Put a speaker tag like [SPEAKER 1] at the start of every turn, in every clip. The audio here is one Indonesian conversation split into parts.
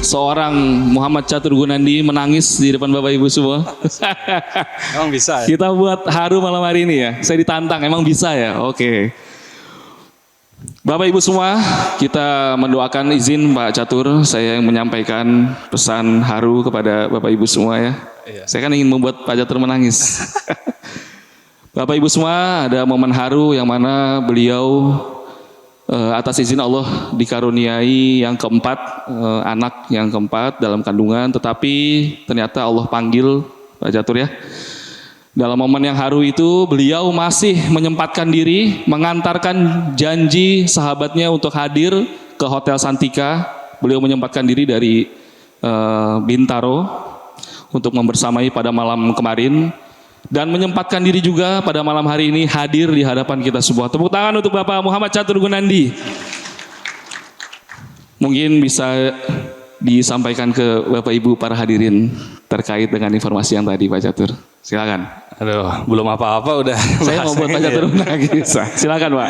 [SPEAKER 1] seorang Muhammad Catur Gunandi menangis di depan Bapak Ibu semua?
[SPEAKER 2] Emang bisa ya?
[SPEAKER 1] Kita buat haru malam hari ini ya. Saya ditantang, emang bisa ya? Oke. Bapak Ibu semua, kita mendoakan izin Pak Catur, saya yang menyampaikan pesan haru kepada Bapak Ibu semua ya.
[SPEAKER 2] Iya.
[SPEAKER 1] Saya kan ingin membuat Pak Catur menangis. Bapak Ibu semua, ada momen haru yang mana beliau atas izin Allah dikaruniai yang keempat, anak yang keempat dalam kandungan, tetapi ternyata Allah panggil Pak Catur ya. Dalam momen yang haru itu beliau masih menyempatkan diri mengantarkan janji sahabatnya untuk hadir ke Hotel Santika. Beliau menyempatkan diri dari Bintaro untuk membersamai pada malam kemarin. Dan menyempatkan diri juga pada malam hari ini hadir di hadapan kita semua. Tepuk tangan untuk Bapak Muhammad Catur Gunandi. Mungkin bisa disampaikan ke Bapak Ibu para hadirin terkait dengan informasi yang tadi Pak Catur. Silakan.
[SPEAKER 2] Aduh, belum apa-apa udah.
[SPEAKER 1] Saya mau buat Pak Catur menangis. Silakan Pak.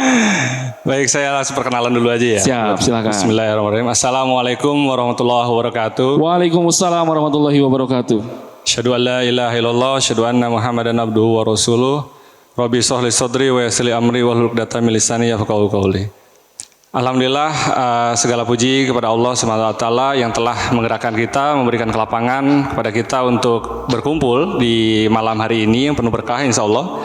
[SPEAKER 2] Baik, saya langsung perkenalan dulu aja ya.
[SPEAKER 1] Siap, silakan.
[SPEAKER 2] Bismillahirrahmanirrahim. Assalamualaikum warahmatullahi wabarakatuh.
[SPEAKER 1] Waalaikumsalam warahmatullahi wabarakatuh.
[SPEAKER 2] Asyhadu an la ilaha illallah, asyhadu anna Muhammadan abduhu wa rasuluh. Rabbi shrah li sadri wa yassir li amri wahlul 'uqdatam min lisani yafqahu qawli. Alhamdulillah, segala puji kepada Allah Subhanahu wa taala yang telah menggerakkan kita, memberikan kelapangan kepada kita untuk berkumpul di malam hari ini yang penuh berkah insyaallah.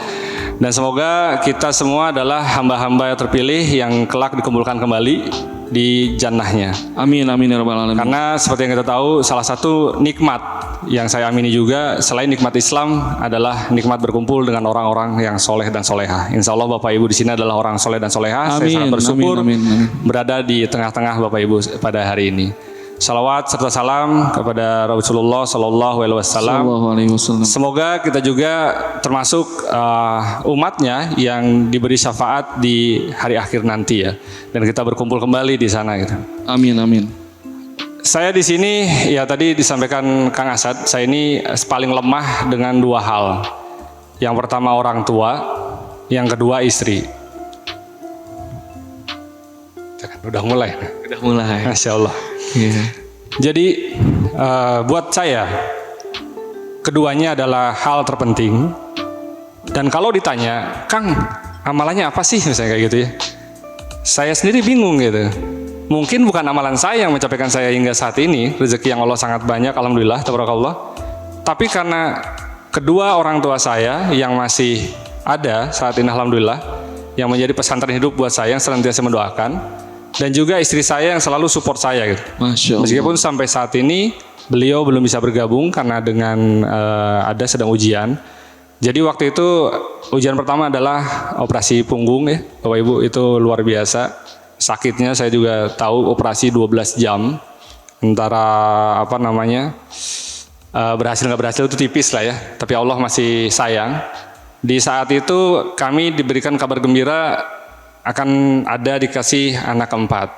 [SPEAKER 2] Dan semoga kita semua adalah hamba-hamba yang terpilih yang kelak dikumpulkan kembali di jannahnya.
[SPEAKER 1] Amin amin ya rabbal alamin.
[SPEAKER 2] Karena seperti yang kita tahu, salah satu nikmat yang saya amini juga selain nikmat Islam adalah nikmat berkumpul dengan orang-orang yang soleh dan soleha. Insya Allah Bapak Ibu di sini adalah orang soleh dan soleha. Saya sangat bersyukur berada di tengah-tengah Bapak Ibu pada hari ini. Salawat serta salam kepada Rasulullah Sallallahu Alaihi Wasallam. Semoga kita juga termasuk umatnya yang diberi syafaat di hari akhir nanti ya, dan kita berkumpul kembali di sana gitu.
[SPEAKER 1] Amin amin.
[SPEAKER 2] Saya di sini ya tadi disampaikan Kang Asad, saya ini paling lemah dengan dua hal. Yang pertama orang tua, yang kedua istri. Udah mulai.
[SPEAKER 1] Udah mulai.
[SPEAKER 2] Masya Allah.
[SPEAKER 1] Yeah.
[SPEAKER 2] Jadi buat saya keduanya adalah hal terpenting. Dan kalau ditanya, Kang, amalannya apa sih misalnya kayak gitu ya? Saya sendiri bingung gitu. Mungkin bukan amalan saya yang mencapaikan saya hingga saat ini, rezeki yang Allah sangat banyak, alhamdulillah, tabarakallah. Tapi karena kedua orang tua saya yang masih ada saat ini, alhamdulillah, yang menjadi pesantren hidup buat saya yang senantiasa mendoakan, dan juga istri saya yang selalu support saya gitu.
[SPEAKER 1] Masya Allah.
[SPEAKER 2] Meskipun sampai saat ini beliau belum bisa bergabung karena dengan ada sedang ujian. Jadi waktu itu ujian pertama adalah operasi punggung ya, Bapak Ibu, itu luar biasa. Sakitnya saya juga tahu, operasi 12 jam. Antara berhasil nggak berhasil itu tipis lah ya. Tapi Allah masih sayang. Di saat itu kami diberikan kabar gembira akan ada dikasih anak keempat.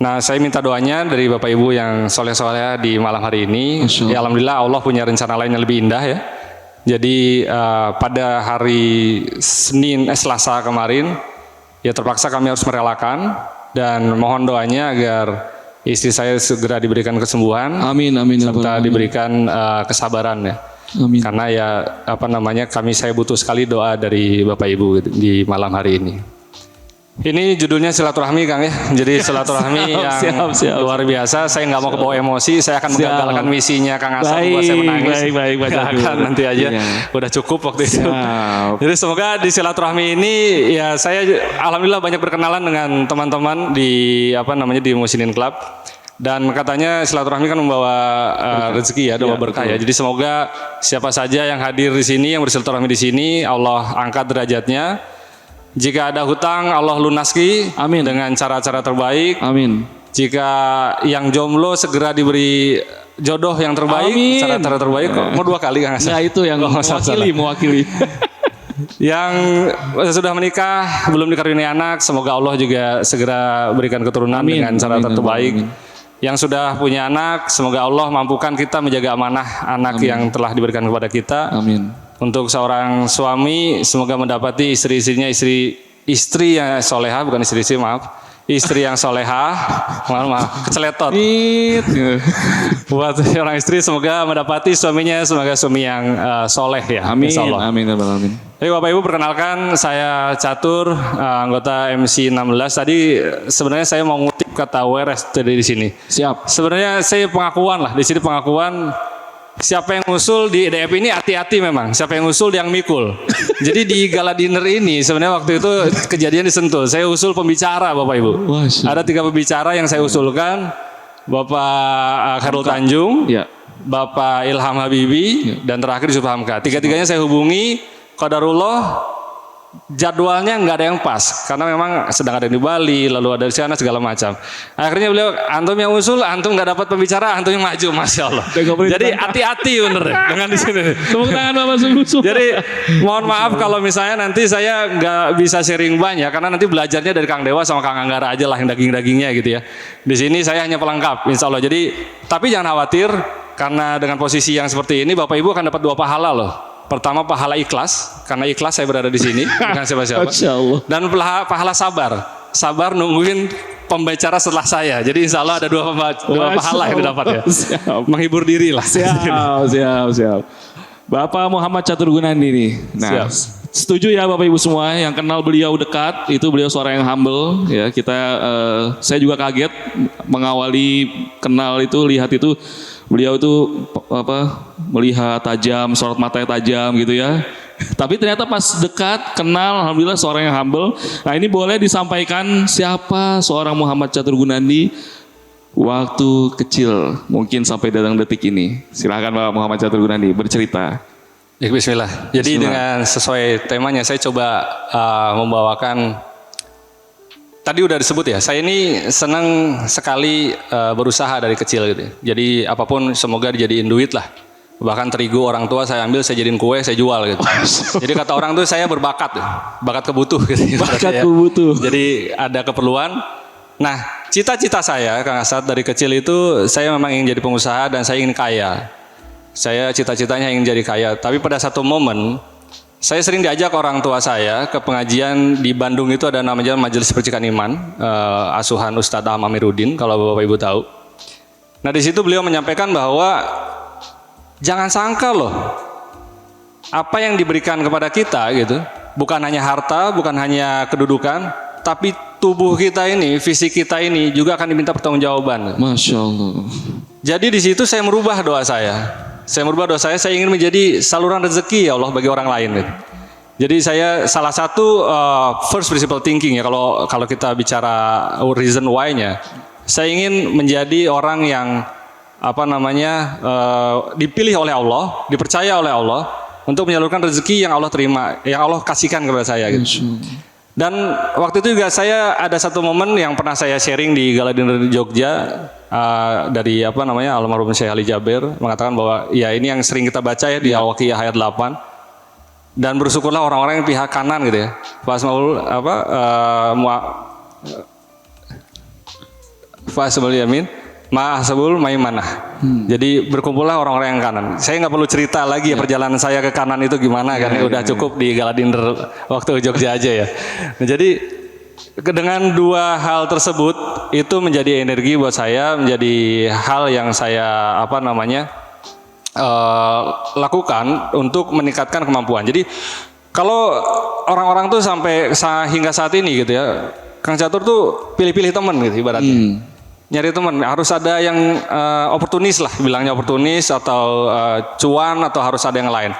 [SPEAKER 2] Nah, saya minta doanya dari Bapak Ibu yang soleh-soleh di malam hari ini. Ya, alhamdulillah Allah punya rencana lain yang lebih indah ya. Jadi pada hari Selasa kemarin, ya terpaksa kami harus merelakan, dan mohon doanya agar istri saya segera diberikan kesembuhan.
[SPEAKER 1] Amin amin.
[SPEAKER 2] Serta diberikan kesabaran ya.
[SPEAKER 1] Amin.
[SPEAKER 2] Karena ya saya butuh sekali doa dari Bapak Ibu di malam hari ini. Ini judulnya silaturahmi Kang ya. Jadi silaturahmi yang luar biasa. Saya nggak mau kebawa emosi. Saya akan menggagalkan misinya Kang Asad buat saya menangis.
[SPEAKER 1] Baik.
[SPEAKER 2] Akan nanti aja. Udah cukup waktu itu. Jadi semoga di silaturahmi ini ya saya alhamdulillah banyak berkenalan dengan teman-teman di di Muslimin Club. Dan katanya silaturahmi kan membawa rezeki ya, membawa berkah ya. Jadi semoga siapa saja yang hadir di sini, yang bersilaturahmi di sini, Allah angkat derajatnya. Jika ada hutang, Allah lunaski. Amin. Dengan cara-cara terbaik.
[SPEAKER 1] Amin.
[SPEAKER 2] Jika yang jomblo segera diberi jodoh yang terbaik. Amin. Cara-cara terbaik. Mau 2 kali Kang Hasan?
[SPEAKER 1] Nah itu yang mewakili.
[SPEAKER 2] Yang sudah menikah, belum dikaruniai anak, semoga Allah juga segera berikan keturunan dengan cara terbaik. Yang sudah punya anak, semoga Allah mampukan kita menjaga amanah anak yang telah diberikan kepada kita.
[SPEAKER 1] Amin.
[SPEAKER 2] Untuk seorang suami, semoga mendapati istri yang soleha, bukan istri maaf, istri yang solehah, maaf, keceletot.
[SPEAKER 1] It.
[SPEAKER 2] Buat orang istri semoga mendapati suaminya semoga suami yang soleh ya.
[SPEAKER 1] Amin.
[SPEAKER 2] Insya Allah.
[SPEAKER 1] Amin. Amin.
[SPEAKER 2] Jadi Bapak Ibu perkenalkan saya Catur, anggota MC 16. Tadi sebenarnya saya mau ngutip kata WRS dari di sini.
[SPEAKER 1] Siap.
[SPEAKER 2] Sebenarnya saya pengakuan lah di sini pengakuan. Siapa yang usul di DF ini hati-hati memang. Siapa yang usul yang mikul. Jadi di gala dinner ini sebenarnya waktu itu kejadian di Sentul. Saya usul pembicara Bapak Ibu. Ada 3 pembicara yang saya usulkan. Bapak Khairul Tanjung,
[SPEAKER 1] Ya.
[SPEAKER 2] Bapak Ilham Habibi, dan terakhir Yusuf Hamka. Tiga-tiganya saya hubungi. Qadarullah jadwalnya nggak ada yang pas karena memang sedang ada di Bali, lalu ada di sana segala macam. Akhirnya beliau, antum yang usul, antum nggak dapat pembicara, antum yang maju, masya Allah. Jadi hati-hati bener ya dengan di sini.
[SPEAKER 1] Tepuk tangan Bapak sungguh-sungguh.
[SPEAKER 2] Jadi mohon maaf kalau misalnya nanti saya nggak bisa sharing banyak karena nanti belajarnya dari Kang Dewa sama Kang Anggara aja lah yang daging-dagingnya gitu ya. Di sini saya hanya pelengkap, insya Allah. Jadi tapi jangan khawatir karena dengan posisi yang seperti ini Bapak Ibu akan dapat 2 pahala loh. Pertama pahala ikhlas, karena ikhlas saya berada di sini, bukan siapa-siapa.
[SPEAKER 1] Masya Allah.
[SPEAKER 2] Dan pahala sabar nungguin pembicara setelah saya. Jadi insya Allah ada 2 pahala yang didapat ya.
[SPEAKER 1] Siap.
[SPEAKER 2] Menghibur diri lah.
[SPEAKER 1] Siap. Bapak Muhammad Catur Gunandi nih. Nah, setuju ya Bapak Ibu semua yang kenal beliau dekat, itu beliau seorang yang humble ya. Saya juga kaget mengawali kenal itu, lihat itu beliau itu melihat tajam, sorot matanya tajam gitu ya. Tapi ternyata pas dekat kenal, alhamdulillah seorang yang humble. Nah ini boleh disampaikan siapa seorang Muhammad Catur Gunandi waktu kecil, mungkin sampai datang detik ini. Silakan Bapak Muhammad Catur Gunandi bercerita.
[SPEAKER 2] Ya, bismillah. Jadi dengan sesuai temanya saya coba membawakan. Tadi udah disebut ya, saya ini senang sekali berusaha dari kecil gitu. Jadi apapun semoga dijadiin duit lah. Bahkan terigu orang tua saya ambil, saya jadiin kue, saya jual gitu. Jadi kata orang tuh saya berbakat, bakat kebutuh gitu.
[SPEAKER 1] Bakat kebutuh.
[SPEAKER 2] Jadi ada keperluan. Nah, cita-cita saya Kang Asad dari kecil itu saya memang ingin jadi pengusaha dan saya ingin kaya. Saya cita-citanya ingin jadi kaya. Tapi pada satu momen saya sering diajak orang tua saya ke pengajian di Bandung, itu ada namanya Majelis Percikan Iman, asuhan Ustadz Ahmad Amiruddin kalau Bapak Ibu tahu. Nah di situ beliau menyampaikan bahwa jangan sangka loh, apa yang diberikan kepada kita gitu, bukan hanya harta, bukan hanya kedudukan, tapi tubuh kita ini, fisik kita ini juga akan diminta pertanggungjawaban.
[SPEAKER 1] Masya Allah.
[SPEAKER 2] Jadi di situ saya merubah doa saya. Saya ingin menjadi saluran rezeki ya Allah bagi orang lain. Gitu. Jadi saya salah satu first principle thinking ya kalau kita bicara reason why-nya, saya ingin menjadi orang yang dipilih oleh Allah, dipercaya oleh Allah untuk menyalurkan rezeki yang Allah terima, yang Allah kasihkan kepada saya. Gitu. Dan waktu itu juga saya ada satu momen yang pernah saya sharing di Gala Dinner di Jogja. Dari almarhum Syekh Ali Jabir mengatakan bahwa ya ini yang sering kita baca ya di Al-Waqiah ayat 8, dan bersyukurlah orang-orang yang pihak kanan gitu ya. Fasabul yamin ma'asabul maimanah. Jadi berkumpullah orang-orang yang kanan. Saya nggak perlu cerita lagi ya perjalanan saya ke kanan itu gimana karena udah cukup di Gala Dinner waktu Jogja aja ya. Nah, jadi dengan 2 hal tersebut itu menjadi energi buat saya, menjadi hal yang saya lakukan untuk meningkatkan kemampuan. Jadi kalau orang-orang tuh sampai hingga saat ini gitu ya, Kang Catur tuh pilih-pilih teman gitu ibaratnya. Nyari teman, harus ada yang oportunis lah, bilangnya oportunis atau cuan atau harus ada yang lain.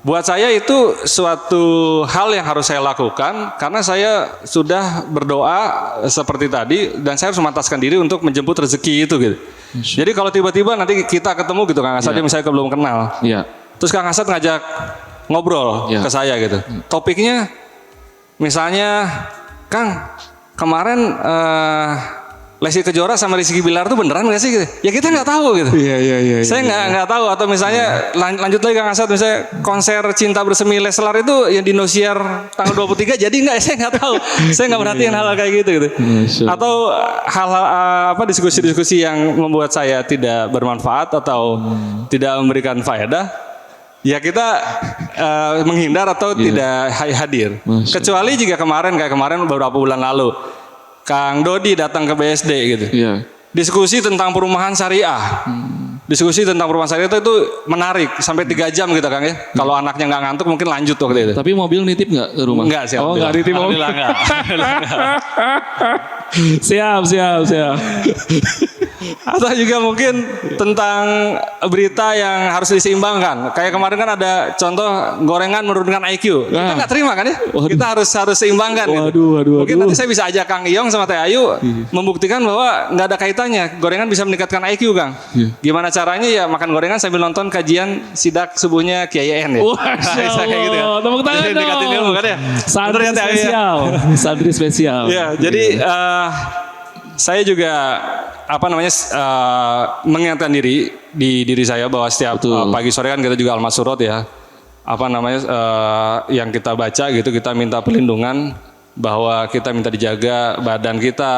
[SPEAKER 2] Buat saya itu suatu hal yang harus saya lakukan karena saya sudah berdoa seperti tadi dan saya harus memantaskan diri untuk menjemput rezeki itu gitu. Jadi kalau tiba-tiba nanti kita ketemu gitu Kang Asad, misalnya belum kenal. Terus Kang Asad ngajak ngobrol ke saya gitu. Topiknya misalnya, Kang, kemarin Lesti Kejora sama Rizky Bilar tuh beneran gak sih gitu? Ya kita nggak tahu gitu.
[SPEAKER 1] Iya.
[SPEAKER 2] Saya nggak tahu. Atau misalnya lanjut lagi Kang Asad, misalnya konser Cinta Bersemi Leslar itu yang di Indosiar tanggal 23 jadi nggak? Saya nggak tahu. Saya nggak perhatiin hal-hal kayak gitu. Atau hal-hal diskusi-diskusi yang membuat saya tidak bermanfaat atau tidak memberikan faedah. Ya kita menghindar atau tidak hadir. Kecuali jika kemarin beberapa bulan lalu Kang Dodi datang ke BSD gitu.
[SPEAKER 1] Iya.
[SPEAKER 2] Diskusi tentang perumahan syariah. Diskusi tentang perumahan syariah itu menarik sampai 3 jam gitu Kang ya. Kalau anaknya nggak ngantuk mungkin lanjut waktu itu.
[SPEAKER 1] Tapi mobil nitip nggak ke rumah?
[SPEAKER 2] Enggak sih.
[SPEAKER 1] Oh, nggak nitip mobil.
[SPEAKER 2] Alhamdulillah enggak.
[SPEAKER 1] Siap.
[SPEAKER 2] Atau juga mungkin tentang berita yang harus diseimbangkan. Kayak kemarin kan ada contoh gorengan menurunkan IQ. Kita nggak terima kan ya?
[SPEAKER 1] Waduh.
[SPEAKER 2] Kita harus seimbangkan.
[SPEAKER 1] Waduh.
[SPEAKER 2] Mungkin nanti saya bisa ajak Kang Iyong sama Teh Ayu membuktikan bahwa nggak ada kaitannya. Gorengan bisa meningkatkan IQ, Kang.
[SPEAKER 1] Iya.
[SPEAKER 2] Gimana caranya ya makan gorengan sambil nonton kajian sidak subuhnya Kiai En ya.
[SPEAKER 1] Masya
[SPEAKER 2] Bisa kayak gitu ya.
[SPEAKER 1] Allah. Tepuk tangan
[SPEAKER 2] Jadi ningkatin
[SPEAKER 1] dong.
[SPEAKER 2] ilmu kan ya.
[SPEAKER 1] Santri
[SPEAKER 2] Bener ya, Teh Ayu ya?
[SPEAKER 1] spesial. Santri spesial.
[SPEAKER 2] Ya, jadi saya juga mengingatkan diri di diri saya bahwa setiap pagi sore kan kita juga al-masurot ya. Yang kita baca gitu, kita minta perlindungan bahwa kita minta dijaga badan kita,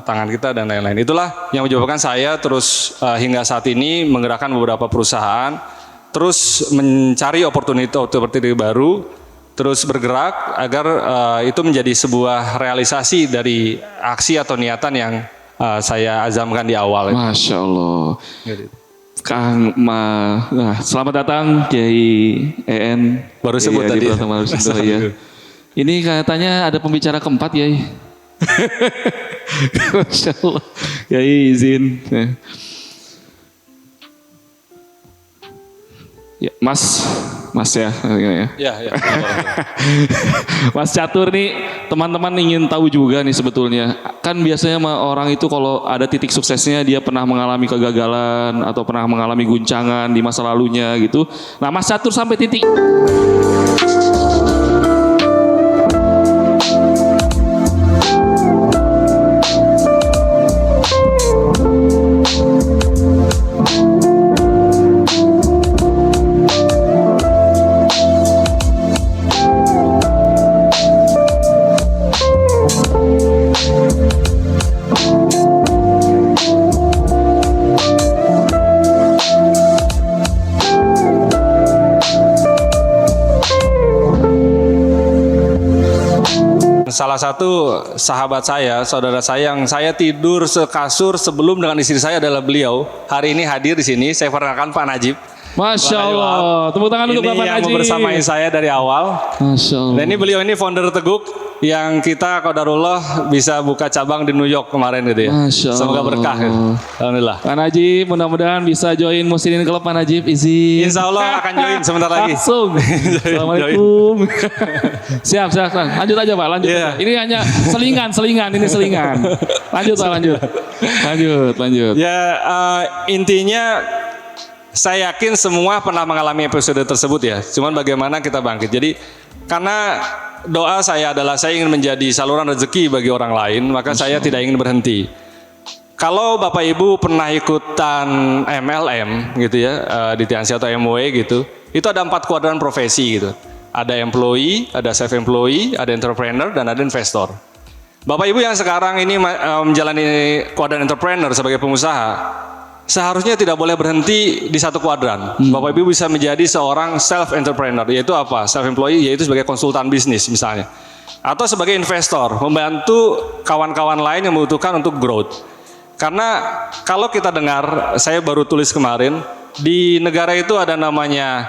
[SPEAKER 2] tangan kita dan lain-lain. Itulah yang menyebabkan saya terus hingga saat ini menggerakkan beberapa perusahaan, terus mencari opportunity baru, terus bergerak agar itu menjadi sebuah realisasi dari aksi atau niatan yang saya azamkan di awal.
[SPEAKER 1] Masya Allah. Selamat datang Kiai EN.
[SPEAKER 2] Baru sebut tadi.
[SPEAKER 1] Ya. Ini katanya ada pembicara keempat Kiai. Masya Allah. Kiai izin. Ya, Mas ya.
[SPEAKER 2] Ya.
[SPEAKER 1] Mas Catur nih, teman-teman ingin tahu juga nih sebetulnya. Kan biasanya orang itu kalau ada titik suksesnya dia pernah mengalami kegagalan atau pernah mengalami guncangan di masa lalunya gitu. Nah, Mas Catur sampai titik
[SPEAKER 2] salah satu sahabat saya, saudara saya yang saya tidur sekasur sebelum dengan istri saya adalah beliau. Hari ini hadir di sini, saya perkenalkan Pak Najib.
[SPEAKER 1] Masya Allah. Tepuk tangan untuk Bapak Najib.
[SPEAKER 2] Ini yang bersamai saya dari awal.
[SPEAKER 1] Masya Allah.
[SPEAKER 2] Dan ini beliau ini founder Teguk yang kita qadarullah bisa buka cabang di New York kemarin gitu ya.
[SPEAKER 1] Masya Allah.
[SPEAKER 2] Semoga berkah gitu. Alhamdulillah.
[SPEAKER 1] Pak Najib mudah-mudahan bisa join Muslimin Club Pak Najib, izin.
[SPEAKER 2] Insya Allah akan join sebentar lagi.
[SPEAKER 1] Langsung. Assalamualaikum. Siap. Lanjut aja Pak, lanjut.
[SPEAKER 2] Yeah.
[SPEAKER 1] Ini hanya selingan, ini selingan. Lanjut Pak, lanjut.
[SPEAKER 2] Ya intinya saya yakin semua pernah mengalami episode tersebut ya. Cuman bagaimana kita bangkit. Jadi karena doa saya adalah saya ingin menjadi saluran rezeki bagi orang lain, maka saya tidak ingin berhenti. Kalau Bapak Ibu pernah ikutan MLM gitu ya, di TNC atau MW gitu, itu ada 4 kuadran profesi gitu. Ada employee, ada self-employee, ada entrepreneur, dan ada investor. Bapak Ibu yang sekarang ini menjalani kuadran entrepreneur sebagai pengusaha, seharusnya tidak boleh berhenti di satu kuadran. Bapak Ibu bisa menjadi seorang self-entrepreneur, yaitu apa? Self-employee, yaitu sebagai konsultan bisnis misalnya. Atau sebagai investor, membantu kawan-kawan lain yang membutuhkan untuk growth. Karena kalau kita dengar, saya baru tulis kemarin, di negara itu ada namanya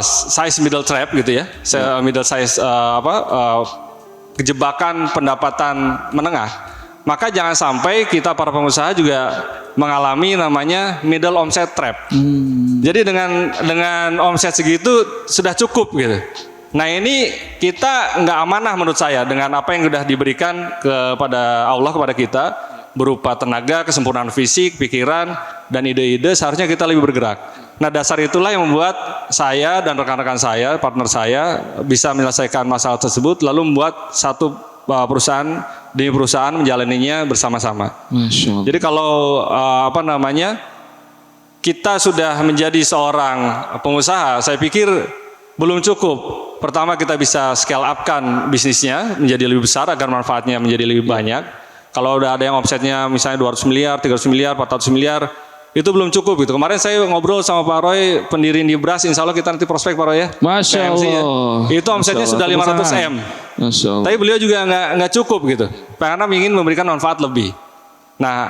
[SPEAKER 2] size middle trap gitu ya. Middle size kejebakan pendapatan menengah. Maka jangan sampai kita para pengusaha juga mengalami namanya middle omset trap. Jadi dengan omset segitu sudah cukup gitu. Nah ini kita nggak amanah menurut saya dengan apa yang sudah diberikan kepada Allah kepada kita berupa tenaga, kesempurnaan fisik, pikiran, dan ide-ide. Seharusnya kita lebih bergerak. Nah dasar itulah yang membuat saya dan rekan-rekan saya, partner saya bisa menyelesaikan masalah tersebut, lalu membuat satu perusahaan demi perusahaan menjalaninya bersama-sama.
[SPEAKER 1] Masya Allah.
[SPEAKER 2] Jadi kalau kita sudah menjadi seorang pengusaha, saya pikir belum cukup. Pertama kita bisa scale up-kan bisnisnya menjadi lebih besar agar manfaatnya menjadi lebih banyak. Kalau udah ada yang omsetnya misalnya 200 miliar, 300 miliar, 400 miliar, itu belum cukup gitu. Kemarin saya ngobrol sama Pak Roy, pendiri Nibras, insya Allah kita nanti prospek Pak Roy ya.
[SPEAKER 1] Masya
[SPEAKER 2] KMC ya.
[SPEAKER 1] Allah.
[SPEAKER 2] Itu omsetnya
[SPEAKER 1] Masya
[SPEAKER 2] sudah
[SPEAKER 1] Allah.
[SPEAKER 2] 500 M.
[SPEAKER 1] Masya Allah.
[SPEAKER 2] Tapi beliau juga nggak cukup gitu, karena ingin memberikan manfaat lebih. Nah,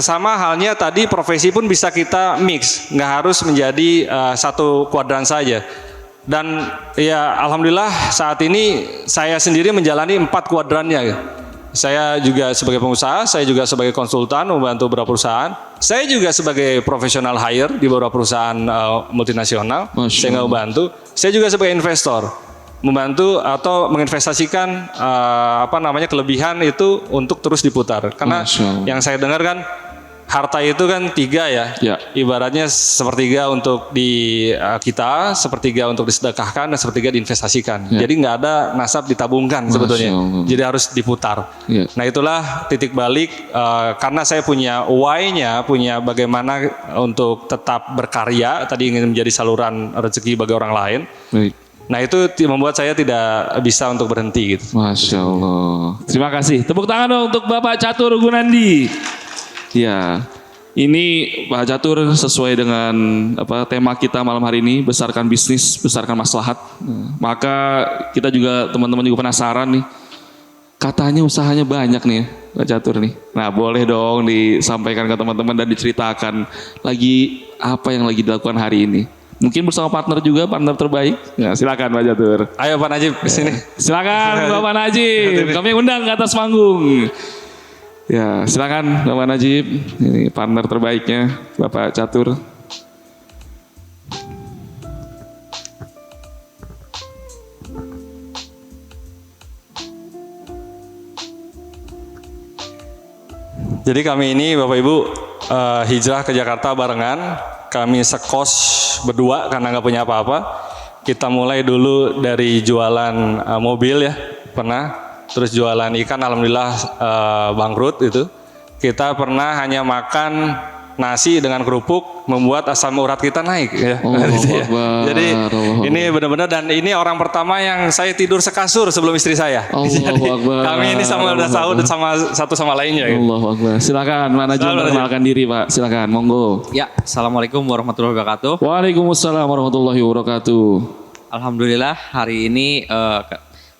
[SPEAKER 2] sama halnya tadi profesi pun bisa kita mix, nggak harus menjadi satu kuadran saja. Dan ya alhamdulillah saat ini saya sendiri menjalani 4 kuadrannya. Gitu. Saya juga sebagai pengusaha, saya juga sebagai konsultan membantu beberapa perusahaan. Saya juga sebagai profesional hire di beberapa perusahaan multinasional. Saya nggak membantu. Saya juga sebagai investor membantu atau menginvestasikan kelebihan itu untuk terus diputar. Karena yang saya dengar kan harta itu kan 3 ya. Ibaratnya sepertiga untuk di kita, sepertiga untuk disedekahkan, dan sepertiga diinvestasikan. Jadi nggak ada nasab ditabungkan sebetulnya. Jadi harus diputar. Nah itulah titik balik karena saya punya why-nya, punya bagaimana untuk tetap berkarya. Tadi ingin menjadi saluran rezeki bagi orang lain. Nah itu membuat saya tidak bisa untuk berhenti gitu.
[SPEAKER 1] Masya Allah. Terima kasih. Tepuk tangan dong untuk Bapak Catur Gunandi. Ya, ini Pak Catur sesuai dengan tema kita malam hari ini, besarkan bisnis, besarkan maslahat. Maka kita juga teman-teman juga penasaran nih. Katanya usahanya banyak nih Pak Catur nih. Nah boleh dong disampaikan ke teman-teman dan diceritakan lagi apa yang lagi dilakukan hari ini. Mungkin bersama partner juga, partner terbaik. Ya, silakan Pak Catur.
[SPEAKER 2] Ayo Pak Najib ke sini.
[SPEAKER 1] Silakan Bapak Najib. Kami undang ke atas panggung. Ya, silakan Bapak Najib. Ini partner terbaiknya Bapak Catur.
[SPEAKER 2] Jadi kami ini Bapak Ibu hijrah ke Jakarta barengan. Kami sekos berdua karena nggak punya apa-apa. Kita mulai dulu dari jualan mobil ya, pernah. Terus jualan ikan, alhamdulillah bangkrut itu. Kita pernah hanya makan nasi dengan kerupuk, membuat asam urat kita naik ya. Jadi ini benar-benar, dan ini orang pertama yang saya tidur sekasur sebelum istri saya. Jadi kami ini sama udah sahur sama satu sama lainnya. Gitu.
[SPEAKER 1] Allahu Akbar. Silakan Pak Najib perkenalkan diri Pak. Silakan, monggo.
[SPEAKER 3] Ya, assalamualaikum warahmatullahi wabarakatuh.
[SPEAKER 1] Waalaikumsalam warahmatullahi wabarakatuh.
[SPEAKER 3] Alhamdulillah hari ini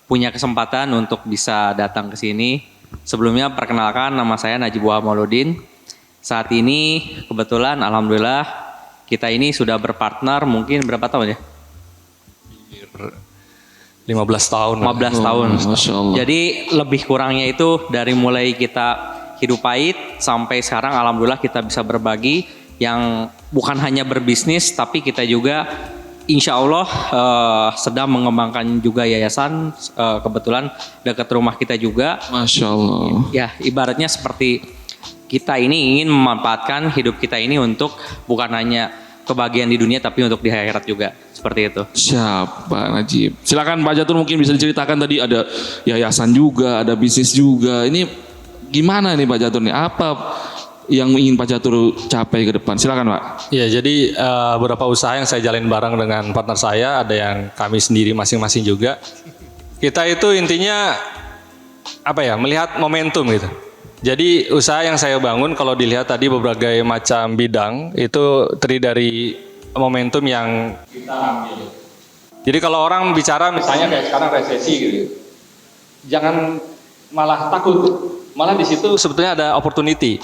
[SPEAKER 3] punya kesempatan untuk bisa datang ke sini. Sebelumnya perkenalkan, nama saya Najib Mauludin. Saat ini kebetulan alhamdulillah kita ini sudah berpartner mungkin berapa tahun ya?
[SPEAKER 2] 15 tahun.
[SPEAKER 3] 15 tahun.
[SPEAKER 1] Masya Allah.
[SPEAKER 3] Jadi lebih kurangnya itu dari mulai kita hidup pahit sampai sekarang alhamdulillah kita bisa berbagi yang bukan hanya berbisnis tapi kita juga insya Allah sedang mengembangkan juga yayasan kebetulan dekat rumah kita juga.
[SPEAKER 1] Masya Allah.
[SPEAKER 3] Ya ibaratnya seperti kita ini ingin memanfaatkan hidup kita ini untuk bukan hanya kebahagiaan di dunia tapi untuk di akhirat juga. Seperti itu.
[SPEAKER 1] Siap Pak Najib. Silakan Pak Catur mungkin bisa diceritakan tadi ada yayasan juga, ada bisnis juga. Ini gimana nih Pak Catur nih? Apa yang ingin Pak Catur capai ke depan? Silakan Pak.
[SPEAKER 2] Ya jadi beberapa usaha yang saya jalin bareng dengan partner saya, ada yang kami sendiri masing-masing juga. Kita itu intinya melihat momentum gitu. Jadi usaha yang saya bangun kalau dilihat tadi berbagai macam bidang itu terdiri dari momentum yang kita ambil. Jadi kalau orang bicara misalnya kayak sekarang resesi gitu, jangan malah takut, malah di situ sebetulnya ada opportunity.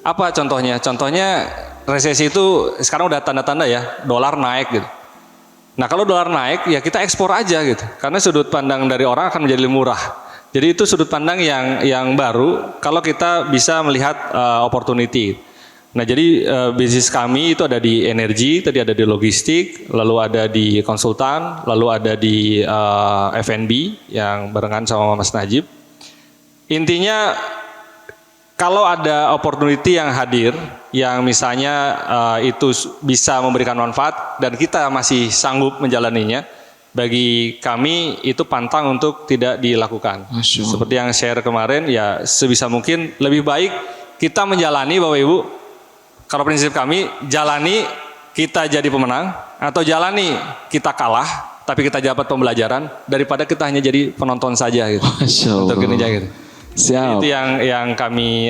[SPEAKER 2] Apa contohnya? Contohnya resesi itu sekarang udah tanda-tanda ya, dolar naik gitu. Nah kalau dolar naik ya kita ekspor aja gitu, karena sudut pandang dari orang akan menjadi lebih murah. Jadi itu sudut pandang yang baru kalau kita bisa melihat opportunity. Nah jadi bisnis kami itu ada di energi, tadi ada di logistik, lalu ada di konsultan, lalu ada di F&B yang barengan sama Mas Najib. Intinya kalau ada opportunity yang hadir, yang misalnya itu bisa memberikan manfaat dan kita masih sanggup menjalaninya, bagi kami itu pantang untuk tidak dilakukan. Seperti yang share kemarin, ya sebisa mungkin lebih baik kita menjalani Bapak Ibu. Kalau prinsip kami, jalani kita jadi pemenang, atau jalani kita kalah, tapi kita dapat pembelajaran, daripada kita hanya jadi penonton saja gitu.
[SPEAKER 1] Masya Allah.
[SPEAKER 2] Untuk kinerja gitu.
[SPEAKER 1] Siap.
[SPEAKER 2] Itu yang kami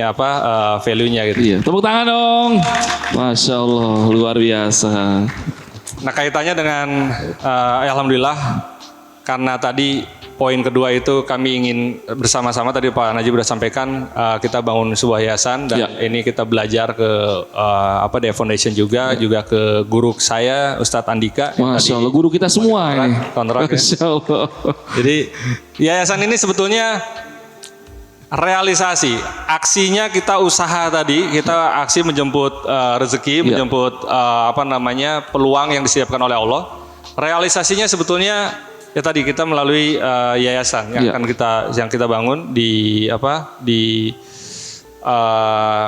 [SPEAKER 2] value-nya gitu.
[SPEAKER 1] Iya, tepuk tangan dong. Masya Allah, luar biasa.
[SPEAKER 2] Nah kaitannya dengan alhamdulillah karena tadi poin kedua itu kami ingin bersama-sama tadi Pak Najib sudah sampaikan kita bangun sebuah yayasan dan ini kita belajar ke Dea Foundation juga ke guru saya Ustadz Andika.
[SPEAKER 1] Masya Allah, guru kita semua ini.
[SPEAKER 2] Kontrak ya.
[SPEAKER 1] Masya Allah.
[SPEAKER 2] Jadi yayasan ini sebetulnya realisasi aksinya kita usaha tadi kita aksi menjemput rezeki menjemput peluang yang disediakan oleh Allah. Realisasinya sebetulnya ya tadi kita melalui yayasan yang kita bangun di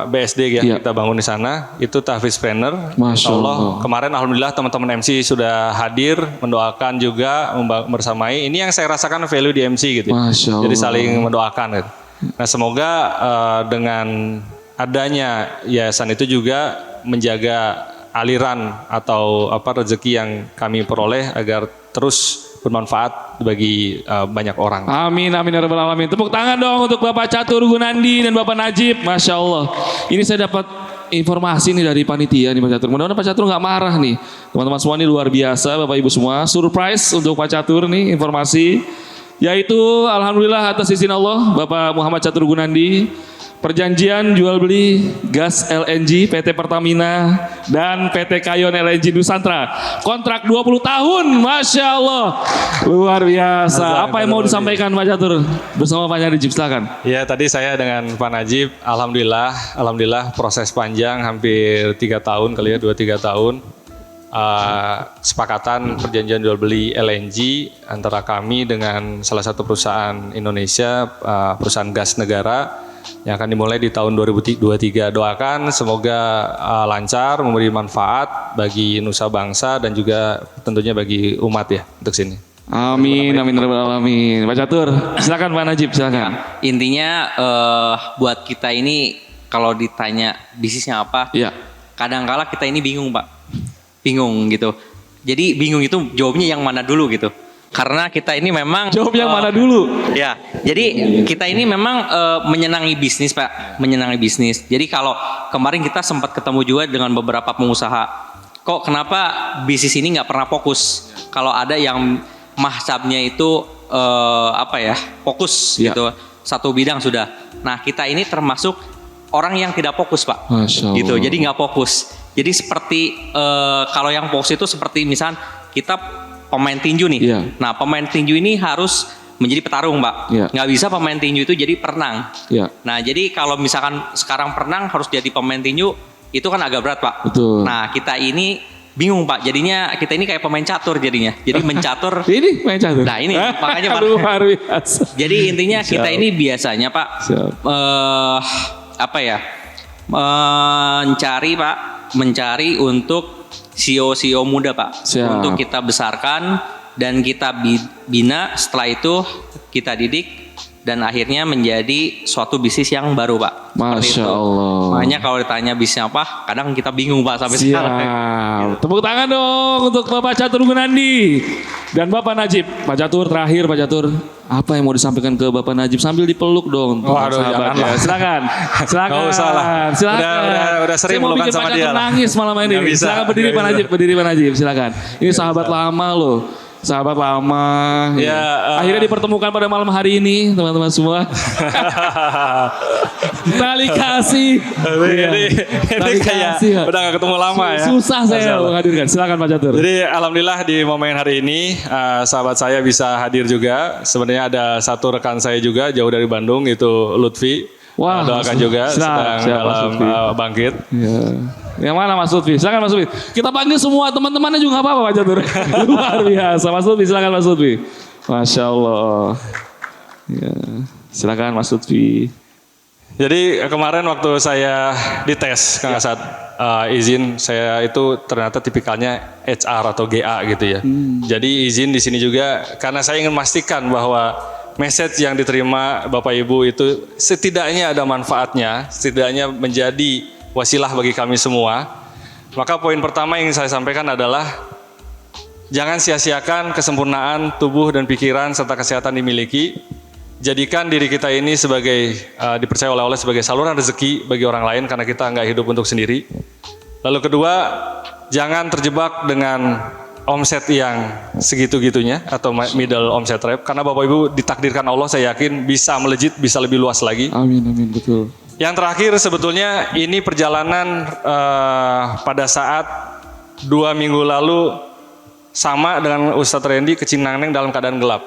[SPEAKER 2] BSD kita bangun di sana itu Tahfiz Planner.
[SPEAKER 1] Masya Allah.
[SPEAKER 2] Kemarin alhamdulillah teman-teman MC sudah hadir mendoakan juga bersamai. Ini yang saya rasakan value di MC gitu.
[SPEAKER 1] Masya Allah.
[SPEAKER 2] Jadi saling mendoakan gitu. Nah semoga dengan adanya yayasan itu juga menjaga aliran atau rezeki yang kami peroleh agar terus bermanfaat bagi banyak orang.
[SPEAKER 1] Amin, amin ya rabbal alamin. Tepuk tangan dong untuk Bapak Catur Gunandi dan Bapak Najib. Masya Allah. Ini saya dapat informasi nih dari panitia nih Pak Catur. Mudah-mudahan Pak Catur nggak marah nih. Teman-teman semua ini luar biasa, Bapak Ibu semua. Surprise untuk Pak Catur nih informasi. Yaitu alhamdulillah atas izin Allah Bapak Muhammad Catur Gunandi perjanjian jual beli gas LNG PT Pertamina dan PT Kayon LNG Nusantara kontrak 20 tahun. Masya Allah luar biasa. Apa yang mau disampaikan Pak Catur bersama Pak Najib, silakan.
[SPEAKER 2] Ya tadi saya dengan Pak Najib alhamdulillah proses panjang hampir 3 tahun kali ya 2-3 tahun. Sepakatan perjanjian jual beli LNG antara kami dengan salah satu perusahaan Indonesia, perusahaan gas negara yang akan dimulai di tahun 2023. Doakan semoga lancar, memberi manfaat bagi nusa bangsa dan juga tentunya bagi umat ya untuk sini.
[SPEAKER 1] Amin, amin rabbal alamin. Pak Catur, silakan Pak Najib, silakan.
[SPEAKER 3] Intinya buat kita ini kalau ditanya bisnisnya apa, kadang-kala kita ini bingung Pak. Bingung gitu. Jadi bingung itu jawabnya yang mana dulu gitu. Karena kita ini memang
[SPEAKER 1] jawab yang mana dulu?
[SPEAKER 3] Ya. Jadi kita ini memang menyenangi bisnis Pak, menyenangi bisnis. Jadi kalau kemarin kita sempat ketemu juga dengan beberapa pengusaha. Kok kenapa bisnis ini nggak pernah fokus? Kalau ada yang mahsabnya itu fokus gitu. Satu bidang sudah. Nah, kita ini termasuk orang yang tidak fokus Pak.
[SPEAKER 1] Masya Allah.
[SPEAKER 3] Gitu. Jadi nggak fokus. Jadi seperti kalau yang fokus itu seperti misal kita pemain tinju nih. Nah pemain tinju ini harus menjadi petarung Pak. Nggak bisa pemain tinju itu jadi perenang. Nah jadi kalau misalkan sekarang perenang harus jadi pemain tinju itu kan agak berat Pak.
[SPEAKER 1] Betul.
[SPEAKER 3] Nah kita ini bingung Pak. Jadinya kita ini kayak pemain catur jadinya. Jadi mencatur.
[SPEAKER 1] Ini main catur.
[SPEAKER 3] Nah ini makanya Pak.
[SPEAKER 1] Luar biasa.
[SPEAKER 3] Jadi intinya kita ini biasanya Pak mencari untuk CEO muda Pak. Untuk kita besarkan dan kita bina, setelah itu kita didik dan akhirnya menjadi suatu bisnis yang baru Pak.
[SPEAKER 1] Masya Allah.
[SPEAKER 3] Makanya kalau ditanya bisnis apa, kadang kita bingung Pak sampai sekarang.
[SPEAKER 1] Tepuk tangan dong untuk Bapak Catur Gunandi dan Bapak Najib. Pak Catur terakhir, Pak Catur, apa yang mau disampaikan ke Bapak Najib sambil dipeluk dong?
[SPEAKER 2] Waduh, janganlah.
[SPEAKER 1] Silakan.
[SPEAKER 2] Nggak usah lah. Udah sering pelukan sama dia lah.
[SPEAKER 1] Nangis malam ini. Silakan berdiri Pak Najib, berdiri Pak Najib. Silakan. Ini sahabat lama loh. Sahabat lama. Akhirnya dipertemukan pada malam hari ini, teman-teman semua. Tali kasih.
[SPEAKER 2] Ini kayak udah gak ketemu lama ya.
[SPEAKER 1] Susah saya menghadirkan. Silakan Pak Catur.
[SPEAKER 2] Jadi alhamdulillah di momen hari ini sahabat saya bisa hadir juga. Sebenarnya ada satu rekan saya juga jauh dari Bandung, itu Lutfi.
[SPEAKER 1] Wah,
[SPEAKER 2] doakan juga sedang dalam bangkit. Yang mana Mas Lutfi? Silakan Mas Lutfi.
[SPEAKER 1] Kita panggil semua teman-temannya juga nggak apa-apa Pak Catur. Luar biasa. Mas Lutfi, silakan Mas Lutfi. Masya Allah. Silakan Mas Lutfi.
[SPEAKER 2] Jadi kemarin waktu saya dites Kang Asad, izin saya itu ternyata tipikalnya HR atau GA gitu ya. Jadi izin di sini juga karena saya ingin memastikan bahwa message yang diterima Bapak Ibu itu setidaknya ada manfaatnya, setidaknya menjadi wasilah bagi kami semua. Maka poin pertama yang ingin saya sampaikan adalah jangan sia-siakan kesempurnaan tubuh dan pikiran serta kesehatan dimiliki jadikan diri kita ini sebagai dipercaya oleh Allah sebagai saluran rezeki bagi orang lain karena kita nggak hidup untuk sendiri. Lalu kedua, jangan terjebak dengan omset yang segitu-gitunya atau middle omset trap karena Bapak Ibu ditakdirkan Allah saya yakin bisa melejit, bisa lebih luas lagi.
[SPEAKER 1] Amin, amin, betul.
[SPEAKER 2] Yang terakhir sebetulnya ini perjalanan pada saat 2 minggu lalu sama dengan Ustadz Randy ke Cinangneng dalam keadaan gelap.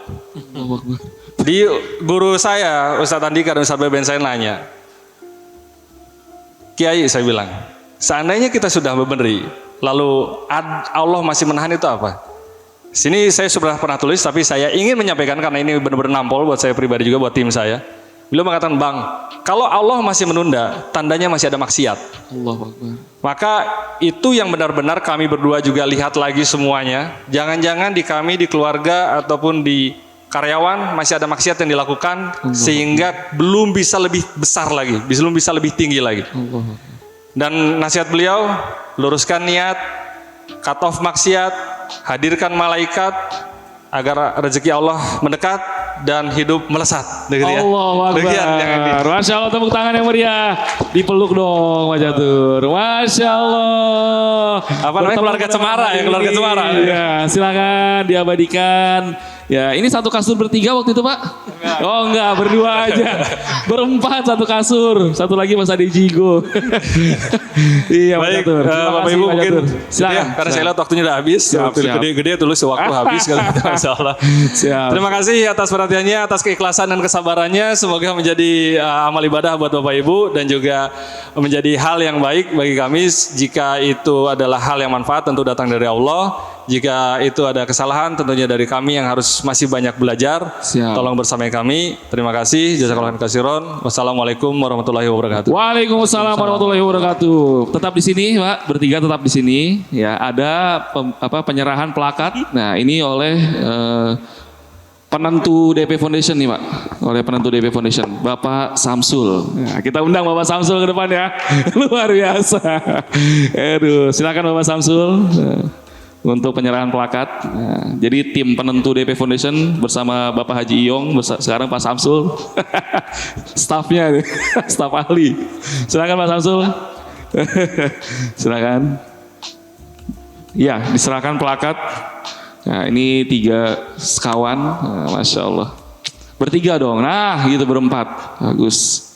[SPEAKER 2] Di guru saya Ustadz Andika dan Ustadz Beben saya nanya, Kiai saya bilang, seandainya kita sudah memberi, lalu Allah masih menahan itu apa? Sini saya sudah pernah tulis tapi saya ingin menyampaikan karena ini benar-benar nampol buat saya pribadi juga buat tim saya. Beliau mengatakan, Bang, kalau Allah masih menunda, tandanya masih ada maksiat.
[SPEAKER 1] Allahu Akbar.
[SPEAKER 2] Maka itu yang benar-benar kami berdua juga lihat lagi semuanya. Jangan-jangan di kami, di keluarga ataupun di karyawan masih ada maksiat yang dilakukan sehingga belum bisa lebih besar lagi, belum bisa lebih tinggi lagi. Dan nasihat beliau, luruskan niat, cut off maksiat, hadirkan malaikat agar rezeki Allah mendekat dan hidup melesat.
[SPEAKER 1] Allahu Akbar. Masya Allah, tepuk tangan yang meriah. Dipeluk dong Pak Catur. Masya Allah.
[SPEAKER 2] Apa namanya, keluarga Cemara ya, keluarga Cemara.
[SPEAKER 1] Ya, silakan diabadikan. Ya, ini satu kasur bertiga waktu itu Pak? Oh enggak, berdua aja. Berempat satu kasur. Satu lagi Mas Ade Jigo. Iya Pak Catur.
[SPEAKER 2] Bapak Ibu mungkin
[SPEAKER 1] silakan.
[SPEAKER 2] Ya, karena saya lihat waktunya udah habis. Gede-gede tulis waktu habis kalau gitu, Masya Allah.
[SPEAKER 1] Siap.
[SPEAKER 2] Terima kasih atas perhatiannya, atas keikhlasan dan kesabarannya. Semoga menjadi amal ibadah buat Bapak Ibu dan juga menjadi hal yang baik bagi kami. Jika itu adalah hal yang manfaat tentu datang dari Allah. Jika itu ada kesalahan tentunya dari kami yang harus masih banyak belajar.
[SPEAKER 1] Siap.
[SPEAKER 2] Tolong bersama kami. Terima kasih. Jazakallahu khairan. Wassalamualaikum warahmatullahi wabarakatuh.
[SPEAKER 1] Waalaikumsalam warahmatullahi wabarakatuh. Tetap di sini, Pak. Bertiga tetap di sini. Ya, ada penyerahan plakat. Nah, ini oleh penentu DP Foundation nih, Pak. Oleh penentu DP Foundation, Bapak Samsul. Nah, kita undang Bapak Samsul ke depan ya. Luar biasa. Aduh, silakan Bapak Samsul. Untuk penyerahan plakat. Nah, jadi tim penentu DP Foundation bersama Bapak Haji Iyong, sekarang Pak Samsul, stafnya nih, staf ahli. Silakan Pak Samsul. Silakan. Ya, diserahkan plakat. Nah, ini 3 sekawan. Nah, Masya Allah. Bertiga dong. Nah, gitu berempat. Bagus.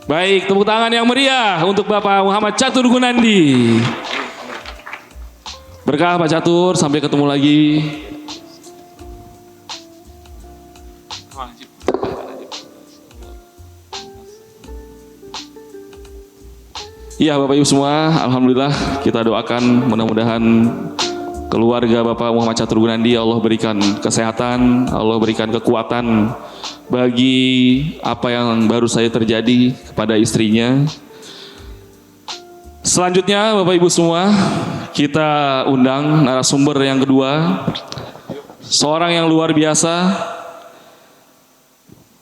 [SPEAKER 1] Baik, tepuk tangan yang meriah untuk Bapak Muhammad Catur Gunandi. Berkah Pak Catur, sampai ketemu lagi. Iya Bapak Ibu semua, alhamdulillah kita doakan mudah-mudahan keluarga Bapak Muhammad Catur Gunandi Allah berikan kesehatan, Allah berikan kekuatan bagi apa yang baru saja terjadi kepada istrinya. Selanjutnya Bapak Ibu semua, kita undang narasumber yang kedua, seorang yang luar biasa,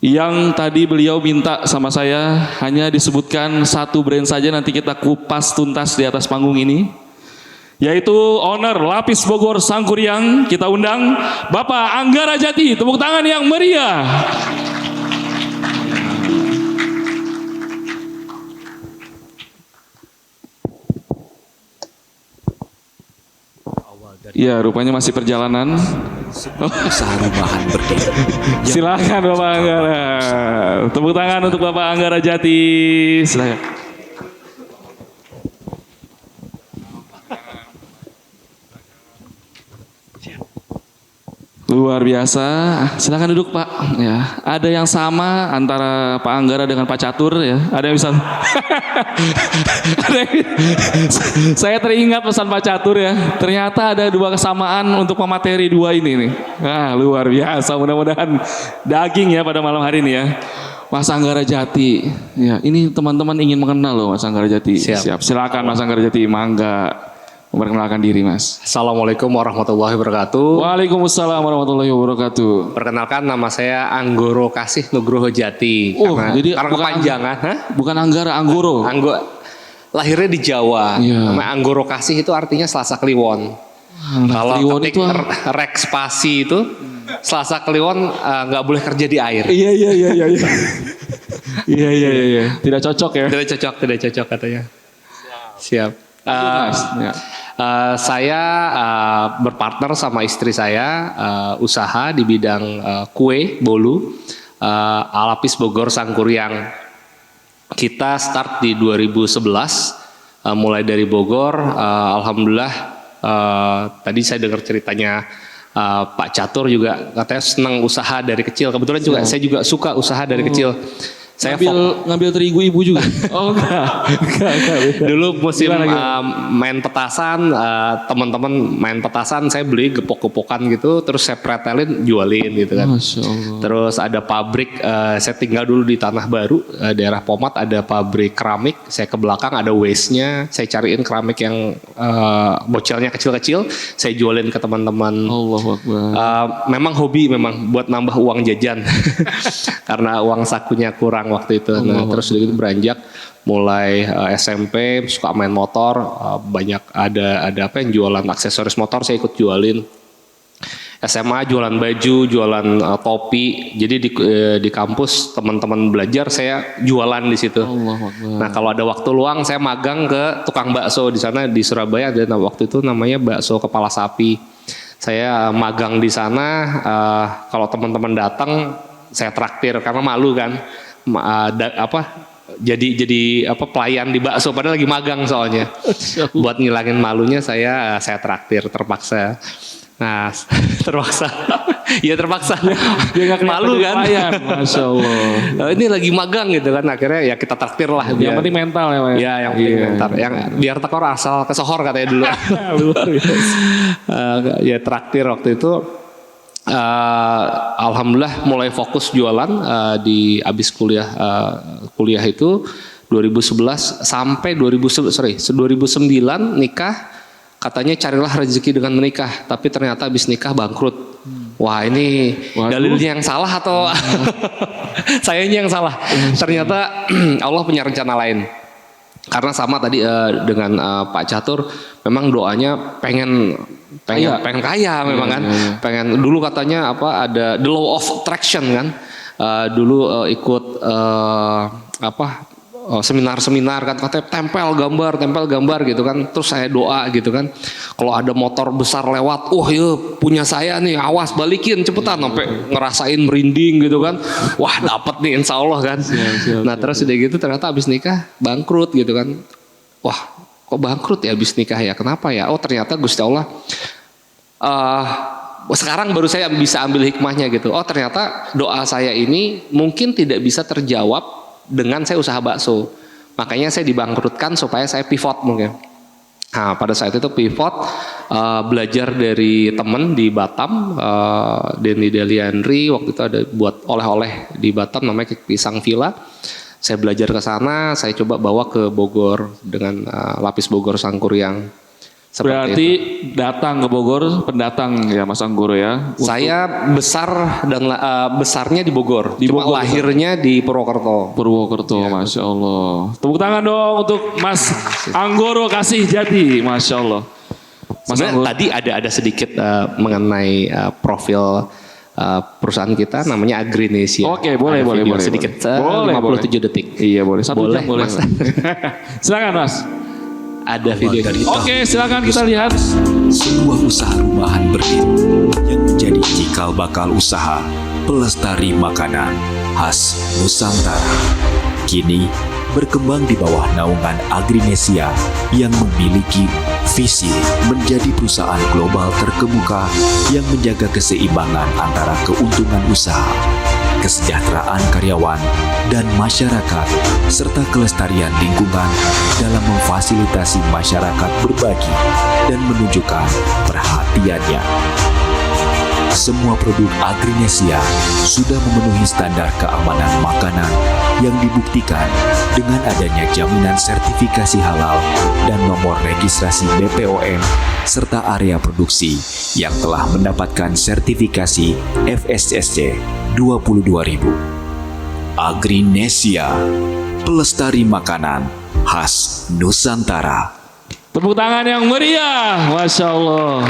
[SPEAKER 1] yang tadi beliau minta sama saya hanya disebutkan satu brand saja, nanti kita kupas tuntas di atas panggung ini, yaitu owner Lapis Bogor Sangkuriang. Kita undang Bapak Anggara Jati. Tepuk tangan yang meriah. Ya, rupanya masih perjalanan.
[SPEAKER 4] Usaha rumahan berdiri.
[SPEAKER 1] Silakan Bapak Anggara. Tepuk tangan untuk Bapak Anggara Jati. Silakan. Luar biasa. Silakan duduk Pak. Ya, ada yang sama antara Pak Anggara dengan Pak Catur ya. Ada yang bisa. Saya teringat pesan Pak Catur ya. Ternyata ada 2 kesamaan untuk pemateri 2 ini nih. Nah, luar biasa. Mudah-mudahan daging ya pada malam hari ini ya. Mas Anggara Jati. Ya, ini teman-teman ingin mengenal loh Mas Anggara Jati. Siap. Silakan Mas Anggara Jati, mangga. Memperkenalkan diri Mas.
[SPEAKER 4] Assalamualaikum warahmatullahi wabarakatuh.
[SPEAKER 1] Waalaikumsalam warahmatullahi wabarakatuh.
[SPEAKER 4] Perkenalkan, nama saya Anggoro Kasih Nugroho Jati.
[SPEAKER 1] Oh, jadi
[SPEAKER 4] karena
[SPEAKER 1] bukan
[SPEAKER 4] kepanjangan.
[SPEAKER 1] Bukan Anggara, Anggoro.
[SPEAKER 4] Lahirnya di Jawa.
[SPEAKER 1] Iya.
[SPEAKER 4] Nama Anggoro Kasih itu artinya Selasa Kliwon. Kalau
[SPEAKER 1] Kliwon
[SPEAKER 4] ketik
[SPEAKER 1] itu
[SPEAKER 4] rek spasi itu Selasa Kliwon nggak boleh kerja di air.
[SPEAKER 1] Iya. Iya. Tidak cocok ya.
[SPEAKER 4] Tidak cocok katanya. Siap.
[SPEAKER 1] Mas, ya.
[SPEAKER 4] Saya berpartner sama istri saya usaha di bidang kue bolu Alapis Bogor Sangkuriang. Kita start di 2011 mulai dari Bogor. Alhamdulillah tadi saya dengar ceritanya Pak Catur juga katanya senang usaha dari kecil. Kebetulan juga saya juga suka usaha dari kecil. Saya
[SPEAKER 1] ngambil terigu ibu juga. Oh enggak.
[SPEAKER 4] Dulu musim main petasan, teman-teman main petasan, saya beli gepok-gepokan gitu, terus saya pretelin, jualin gitu kan.
[SPEAKER 1] Masya Allah.
[SPEAKER 4] Terus ada pabrik, saya tinggal dulu di Tanah Baru, daerah Pomat, ada pabrik keramik. Saya ke belakang ada waste-nya, saya cariin keramik yang bocelnya kecil-kecil, saya jualin ke teman-teman.
[SPEAKER 1] Allahu Akbar.
[SPEAKER 4] Memang hobi, memang buat nambah uang jajan, karena uang sakunya kurang waktu itu. Nah, terus udah gitu beranjak mulai SMP suka main motor, banyak ada apa yang jualan aksesoris motor, saya ikut jualin. SMA jualan baju, jualan topi. Jadi di kampus teman-teman belajar, saya jualan di situ. Nah, kalau ada waktu luang saya magang ke tukang bakso di sana di Surabaya, dan waktu itu namanya bakso kepala sapi. Saya magang di sana, kalau teman-teman datang saya traktir karena malu kan. Jadi pelayan di bakso padahal lagi magang soalnya. Buat ngilangin malunya saya traktir terpaksa. Nah, terpaksa. Ya terpaksa.
[SPEAKER 1] Dia
[SPEAKER 4] malu kan.
[SPEAKER 1] Pelayan, Masya Allah.
[SPEAKER 4] Ini lagi magang gitu kan, akhirnya ya kita traktir lah.
[SPEAKER 1] Yang penting mental ya, Pak.
[SPEAKER 4] Ya, yang penting mental. Yang biar tekor asal kesohor katanya dulu.
[SPEAKER 1] Luar biasa.
[SPEAKER 4] Ya traktir waktu itu. Alhamdulillah mulai fokus jualan di abis kuliah itu 2011 sampai 2009 nikah, katanya carilah rezeki dengan menikah, tapi ternyata abis nikah bangkrut. Wah, ini dalilnya yang salah atau sayanya yang salah? Ternyata Allah punya rencana lain. Karena sama tadi dengan Pak Catur, memang doanya pengen kaya memang kan. Pengen dulu katanya ada the law of attraction kan. Dulu ikut seminar-seminar kan, katanya tempel gambar gitu kan. Terus saya doa gitu kan, kalau ada motor besar lewat, punya saya nih, awas balikin cepetan, sampai ngerasain merinding gitu kan. Wah, dapat nih insya Allah kan. Nah, terus udah gitu ternyata abis nikah bangkrut gitu kan. Wah, kok bangkrut ya abis nikah ya, kenapa ya? Oh, ternyata Gusti Allah sekarang baru saya bisa ambil hikmahnya gitu. Oh, ternyata doa saya ini mungkin tidak bisa terjawab dengan saya usaha bakso. Makanya saya dibangkrutkan supaya saya pivot mungkin. Nah, pada saat itu pivot, belajar dari teman di Batam, Denny Deliandri, waktu itu ada buat oleh-oleh di Batam namanya Pisang Villa. Saya belajar ke sana, saya coba bawa ke Bogor dengan Lapis Bogor Sangkuriang.
[SPEAKER 1] Berarti itu. Datang ke Bogor, pendatang ya Mas Anggoro ya?
[SPEAKER 4] Saya besar dan besarnya di Bogor. Cuma
[SPEAKER 1] Bogor,
[SPEAKER 4] lahirnya di Purwokerto.
[SPEAKER 1] Ya. Masya Allah. Tepuk tangan dong untuk Mas Anggoro Kasih Jati, Masya Allah.
[SPEAKER 4] Mas Anggoro. Tadi ada sedikit mengenai profil perusahaan kita, namanya Agrinesia.
[SPEAKER 1] Oke, boleh.
[SPEAKER 4] Sedikit,
[SPEAKER 1] boleh.
[SPEAKER 4] 57 detik.
[SPEAKER 1] Iya boleh. 1 jam boleh.
[SPEAKER 4] Mas.
[SPEAKER 1] Silakan Mas.
[SPEAKER 4] Ada video dari
[SPEAKER 1] Oke, silakan kita lihat.
[SPEAKER 5] Sebuah usaha rumahan berdiri yang menjadi cikal bakal usaha pelestari makanan khas Nusantara. Kini berkembang di bawah naungan Agrinesia yang memiliki visi menjadi perusahaan global terkemuka yang menjaga keseimbangan antara keuntungan usaha, kesejahteraan karyawan dan masyarakat, serta kelestarian lingkungan dalam memfasilitasi masyarakat berbagi dan menunjukkan perhatiannya. Semua produk Agrinesia sudah memenuhi standar keamanan makanan yang dibuktikan dengan adanya jaminan sertifikasi halal dan nomor registrasi BPOM serta area produksi yang telah mendapatkan sertifikasi FSSC 22.000. Agrinesia, pelestari makanan khas Nusantara.
[SPEAKER 1] Tepuk tangan yang meriah, Masya Allah.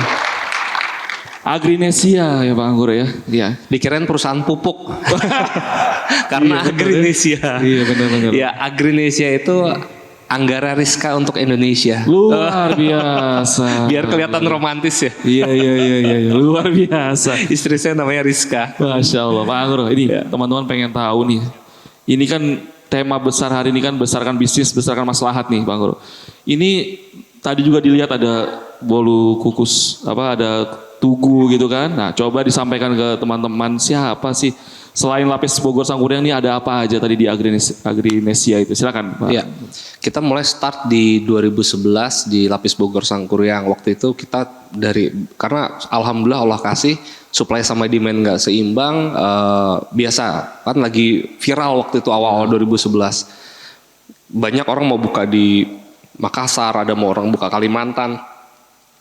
[SPEAKER 1] Agrinesia ya Pak Anggur ya. Iya.
[SPEAKER 4] Dikirain perusahaan pupuk. Karena Agrinesia.
[SPEAKER 1] Iya benar-benar.
[SPEAKER 4] Ya, Agrinesia itu Anggara Rizka untuk Indonesia.
[SPEAKER 1] Luar biasa.
[SPEAKER 4] Biar kelihatan romantis ya.
[SPEAKER 1] Iya. Luar biasa.
[SPEAKER 4] Istri saya namanya Rizka.
[SPEAKER 1] Masya Allah Pak Anggur. Ini teman-teman pengen tahu nih. Ini kan tema besar hari ini kan besarkan bisnis, besarkan maslahat nih Pak Anggur. Ini tadi juga dilihat ada bolu kukus, ada tugu gitu kan. Nah coba disampaikan ke teman-teman siapa sih selain Lapis Bogor Sangkuriang ini ada apa aja tadi di Agrinesia itu. Silakan Pak.
[SPEAKER 4] Ya, kita mulai start di 2011 di Lapis Bogor Sangkuriang. Waktu itu kita karena alhamdulillah Allah kasih supply sama demand nggak seimbang, biasa kan lagi viral waktu itu awal-awal 2011. Banyak orang mau buka di Makassar, ada mau orang buka Kalimantan,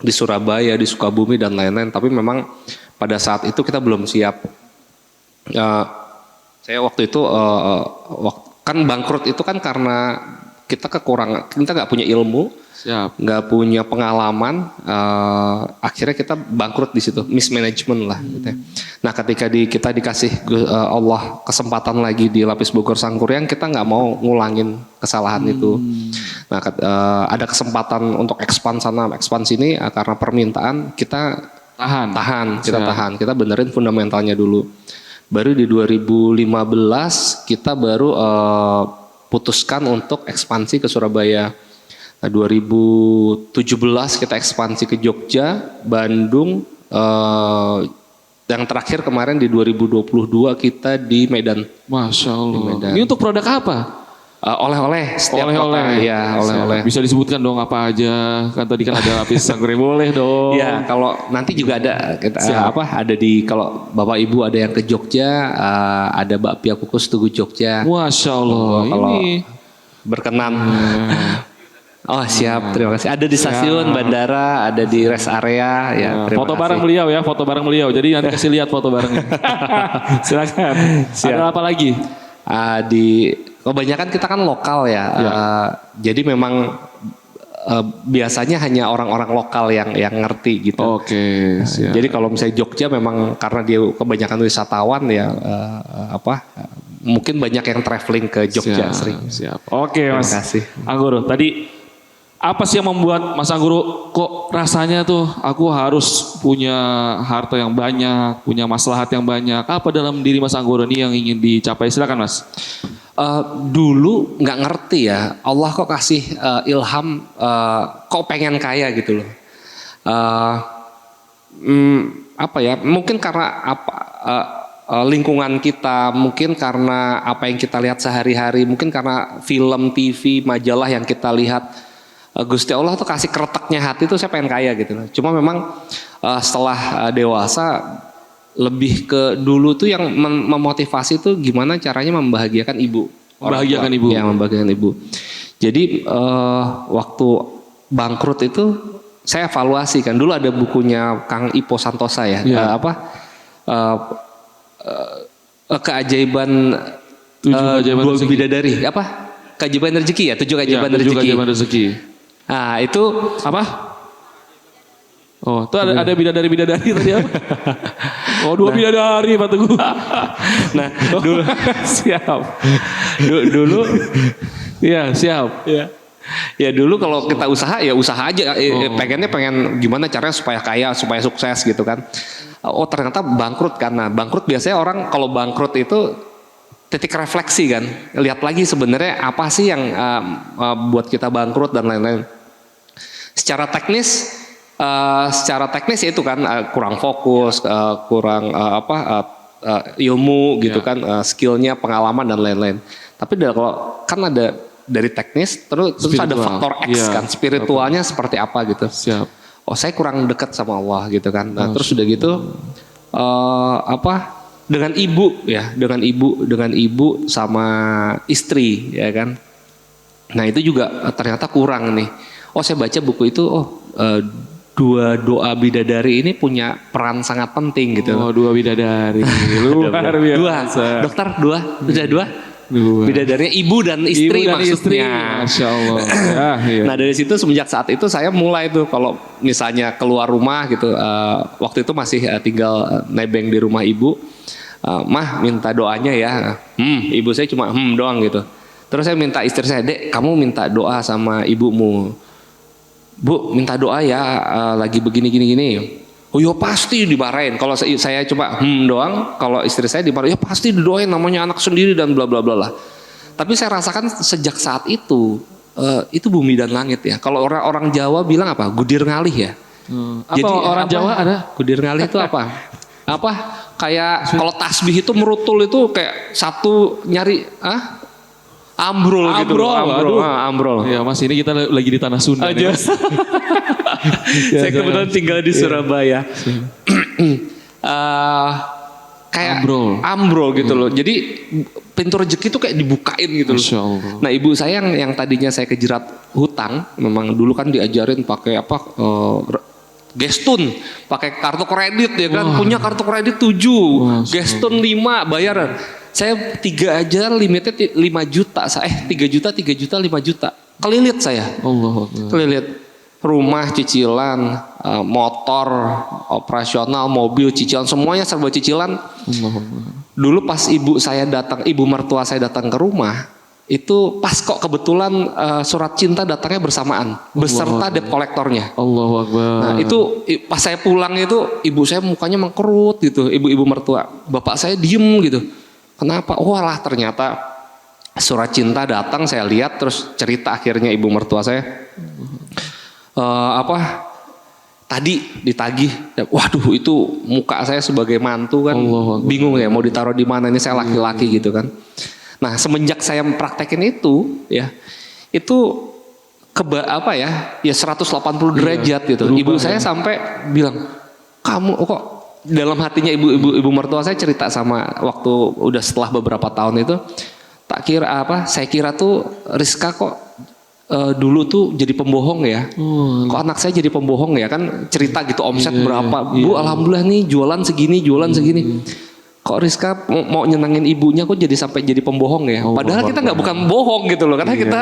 [SPEAKER 4] di Surabaya, di Sukabumi dan lain-lain. Tapi memang pada saat itu kita belum siap. Saya waktu itu kan bangkrut itu kan karena kita kekurangan, kita nggak punya ilmu, nggak punya pengalaman, akhirnya kita bangkrut di situ, mismanagement lah. Gitu ya. Nah ketika kita dikasih Allah kesempatan lagi di Lapis Bogor Sangkuriang, kita nggak mau ngulangin kesalahan itu. Nah ada kesempatan untuk expand sana, expand sini, karena permintaan kita tahan, kita benerin fundamentalnya dulu. Baru di 2015 kita baru putuskan untuk ekspansi ke Surabaya. Nah, 2017 kita ekspansi ke Jogja, Bandung, yang terakhir kemarin di 2022 kita di Medan.
[SPEAKER 1] Masya Allah.
[SPEAKER 4] Medan.
[SPEAKER 1] Ini untuk produk apa?
[SPEAKER 4] Oleh-oleh setiap
[SPEAKER 1] oleh-oleh.
[SPEAKER 4] kota. Ya, oleh-oleh.
[SPEAKER 1] Bisa disebutkan dong apa aja? Kan tadi kan ada Lapis Sangkuriang, boleh dong.
[SPEAKER 4] Ya, kalau nanti juga ada ada di kalau Bapak Ibu ada yang ke Jogja, ada bakpia kukus Tugu Jogja.
[SPEAKER 1] Masya Allah.
[SPEAKER 4] Kalau
[SPEAKER 1] ini
[SPEAKER 4] berkenan. Oh siap, terima kasih. Ada di stasiun, bandara, ada di rest area. Ya, terima
[SPEAKER 1] foto
[SPEAKER 4] kasih.
[SPEAKER 1] bareng beliau ya, foto bareng beliau. Jadi nanti kasih lihat foto barengnya. Silakan. Ada apa lagi?
[SPEAKER 4] Kebanyakan kita kan lokal ya. Jadi memang biasanya hanya orang-orang lokal yang ngerti gitu.
[SPEAKER 1] Oke. Siap.
[SPEAKER 4] Jadi kalau misalnya Jogja memang karena dia kebanyakan wisatawan ya mungkin banyak yang traveling ke Jogja sering.
[SPEAKER 1] Siap. Oke Mas.
[SPEAKER 4] Terima kasih.
[SPEAKER 1] Anggoro, tadi apa sih yang membuat Mas Anggoro kok rasanya tuh aku harus punya harta yang banyak, punya maslahat yang banyak. Apa dalam diri Mas Anggoro ini yang ingin dicapai? Silakan Mas.
[SPEAKER 4] Dulu nggak ngerti ya, Allah kok kasih ilham, kok pengen kaya gitu loh. Apa ya? Mungkin karena lingkungan kita, mungkin karena apa yang kita lihat sehari-hari, mungkin karena film, TV, majalah yang kita lihat. Gusti Allah tuh kasih kreteknya hati tuh saya pengen kaya gitu loh. Cuma memang setelah dewasa lebih ke dulu tuh yang memotivasi tuh gimana caranya membahagiakan ibu.
[SPEAKER 1] Membahagiakan ibu.
[SPEAKER 4] Ya, membahagiakan ibu. Jadi waktu bangkrut itu saya evaluasi kan. Dulu ada bukunya Kang Ipo Santosa ya. Keajaiban dua bidadari. Apa? Keajaiban rezeki ya? 7 keajaiban rezeki.
[SPEAKER 1] 7 keajaiban rezeki.
[SPEAKER 4] Nah itu
[SPEAKER 1] apa? Oh, itu ada bidadari tadi apa? Oh, 2 bidadari Pak Teguh.
[SPEAKER 4] Nah, dulu
[SPEAKER 1] siap.
[SPEAKER 4] Dulu
[SPEAKER 1] Iya, siap.
[SPEAKER 4] Ya dulu kalau kita usaha ya usaha aja. Pengen gimana caranya supaya kaya, supaya sukses gitu kan. Oh, ternyata bangkrut karena bangkrut biasanya orang kalau bangkrut itu titik refleksi kan. Lihat lagi sebenarnya apa sih yang buat kita bangkrut dan lain-lain. Secara teknis ya itu kan kurang fokus, kurang ilmu gitu kan, skillnya, pengalaman dan lain-lain. Tapi kalau kan ada dari teknis terus ada faktor X kan, spiritualnya seperti apa gitu.
[SPEAKER 1] Siap.
[SPEAKER 4] Oh saya kurang dekat sama Allah gitu kan. Nah, terus udah gitu dengan ibu sama istri ya kan. Nah itu juga ternyata kurang nih. Oh saya baca buku itu, 2 doa bidadari ini punya peran sangat penting gitu.
[SPEAKER 1] Oh 2 bidadari, luar biasa.
[SPEAKER 4] 2, dokter 2, sudah 2?
[SPEAKER 1] Dua.
[SPEAKER 4] Bidadarinya ibu dan istri
[SPEAKER 1] Ibu dan istri.
[SPEAKER 4] maksudnya.
[SPEAKER 1] Masya Allah. Ya, iya.
[SPEAKER 4] Nah dari situ semenjak saat itu saya mulai tuh kalau misalnya keluar rumah gitu, waktu itu masih tinggal nebeng di rumah ibu, mah minta doanya ya, ibu saya cuma doang gitu. Terus saya minta istri saya, Dek kamu minta doa sama ibumu, Bu minta doa ya, lagi begini gini. Oh ya pasti dimarahin. Kalau saya cuma doang, kalau istri saya dimarahin, ya pasti didoain namanya anak sendiri dan bla bla bla lah. Tapi saya rasakan sejak saat itu bumi dan langit ya. Kalau orang Jawa bilang apa? Gudir ngalih ya.
[SPEAKER 1] Apa orang Jawa ada?
[SPEAKER 4] Gudir ngalih itu apa? Apa? Kayak kalau tasbih itu merutul itu kayak satu nyari ambrol gitu. Ambrol.
[SPEAKER 1] Ya Mas, ini kita lagi di tanah Sunda.
[SPEAKER 4] Aja. Saya kebetulan tinggal di Surabaya. Kayak ambrol gitu loh. Jadi pintu rezeki itu kayak dibukain gitu loh. Nah ibu saya yang tadinya saya kejerat hutang, memang dulu kan diajarin pakai gestun, pakai kartu kredit ya kan. Punya kartu kredit 7, gestun 5 bayaran. Saya 3 aja limitnya 5 juta. 3 juta, 5 juta. Kelilit saya. Kelilit. Rumah cicilan, motor operasional, mobil cicilan, semuanya serba cicilan. Dulu pas ibu mertua saya datang ke rumah, itu pas kok kebetulan surat cinta datangnya bersamaan beserta debt kolektornya.
[SPEAKER 1] Allahu Akbar.
[SPEAKER 4] Nah itu pas saya pulang itu ibu saya mukanya mengkerut gitu, ibu mertua. Bapak saya diem gitu. Kenapa? Walah ternyata surat cinta datang, saya lihat terus cerita akhirnya ibu mertua saya. Tadi ditagih, waduh itu muka saya sebagai mantu kan bingung ya mau ditaruh di mana, ini saya laki-laki gitu kan. Nah semenjak saya mempraktekin itu ya, itu 180 derajat gitu. Ibu saya sampai bilang, kamu kok, dalam hatinya ibu mertua saya cerita sama waktu udah setelah beberapa tahun itu, saya kira tuh Rizka kok dulu tuh jadi pembohong ya. Kok anak saya jadi pembohong ya, kan cerita gitu omset berapa. Bu alhamdulillah nih jualan segini. Kok Rizka mau nyenangin ibunya kok sampai jadi pembohong ya. Padahal kita nggak bukan bohong gitu loh, karena kita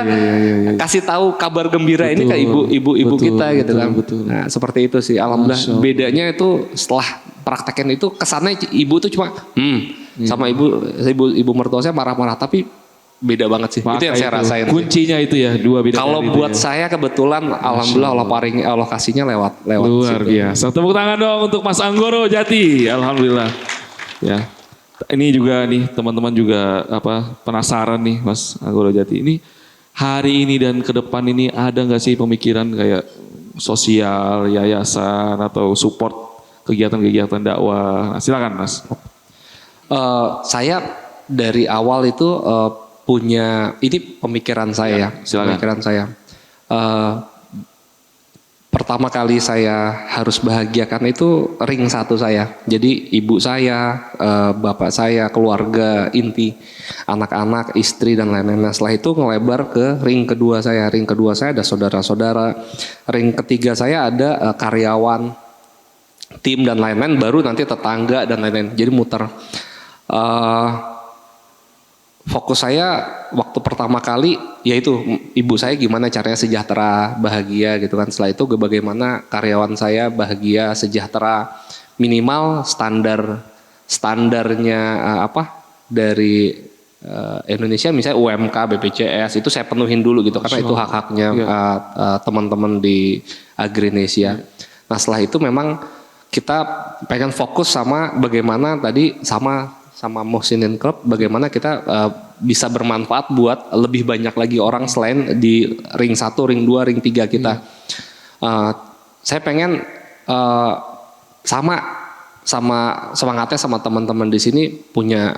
[SPEAKER 4] kasih tahu kabar gembira ini ke ibu kita gitu kan. Nah seperti itu sih, alhamdulillah. Bedanya itu setelah praktekin itu kesannya ibu tuh cuma sama ibu mertua saya marah-marah, tapi beda banget sih. Itu yang saya rasain.
[SPEAKER 1] Kuncinya itu ya, dua beda.
[SPEAKER 4] Kalau buat saya kebetulan alhamdulillah Allah kasihnya lewat
[SPEAKER 1] luar biasa. Tepuk tangan dong untuk Mas Anggoro Jati. Alhamdulillah. Ya. Ini juga nih teman-teman juga penasaran nih Mas Anggoro Jati. Ini hari ini dan ke depan ini ada nggak sih pemikiran kayak sosial, yayasan atau support kegiatan-kegiatan dakwah? Nah, silakan Mas.
[SPEAKER 4] Saya dari awal itu punya, ini pemikiran saya
[SPEAKER 1] silakan.
[SPEAKER 4] Pemikiran saya. Pertama kali saya harus bahagiakan itu ring 1 saya. Jadi ibu saya, bapak saya, keluarga inti, anak-anak, istri dan lain-lain. Setelah itu ngelebar ke ring kedua saya. Ring kedua saya ada saudara-saudara. Ring ketiga saya ada karyawan, tim dan lain-lain. Baru nanti tetangga dan lain-lain. Jadi muter. Fokus saya waktu pertama kali yaitu ibu saya gimana caranya sejahtera, bahagia gitu kan. Setelah itu bagaimana karyawan saya bahagia, sejahtera, minimal standarnya dari Indonesia misalnya UMK, BPJS itu saya penuhin dulu gitu karena itu hak-haknya teman-teman di Agrinesia. Nah setelah itu memang kita pengen fokus sama bagaimana tadi sama Muhsinin Club, bagaimana kita bisa bermanfaat buat lebih banyak lagi orang selain di ring 1, ring 2, ring 3 kita. Saya pengen sama semangatnya sama teman-teman di sini punya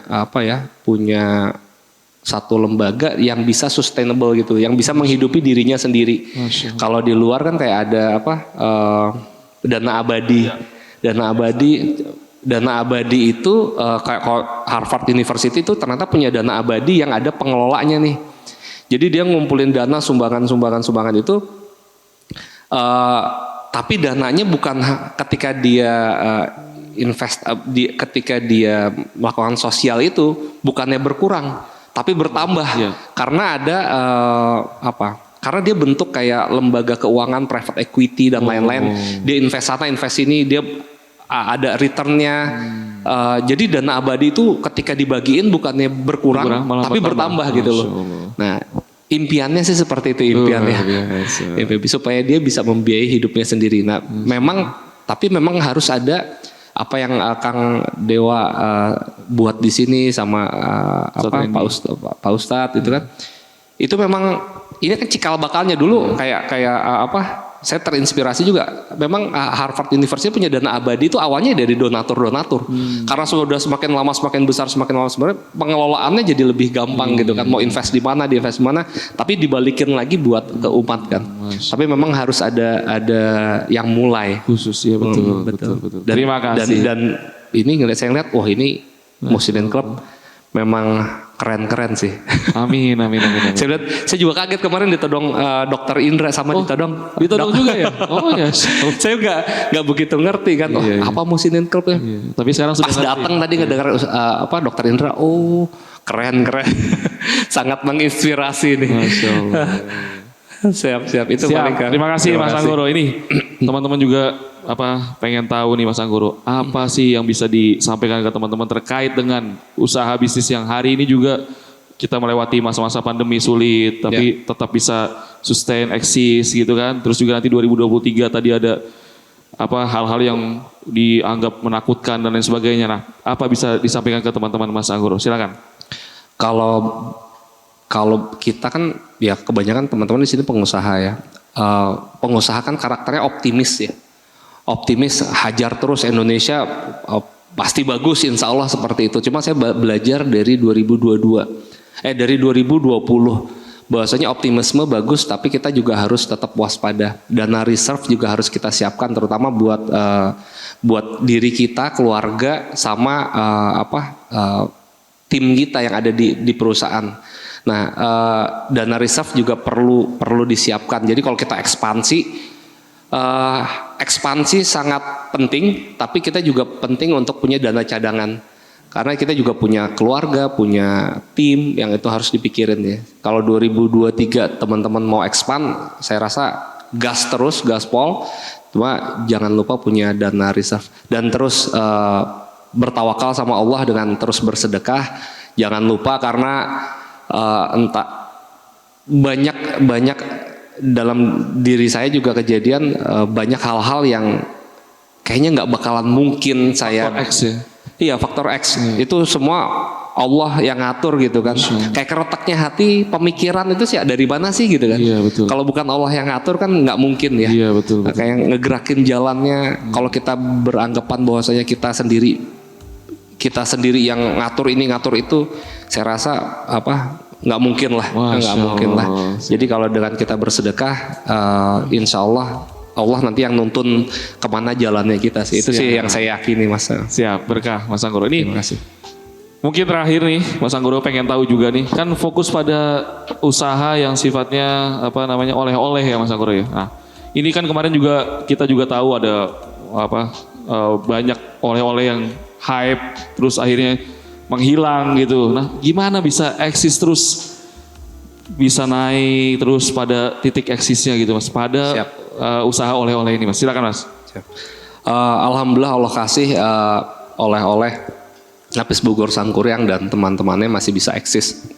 [SPEAKER 4] punya satu lembaga yang bisa sustainable gitu, yang bisa menghidupi dirinya sendiri. Kalau di luar kan kayak ada dana abadi. Dana abadi itu kayak Harvard University itu ternyata punya dana abadi yang ada pengelolanya nih. Jadi dia ngumpulin dana sumbangan itu, tapi dananya bukan ketika dia ketika dia melakukan sosial itu bukannya berkurang, tapi bertambah
[SPEAKER 1] Iya.
[SPEAKER 4] karena ada karena dia bentuk kayak lembaga keuangan, private equity dan lain-lain. Dia invest sana, invest ini, dia ada returnnya. Jadi dana abadi itu ketika dibagiin bukannya berkurang,
[SPEAKER 1] Malah
[SPEAKER 4] tapi bertambah gitu loh.
[SPEAKER 1] Masya Allah.
[SPEAKER 4] Nah, impiannya sih seperti itu impiannya. Supaya dia bisa membiayai hidupnya sendiri. Nah, tapi memang harus ada apa yang Kang Dewa buat di sini sama Pak Ustadz itu kan. Itu memang ini kan cikal bakalnya dulu kayak saya terinspirasi juga. Memang Harvard University punya dana abadi itu awalnya dari donatur. Karena sudah semakin lama semakin besar sebenarnya pengelolaannya jadi lebih gampang gitu kan. Mau invest di mana, tapi dibalikin lagi buat ke umat kan. Tapi memang harus ada yang mulai
[SPEAKER 1] Khusus ya, betul. Terima kasih.
[SPEAKER 4] Dan ini saya ngeliat, wah ini Muslimin Club memang keren-keren sih.
[SPEAKER 1] Amin.
[SPEAKER 4] Saya juga kaget kemarin ditodong Dokter Indra sama ditodong
[SPEAKER 1] juga ya? Oh ya.
[SPEAKER 4] Saya nggak begitu ngerti kan.
[SPEAKER 1] Iya.
[SPEAKER 4] Apa Muslimin Club ya?
[SPEAKER 1] Iya. Tapi sekarang sudah
[SPEAKER 4] Pas datang tadi ngedengar Dokter Indra, oh keren. Sangat menginspirasi nih.
[SPEAKER 1] Masya Allah.
[SPEAKER 4] Siap itu paling kan.
[SPEAKER 1] Terima kasih Mas Anggoro. Ini teman-teman juga pengen tahu nih Mas Anggoro, apa sih yang bisa disampaikan ke teman-teman terkait dengan usaha bisnis yang hari ini juga kita melewati masa-masa pandemi sulit, tapi tetap bisa sustain, eksis gitu kan. Terus juga nanti 2023 tadi ada hal-hal yang dianggap menakutkan dan lain sebagainya. Nah, apa bisa disampaikan ke teman-teman Mas Anggoro? Silakan.
[SPEAKER 4] Kalau kita kan ya kebanyakan teman-teman di sini pengusaha ya. Pengusaha kan karakternya optimis ya. Optimis, hajar terus Indonesia pasti bagus insya Allah seperti itu. Cuma saya belajar dari 2020 bahwasanya optimisme bagus, tapi kita juga harus tetap waspada. Dana reserve juga harus kita siapkan, terutama buat diri kita, keluarga, sama tim kita yang ada di perusahaan. Nah, dana reserve juga perlu disiapkan. Jadi kalau kita ekspansi sangat penting, tapi kita juga penting untuk punya dana cadangan. Karena kita juga punya keluarga, punya tim yang itu harus dipikirin ya. Kalau 2023 teman-teman mau expand, saya rasa gas terus, gaspol. Cuma jangan lupa punya dana reserve. Dan terus bertawakal sama Allah dengan terus bersedekah. Jangan lupa karena banyak dalam diri saya juga kejadian banyak hal-hal yang kayaknya nggak bakalan mungkin saya.
[SPEAKER 1] Faktor X ya?
[SPEAKER 4] Iya, faktor X. Itu semua Allah yang ngatur gitu kan. Kayak keretaknya hati, pemikiran itu sih dari mana sih gitu kan.
[SPEAKER 1] Iya, betul.
[SPEAKER 4] Kalau bukan Allah yang ngatur kan nggak mungkin ya.
[SPEAKER 1] Iya, betul.
[SPEAKER 4] Kayak ngegerakin jalannya. Kalau kita beranggapan bahwasanya kita sendiri yang ngatur ini ngatur itu, saya rasa nggak mungkin lah. Jadi kalau dengan kita bersedekah, insya Allah nanti yang nuntun kemana jalannya kita sih. Itu sih yang saya yakini Mas.
[SPEAKER 1] Siap, berkah Mas Anggoro. Ini
[SPEAKER 4] Terima kasih.
[SPEAKER 1] mungkin terakhir nih Mas Anggoro pengen tahu juga nih, kan fokus pada usaha yang sifatnya oleh-oleh ya Mas Anggoro ya. Nah, ini kan kemarin juga kita juga tahu ada banyak oleh-oleh yang hype terus akhirnya menghilang gitu. Nah, gimana bisa eksis terus, bisa naik terus pada titik eksisnya gitu Mas, pada usaha oleh-oleh ini Mas. Silakan Mas.
[SPEAKER 4] Alhamdulillah Allah kasih oleh-oleh Lapis Bogor Sangkuriang dan teman-temannya masih bisa eksis.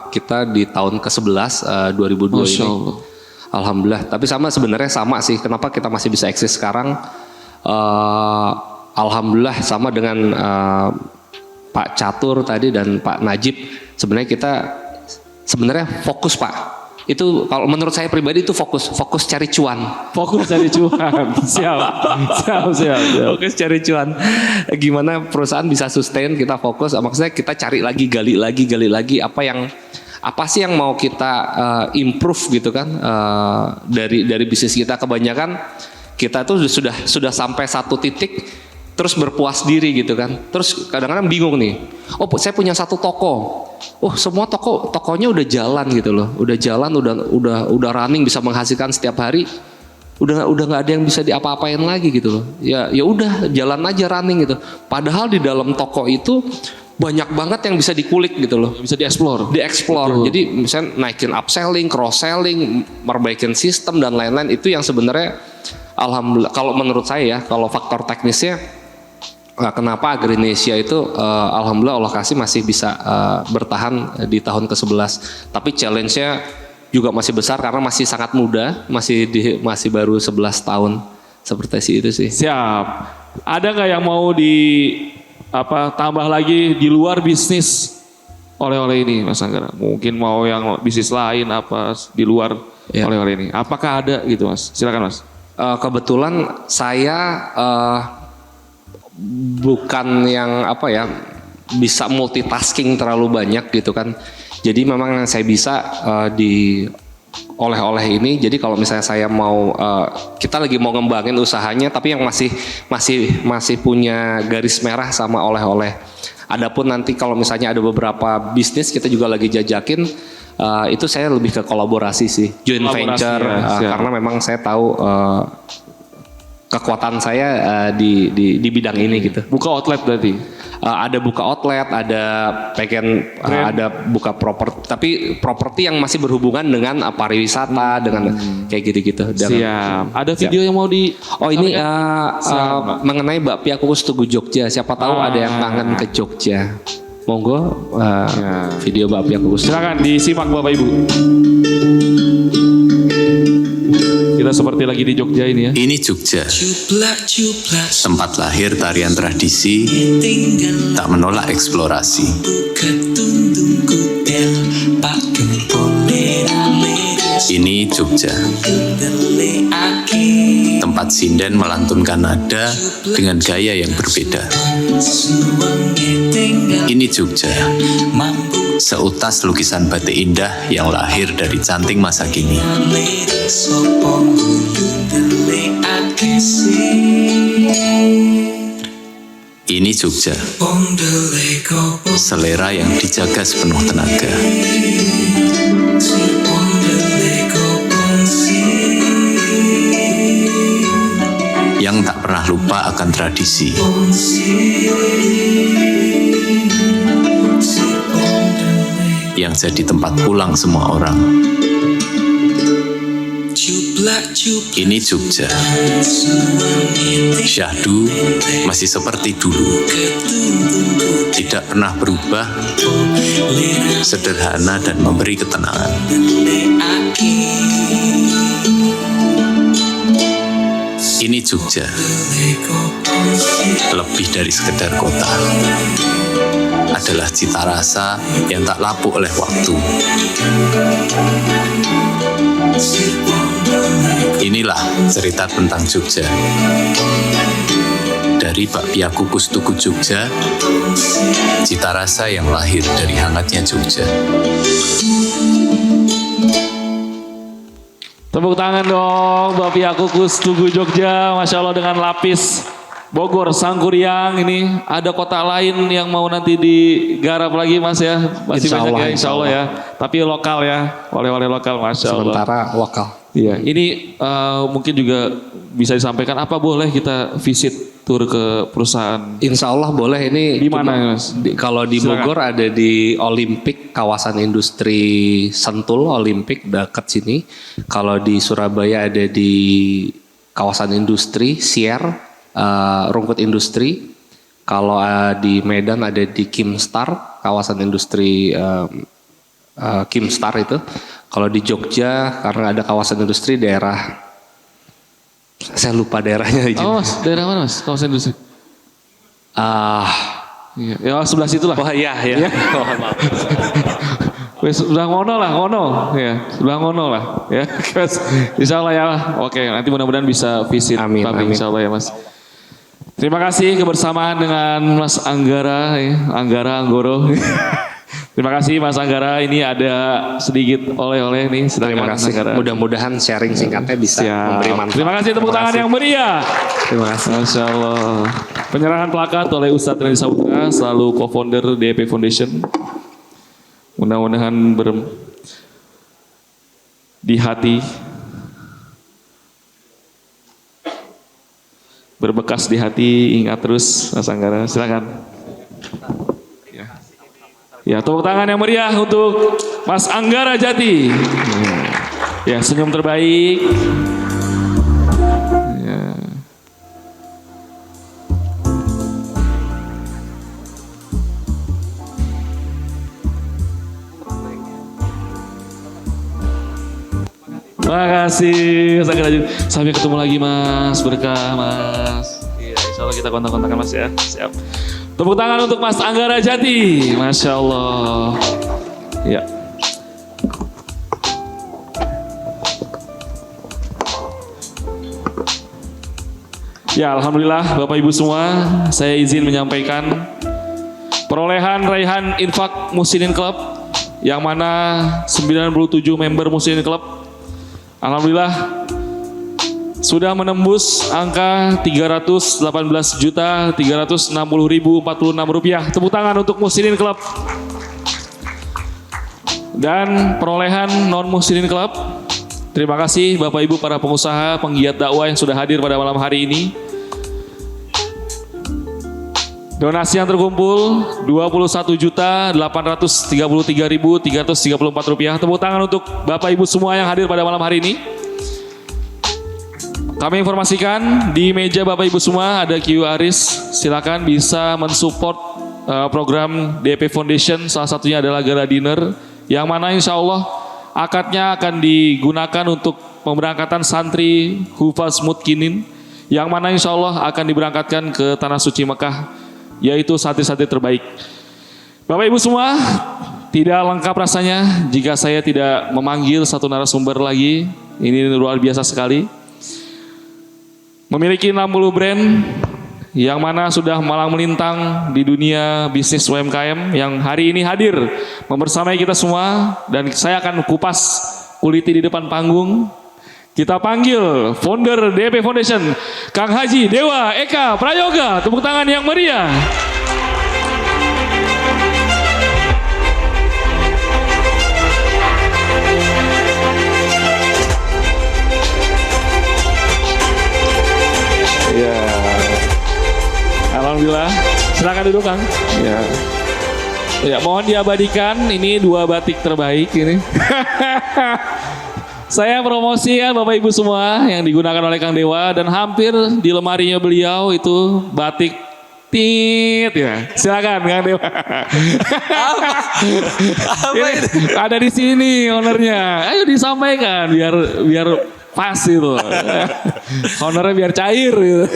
[SPEAKER 4] Kita di tahun ke-11 2002
[SPEAKER 1] Masya
[SPEAKER 4] ini.
[SPEAKER 1] Allah.
[SPEAKER 4] Alhamdulillah. Tapi sebenarnya sama sih. Kenapa kita masih bisa eksis sekarang? Alhamdulillah sama dengan Pak Catur tadi dan Pak Najib. Sebenarnya kita fokus Pak. Itu kalau menurut saya pribadi itu fokus cari cuan.
[SPEAKER 1] Fokus cari cuan. Siap.
[SPEAKER 4] Fokus cari cuan. Gimana perusahaan bisa sustain, kita fokus. Maksudnya kita cari lagi, gali lagi apa sih yang mau kita improve gitu kan dari bisnis kita. Kebanyakan kita tuh sudah sampai satu titik terus berpuas diri gitu kan. Terus kadang-kadang bingung nih. Oh, saya punya satu toko. Oh, semua tokonya udah jalan gitu loh. Udah jalan, udah running, bisa menghasilkan setiap hari. Udah nggak ada yang bisa diapa-apain lagi gitu loh. Ya udah jalan aja running gitu. Padahal di dalam toko itu banyak banget yang bisa dikulik gitu loh.
[SPEAKER 1] Bisa dieksplor.
[SPEAKER 4] Dieksplor. Jadi misalnya naikin upselling, cross selling, merbaikin sistem dan lain-lain, itu yang sebenarnya alhamdulillah kalau menurut saya ya, kalau faktor teknisnya kenapa Agrinesia itu alhamdulillah alokasi masih bisa bertahan di tahun ke-11. Tapi challenge-nya juga masih besar karena masih sangat muda, masih baru 11 tahun. Seperti itu sih.
[SPEAKER 1] Siap. Ada nggak yang mau tambah lagi di luar bisnis oleh-oleh ini, Mas Anggara? Mungkin mau yang bisnis lain di luar oleh-oleh ini. Apakah ada gitu, Mas? Silakan, Mas.
[SPEAKER 4] Kebetulan saya bukan yang bisa multitasking terlalu banyak gitu kan. Jadi memang yang saya bisa di oleh-oleh ini. Jadi kalau misalnya saya mau kita lagi mau ngembangin usahanya, tapi yang masih punya garis merah sama oleh-oleh. Adapun nanti kalau misalnya ada beberapa bisnis kita juga lagi jajakin, itu saya lebih ke kolaborasi sih, joint venture karena memang saya tahu kekuatan saya di bidang ini gitu.
[SPEAKER 1] Buka outlet berarti?
[SPEAKER 4] Ada buka outlet, ada ada buka properti, tapi properti yang masih berhubungan dengan pariwisata, dengan kayak gitu-gitu.
[SPEAKER 1] Siap. Ada video yang mau di?
[SPEAKER 4] Oh ini mengenai bakpia kukus Tugu Jogja. Siapa tahu ada yang kangen ke Jogja. Monggo video bakpia kukus.
[SPEAKER 1] Silakan disimak Bapak Ibu. Kita seperti lagi di Jogja ini ya.
[SPEAKER 6] Ini Jogja, tempat lahir tarian tradisi, tak menolak eksplorasi. Ini Jogja, tempat sinden melantunkan nada dengan gaya yang berbeda. Ini Jogja, seutas lukisan batik indah yang lahir dari canting masa kini. Ini Jogja, selera yang dijaga sepenuh tenaga. Yang tak pernah lupa akan tradisi. Yang jadi tempat pulang semua orang. Ini Jogja, syahdu masih seperti dulu, tidak pernah berubah, sederhana dan memberi ketenangan. Ini Jogja, lebih dari sekedar kota, adalah cita rasa yang tak lapuk oleh waktu. Inilah cerita tentang Jogja. Dari bakpia kukus Tugu Jogja, cita rasa yang lahir dari hangatnya Jogja.
[SPEAKER 1] Tepuk tangan dong bakpia kukus Tugu Jogja, Masya Allah, dengan lapis Bogor Sangkuriang. Ini ada kota lain yang mau nanti digarap lagi Mas ya? Masih
[SPEAKER 4] Insya
[SPEAKER 1] banyak
[SPEAKER 4] Allah,
[SPEAKER 1] ya, Insya Allah ya. Tapi lokal ya, oleh-oleh lokal, Masya Allah.
[SPEAKER 4] Sementara lokal.
[SPEAKER 1] Iya, ini mungkin juga bisa disampaikan, apa boleh kita visit tur ke perusahaan?
[SPEAKER 4] Insya Allah boleh. Ini
[SPEAKER 1] di mana Mas?
[SPEAKER 4] Kalau di Bogor ada di Olimpik, kawasan industri Sentul Olimpik dekat sini. Kalau di Surabaya ada di kawasan industri Sier, Rungkut Industri. Kalau di Medan ada di Kimstar, kawasan industri Kimstar itu. Kalau di Jogja karena ada kawasan industri daerah, saya lupa daerahnya.
[SPEAKER 1] Oh Mas, daerah mana Mas? Kawasan industri? Iya, ya sebelah situ lah.
[SPEAKER 4] Oh iya. Oh, maaf.
[SPEAKER 1] Wes sudah ngono ya, sudah ngono lah ya. Insya Allah ya. Oke, nanti mudah-mudahan bisa visit.
[SPEAKER 4] Amin.
[SPEAKER 1] Insya Allah ya Mas. Terima kasih kebersamaan dengan Mas Anggara, Anggara Anggoro. Terima kasih Mas Anggara. Ini ada sedikit oleh-oleh nih.
[SPEAKER 4] Terima kasih. Mudah-mudahan sharing singkatnya bisa memberi manfaat.
[SPEAKER 1] Terima kasih, tepuk tangan yang meriah.
[SPEAKER 4] Terima kasih.
[SPEAKER 1] Masya Allah. Penyerahan plakat oleh Ustadz Randy Saputra, selalu co-founder DEP Foundation. Mudah-mudahan di hati, berbekas di hati, ingat terus Mas Anggara. Silakan. Ya. Ya, tepuk tangan yang meriah untuk Mas Anggara Jati. Ya, senyum terbaik. Ya. Makasih Mas Anggara Jati. Sampai ketemu lagi Mas, berkah Mas. Iya, insya Allah kita kontak-kontakan Mas ya. Siap. Tepuk tangan untuk Mas Anggara Jati. Masya Allah. Ya. Ya, alhamdulillah Bapak Ibu semua, saya izin menyampaikan perolehan raihan infak Muslimin Club yang mana 97 member Muslimin Club alhamdulillah sudah menembus angka 318.360.046 rupiah. Tepuk tangan untuk Muslimin Club. Dan perolehan non Muslimin Club, terima kasih Bapak Ibu para pengusaha, penggiat dakwah yang sudah hadir pada malam hari ini. Donasi yang terkumpul 21.833.334 rupiah. Tepuk tangan untuk Bapak Ibu semua yang hadir pada malam hari ini. Kami informasikan di meja Bapak Ibu semua ada QRIS. Silakan bisa mensupport program DP Foundation. Salah satunya adalah gala dinner yang mana insya Allah akadnya akan digunakan untuk pemberangkatan santri Hufaz Mutkinin yang mana insya Allah akan diberangkatkan ke Tanah Suci Mekah, yaitu santri-santri terbaik. Bapak Ibu semua, tidak lengkap rasanya jika saya tidak memanggil satu narasumber lagi. Ini luar biasa sekali. Memiliki 60 brand yang mana sudah malang melintang di dunia bisnis UMKM yang hari ini hadir membersamai kita semua, dan saya akan kupas kuliti di depan panggung. Kita panggil founder DP Foundation, Kang Haji Dewa Eka Prayoga. Tepuk tangan yang meriah. Ya, alhamdulillah. Silakan duduk Kang. Ya. Ya, mohon diabadikan ini 2 batik terbaik ini. Saya promosikan Bapak Ibu semua yang digunakan oleh Kang Dewa, dan hampir di lemarinya beliau itu batik tit ya. Silakan Kang Dewa. Apa itu? Ada di sini ownernya. Ayo disampaikan biar pas itu. Ownernya biar cair gitu.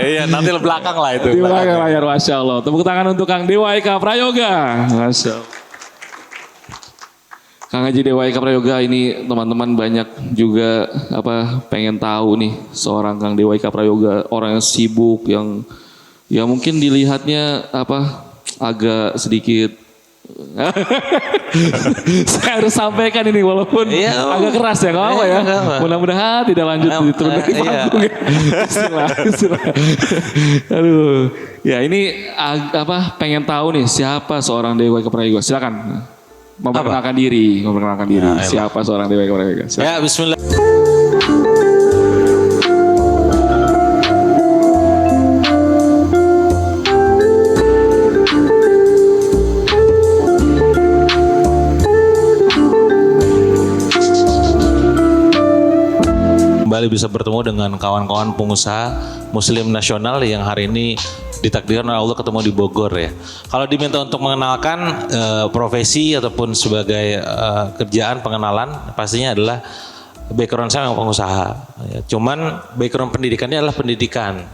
[SPEAKER 2] Iya, nanti belakang lah itu.
[SPEAKER 1] Di belakang layar, Masya Allah. Tepuk tangan untuk Kang Dewa Eka Prayoga. Masya Allah. Kang Haji Dewa Eka Prayoga ini teman-teman banyak juga pengen tahu nih seorang Kang Dewa Eka Prayoga, orang yang sibuk, yang ya mungkin dilihatnya agak sedikit saya harus sampaikan ini walaupun agak keras ya, nggak apa ya. Mudah-mudahan tidak lanjut diturun dari panggung. Istilah. Aduh, ya ini pengen tahu nih siapa seorang Dewa Eka Prayoga. Silakan. Memperkenalkan diri. Siapa seorang Dewa Eka Prayoga?
[SPEAKER 7] Ya, bismillah. Kembali bisa bertemu dengan kawan-kawan pengusaha Muslim nasional yang hari ini ditakdirkan oleh Allah ketemu di Bogor ya. Kalau diminta untuk mengenalkan profesi ataupun sebagai kerjaan pengenalan, pastinya adalah background saya memang pengusaha. Ya. Cuman background pendidikannya adalah pendidikan.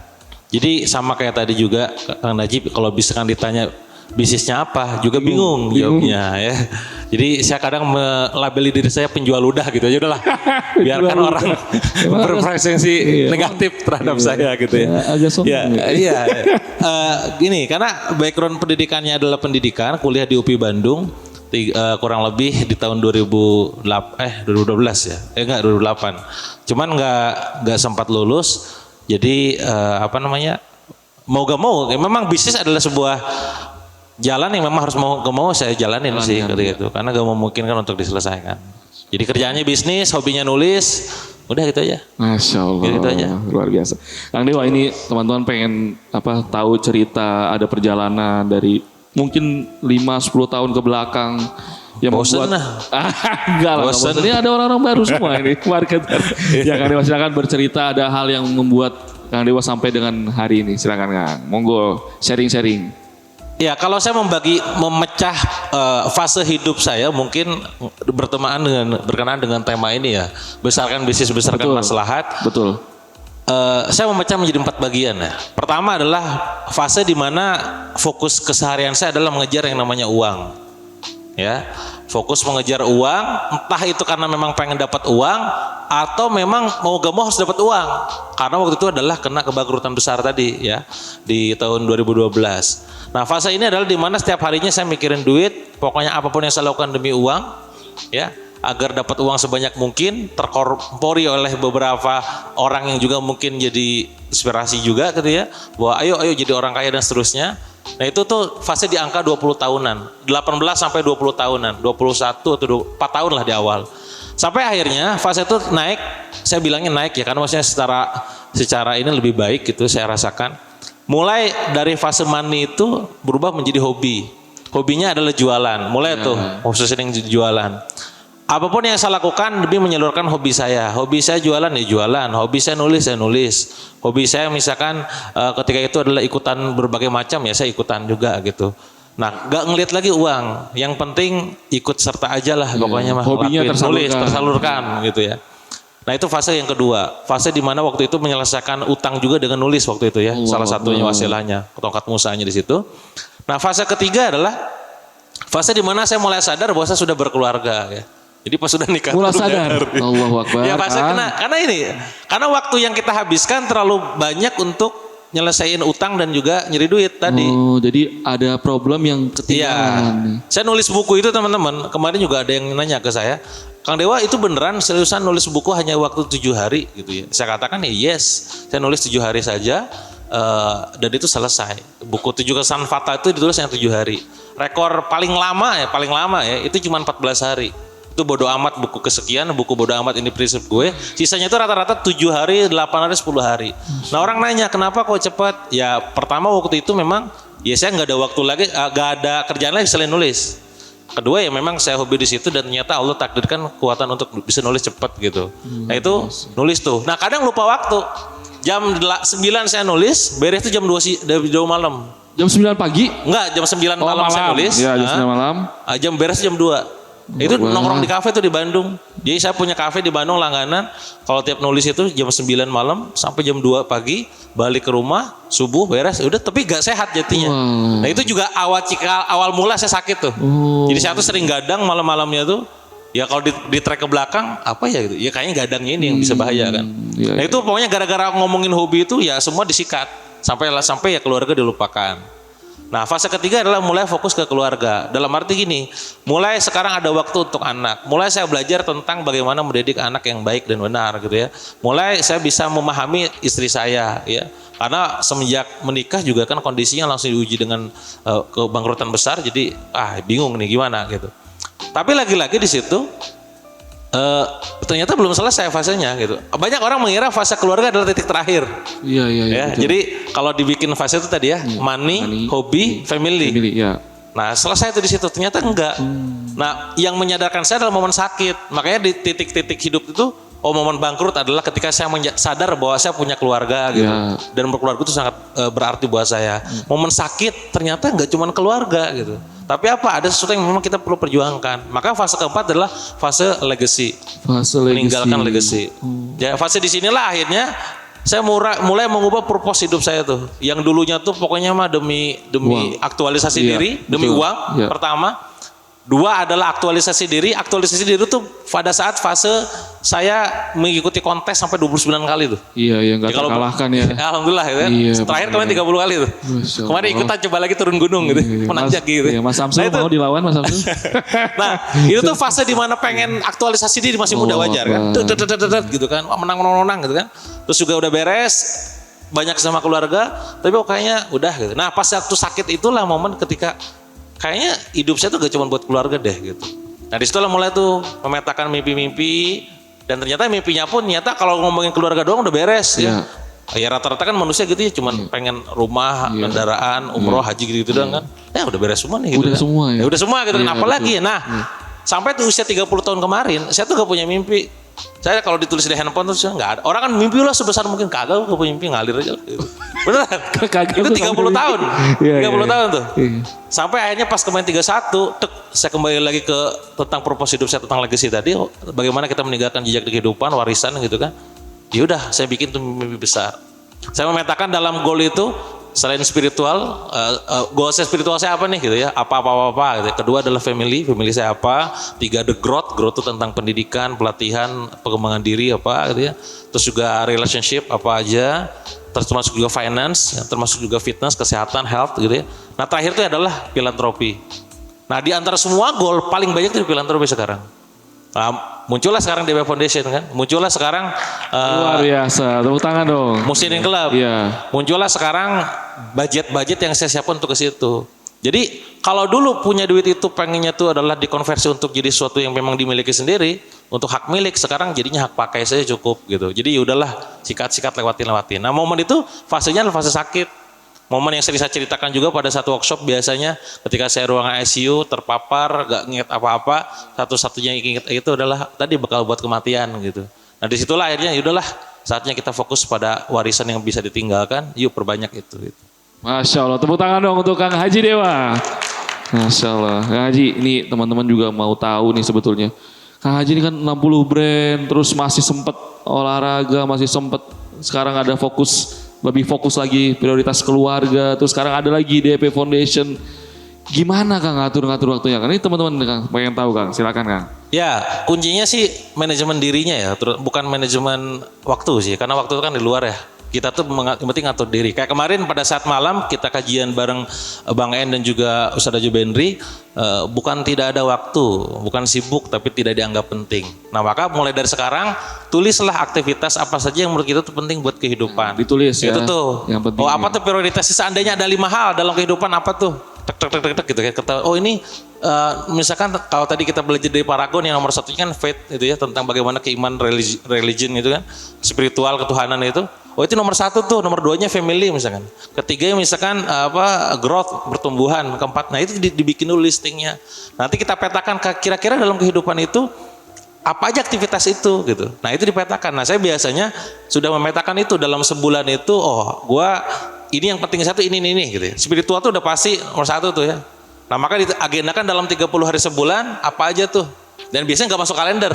[SPEAKER 7] Jadi sama kayak tadi juga Kang Najib, kalau misalkan ditanya bisnisnya apa juga bingung jawabnya ya. Jadi saya kadang melabeli diri saya penjual ludah gitu aja, udahlah biarkan orang berpreferensi negatif terhadap saya gitu ya. Gini, karena background pendidikannya adalah pendidikan, kuliah di UPI Bandung kurang lebih di tahun 2012 ya. 2008. Cuman nggak sempat lulus. Jadi mau gak mau memang bisnis adalah sebuah jalan yang memang harus mau saya jalanin sih gitu, karena gak memungkinkan untuk diselesaikan. Jadi kerjaannya bisnis, hobinya nulis, udah gitu aja.
[SPEAKER 1] Masya Allah,
[SPEAKER 7] gitu aja.
[SPEAKER 1] Luar biasa. Kang Dewa, ini teman-teman pengen tahu cerita, ada perjalanan dari mungkin 5-10 tahun ke belakang yang
[SPEAKER 7] Bosen
[SPEAKER 1] membuat
[SPEAKER 7] lah.
[SPEAKER 1] enggak lah,
[SPEAKER 7] Bosen.
[SPEAKER 1] bosen. Ini ada orang-orang baru semua ini marketer. Ya Kang Dewa silakan bercerita, ada hal yang membuat Kang Dewa sampai dengan hari ini. Silakan Kang. Monggo sharing-sharing.
[SPEAKER 7] Ya, kalau saya memecah fase hidup saya mungkin berkenaan dengan tema ini ya, besarkan bisnis, besarkan
[SPEAKER 1] Betul.
[SPEAKER 7] maslahat.
[SPEAKER 1] Betul.
[SPEAKER 7] Saya memecah menjadi 4 bagian ya. Pertama adalah fase di mana fokus keseharian saya adalah mengejar yang namanya uang. Ya, fokus mengejar uang, entah itu karena memang pengen dapat uang atau memang mau gak mau harus dapat uang. Karena waktu itu adalah kena kebangkrutan besar tadi ya di tahun 2012. Nah, fase ini adalah di mana setiap harinya saya mikirin duit, pokoknya apapun yang saya lakukan demi uang, ya, agar dapat uang sebanyak mungkin, terkompori oleh beberapa orang yang juga mungkin jadi inspirasi juga gitu ya, bahwa ayo jadi orang kaya dan seterusnya. Nah, itu tuh fase di angka 20 tahunan, 18 sampai 20 tahunan, 21 atau 4 tahun lah di awal. Sampai akhirnya fase itu naik, saya bilangnya naik ya, karena maksudnya secara ini lebih baik gitu saya rasakan. Mulai dari fase money itu berubah menjadi hobi. Hobinya adalah jualan. Mulai tuh sering jualan. Apapun yang saya lakukan demi menyalurkan hobi saya. Hobi saya jualan ya jualan. Hobi saya nulis. Hobi saya misalkan ketika itu adalah ikutan berbagai macam ya saya ikutan juga gitu. Nah, gak ngelihat lagi uang. Yang penting ikut serta aja lah pokoknya mah.
[SPEAKER 1] Hobinya
[SPEAKER 7] tersalurkan gitu ya. Nah, itu fase yang kedua. Fase di mana waktu itu menyelesaikan utang juga dengan nulis waktu itu ya. Salah satunya wasilahnya, tongkat musanya di situ. Nah, fase ketiga adalah fase di mana saya mulai sadar bahwa saya sudah berkeluarga ya. Jadi pas sudah nikah
[SPEAKER 1] Mulai sadar. Allahu Akbar.
[SPEAKER 7] Ya fase karena waktu yang kita habiskan terlalu banyak untuk nyelesain utang dan juga nyari duit tadi.
[SPEAKER 1] Oh, jadi ada problem yang ketinggalan.
[SPEAKER 7] Saya nulis buku itu teman-teman, kemarin juga ada yang nanya ke saya, Kang Dewa itu beneran seriusan nulis buku hanya waktu 7 hari gitu ya. Saya katakan ya yes, saya nulis 7 hari saja dan itu selesai. Buku 7 kesan fatal itu ditulis yang 7 hari. Rekor paling lama ya itu cuma 14 hari. Itu bodo amat buku kesekian, buku bodo amat ini prinsip gue. Sisanya itu rata-rata 7 hari, 8 hari, 10 hari. Nah, orang nanya kenapa kok cepat? Ya pertama waktu itu memang ya saya nggak ada waktu lagi, nggak ada kerjaan lagi selain nulis. Kedua ya memang saya hobi di situ dan ternyata Allah takdirkan kekuatan untuk bisa nulis cepat gitu. Nah itu nulis tuh. Nah kadang lupa waktu. Jam 9 saya nulis, beres itu jam 2 malam.
[SPEAKER 1] Jam 9 pagi?
[SPEAKER 7] Enggak, jam 9 malam saya nulis.
[SPEAKER 1] Ya, jam 9 malam.
[SPEAKER 7] Jam beres jam 2. Itu nongkrong di kafe tuh di Bandung. Jadi saya punya kafe di Bandung langganan. Kalau tiap nulis itu jam 9 malam sampai jam 2 pagi, balik ke rumah, subuh beres, udah tapi gak sehat jadinya. Nah itu juga awal mula saya sakit tuh. Jadi saya tuh sering gadang malam-malamnya tuh. Ya kalau di track ke belakang apa ya gitu. Ya kayaknya gadangnya ini yang bisa bahaya kan. Nah itu pokoknya gara-gara ngomongin hobi itu ya semua disikat. Sampai ya keluarga dilupakan. Nah fase ketiga adalah mulai fokus ke keluarga. Dalam arti gini, mulai sekarang ada waktu untuk anak. Mulai saya belajar tentang bagaimana mendidik anak yang baik dan benar gitu ya. Mulai saya bisa memahami istri saya ya. Karena semenjak menikah juga kan kondisinya langsung diuji dengan kebangkrutan besar. Jadi bingung nih gimana gitu. Tapi lagi-lagi di situ ternyata belum selesai fasenya gitu. Banyak orang mengira fase keluarga adalah titik terakhir.
[SPEAKER 1] Iya.
[SPEAKER 7] Jadi kalau dibikin fase itu tadi ya, money, hobi, family.
[SPEAKER 1] Ya.
[SPEAKER 7] Nah selesai itu di situ. Ternyata enggak. Nah yang menyadarkan saya adalah momen sakit. Makanya di titik-titik hidup itu, momen bangkrut adalah ketika saya sadar bahwa saya punya keluarga gitu. Dan berkeluarga itu sangat berarti buat saya. Momen sakit ternyata enggak cuma keluarga gitu. Tapi apa? Ada sesuatu yang memang kita perlu perjuangkan. Maka fase keempat adalah fase legacy. Meninggalkan legacy. Ya fase di sinilah akhirnya saya mulai mengubah purpose hidup saya tuh. Yang dulunya tuh pokoknya mah demi aktualisasi diri, demi uang pertama. 2 adalah aktualisasi diri. Aktualisasi diri tuh pada saat fase saya mengikuti kontes sampai 29 kali tuh.
[SPEAKER 1] Iya, nggak terkalahkan ya.
[SPEAKER 7] Alhamdulillah ya kan. Terakhir kemarin 30 kali tuh. Kemarin ikutan coba lagi turun gunung gitu. Menanjak gitu.
[SPEAKER 1] Iya, Mas Samsul mau dilawan Mas Samsul.
[SPEAKER 7] Nah, itu tuh fase di mana pengen aktualisasi diri masih muda wajar kan. Gitu kan. Menang gitu kan. Terus juga udah beres. Banyak sama keluarga. Tapi kayaknya udah gitu. Nah, pas waktu sakit itulah momen ketika kayaknya hidup saya tuh gak cuma buat keluarga deh gitu. Nah disitulah mulai tuh memetakan mimpi-mimpi. Dan ternyata mimpinya pun kalau ngomongin keluarga doang udah beres ya. Ya rata-rata kan manusia gitu ya cuman pengen rumah, kendaraan, umroh, haji gitu doang kan. ya udah beres semua nih gitu.
[SPEAKER 1] Udah
[SPEAKER 7] kan.
[SPEAKER 1] semua ya?
[SPEAKER 7] Udah semua gitu.
[SPEAKER 1] Iya,
[SPEAKER 7] Kenapa
[SPEAKER 1] betul.
[SPEAKER 7] lagi? Nah, sampai tuh usia 30 tahun kemarin, saya tuh gak punya mimpi. Saya kalau ditulis di handphone tuh nggak ada. Orang kan mimpi lah sebesar mungkin, kagak gue punya mimpi, ngalir aja lah. Gitu. Beneran.
[SPEAKER 1] Kagak
[SPEAKER 7] Itu 30 tahun.
[SPEAKER 1] Iya,
[SPEAKER 7] 30
[SPEAKER 1] iya.
[SPEAKER 7] tahun tuh.
[SPEAKER 1] Iya.
[SPEAKER 7] Sampai akhirnya pas kemarin 31, saya kembali lagi ke tentang purpose hidup saya, tentang legacy tadi, bagaimana kita meninggalkan jejak di kehidupan, warisan gitu kan. Ya udah, saya bikin tuh mimpi besar. Saya memetakan dalam goal itu selain spiritual, goal saya spiritual saya apa nih gitu ya, apa gitu. Kedua adalah family saya apa. Tiga, the growth itu tentang pendidikan, pelatihan, pengembangan diri apa gitu ya. Terus juga relationship apa aja, termasuk juga finance, termasuk juga fitness, kesehatan, health gitu ya. Nah terakhir itu adalah filantropi. Nah di antara semua goal paling banyak itu filantropi sekarang. Nah, muncullah sekarang DB Foundation kan, muncullah sekarang
[SPEAKER 1] Luar biasa, tepuk tangan dong.
[SPEAKER 7] Muslimin Club.
[SPEAKER 1] Iya.
[SPEAKER 7] Muncullah sekarang budget yang saya siapkan untuk ke situ. Jadi kalau dulu punya duit itu pengennya tuh adalah dikonversi untuk jadi sesuatu yang memang dimiliki sendiri, untuk hak milik, sekarang jadinya hak pakai saja cukup gitu. Jadi ya udahlah, sikat-sikat lewatin. Nah momen itu fasenya adalah fase sakit. Momen yang sering saya ceritakan juga pada satu workshop biasanya ketika saya ruangan ICU terpapar, gak inget apa-apa, satu-satunya yang inget itu adalah tadi bekal buat kematian gitu. Nah disitulah akhirnya yaudahlah saatnya kita fokus pada warisan yang bisa ditinggalkan, yuk perbanyak itu. Gitu.
[SPEAKER 1] Masya Allah, tepuk tangan dong untuk Kang Haji Dewa. Masya Allah, Kang Haji ini teman-teman juga mau tahu nih sebetulnya. Kang Haji ini kan 60 brand, terus masih sempet olahraga, masih sempet sekarang ada lebih fokus lagi prioritas keluarga, terus sekarang ada lagi DP Foundation. Gimana Kang ngatur waktunya? Kan ini teman-teman Kang pengen tahu Kang, silakan Kang.
[SPEAKER 7] Ya kuncinya sih manajemen dirinya ya, bukan manajemen waktu sih, karena waktu itu kan di luar ya. Kita tuh yang penting ngatur diri. Kayak kemarin pada saat malam kita kajian bareng Bang En dan juga Ustadz Jubenri, bukan tidak ada waktu, bukan sibuk tapi tidak dianggap penting. Nah maka mulai dari sekarang tulislah aktivitas apa saja yang menurut kita tuh penting buat kehidupan.
[SPEAKER 1] Ditulis ya.
[SPEAKER 7] Itu tuh.
[SPEAKER 1] Yang penting.
[SPEAKER 7] Oh apa tuh prioritasnya, seandainya ada 5 hal dalam kehidupan apa tuh? Tek gitu kan. Oh ini misalkan kalau tadi kita belajar dari Paragon yang nomor satunya kan faith itu ya, tentang bagaimana keimanan religion itu kan, spiritual ketuhanan itu. Oh itu nomor 1 tuh, nomor 2-nya family misalkan. Ketiga misalkan growth, pertumbuhan. Keempat, nah itu dibikin dulu listingnya. Nanti kita petakan kira-kira dalam kehidupan itu apa aja aktivitas itu gitu. Nah itu dipetakan. Nah saya biasanya sudah memetakan itu dalam sebulan itu. Oh gua ini yang penting satu ini gitu ya. Spiritual tuh udah pasti nomor 1 tuh ya. Nah maka diagendakan dalam 30 hari sebulan apa aja tuh. Dan biasanya nggak masuk kalender.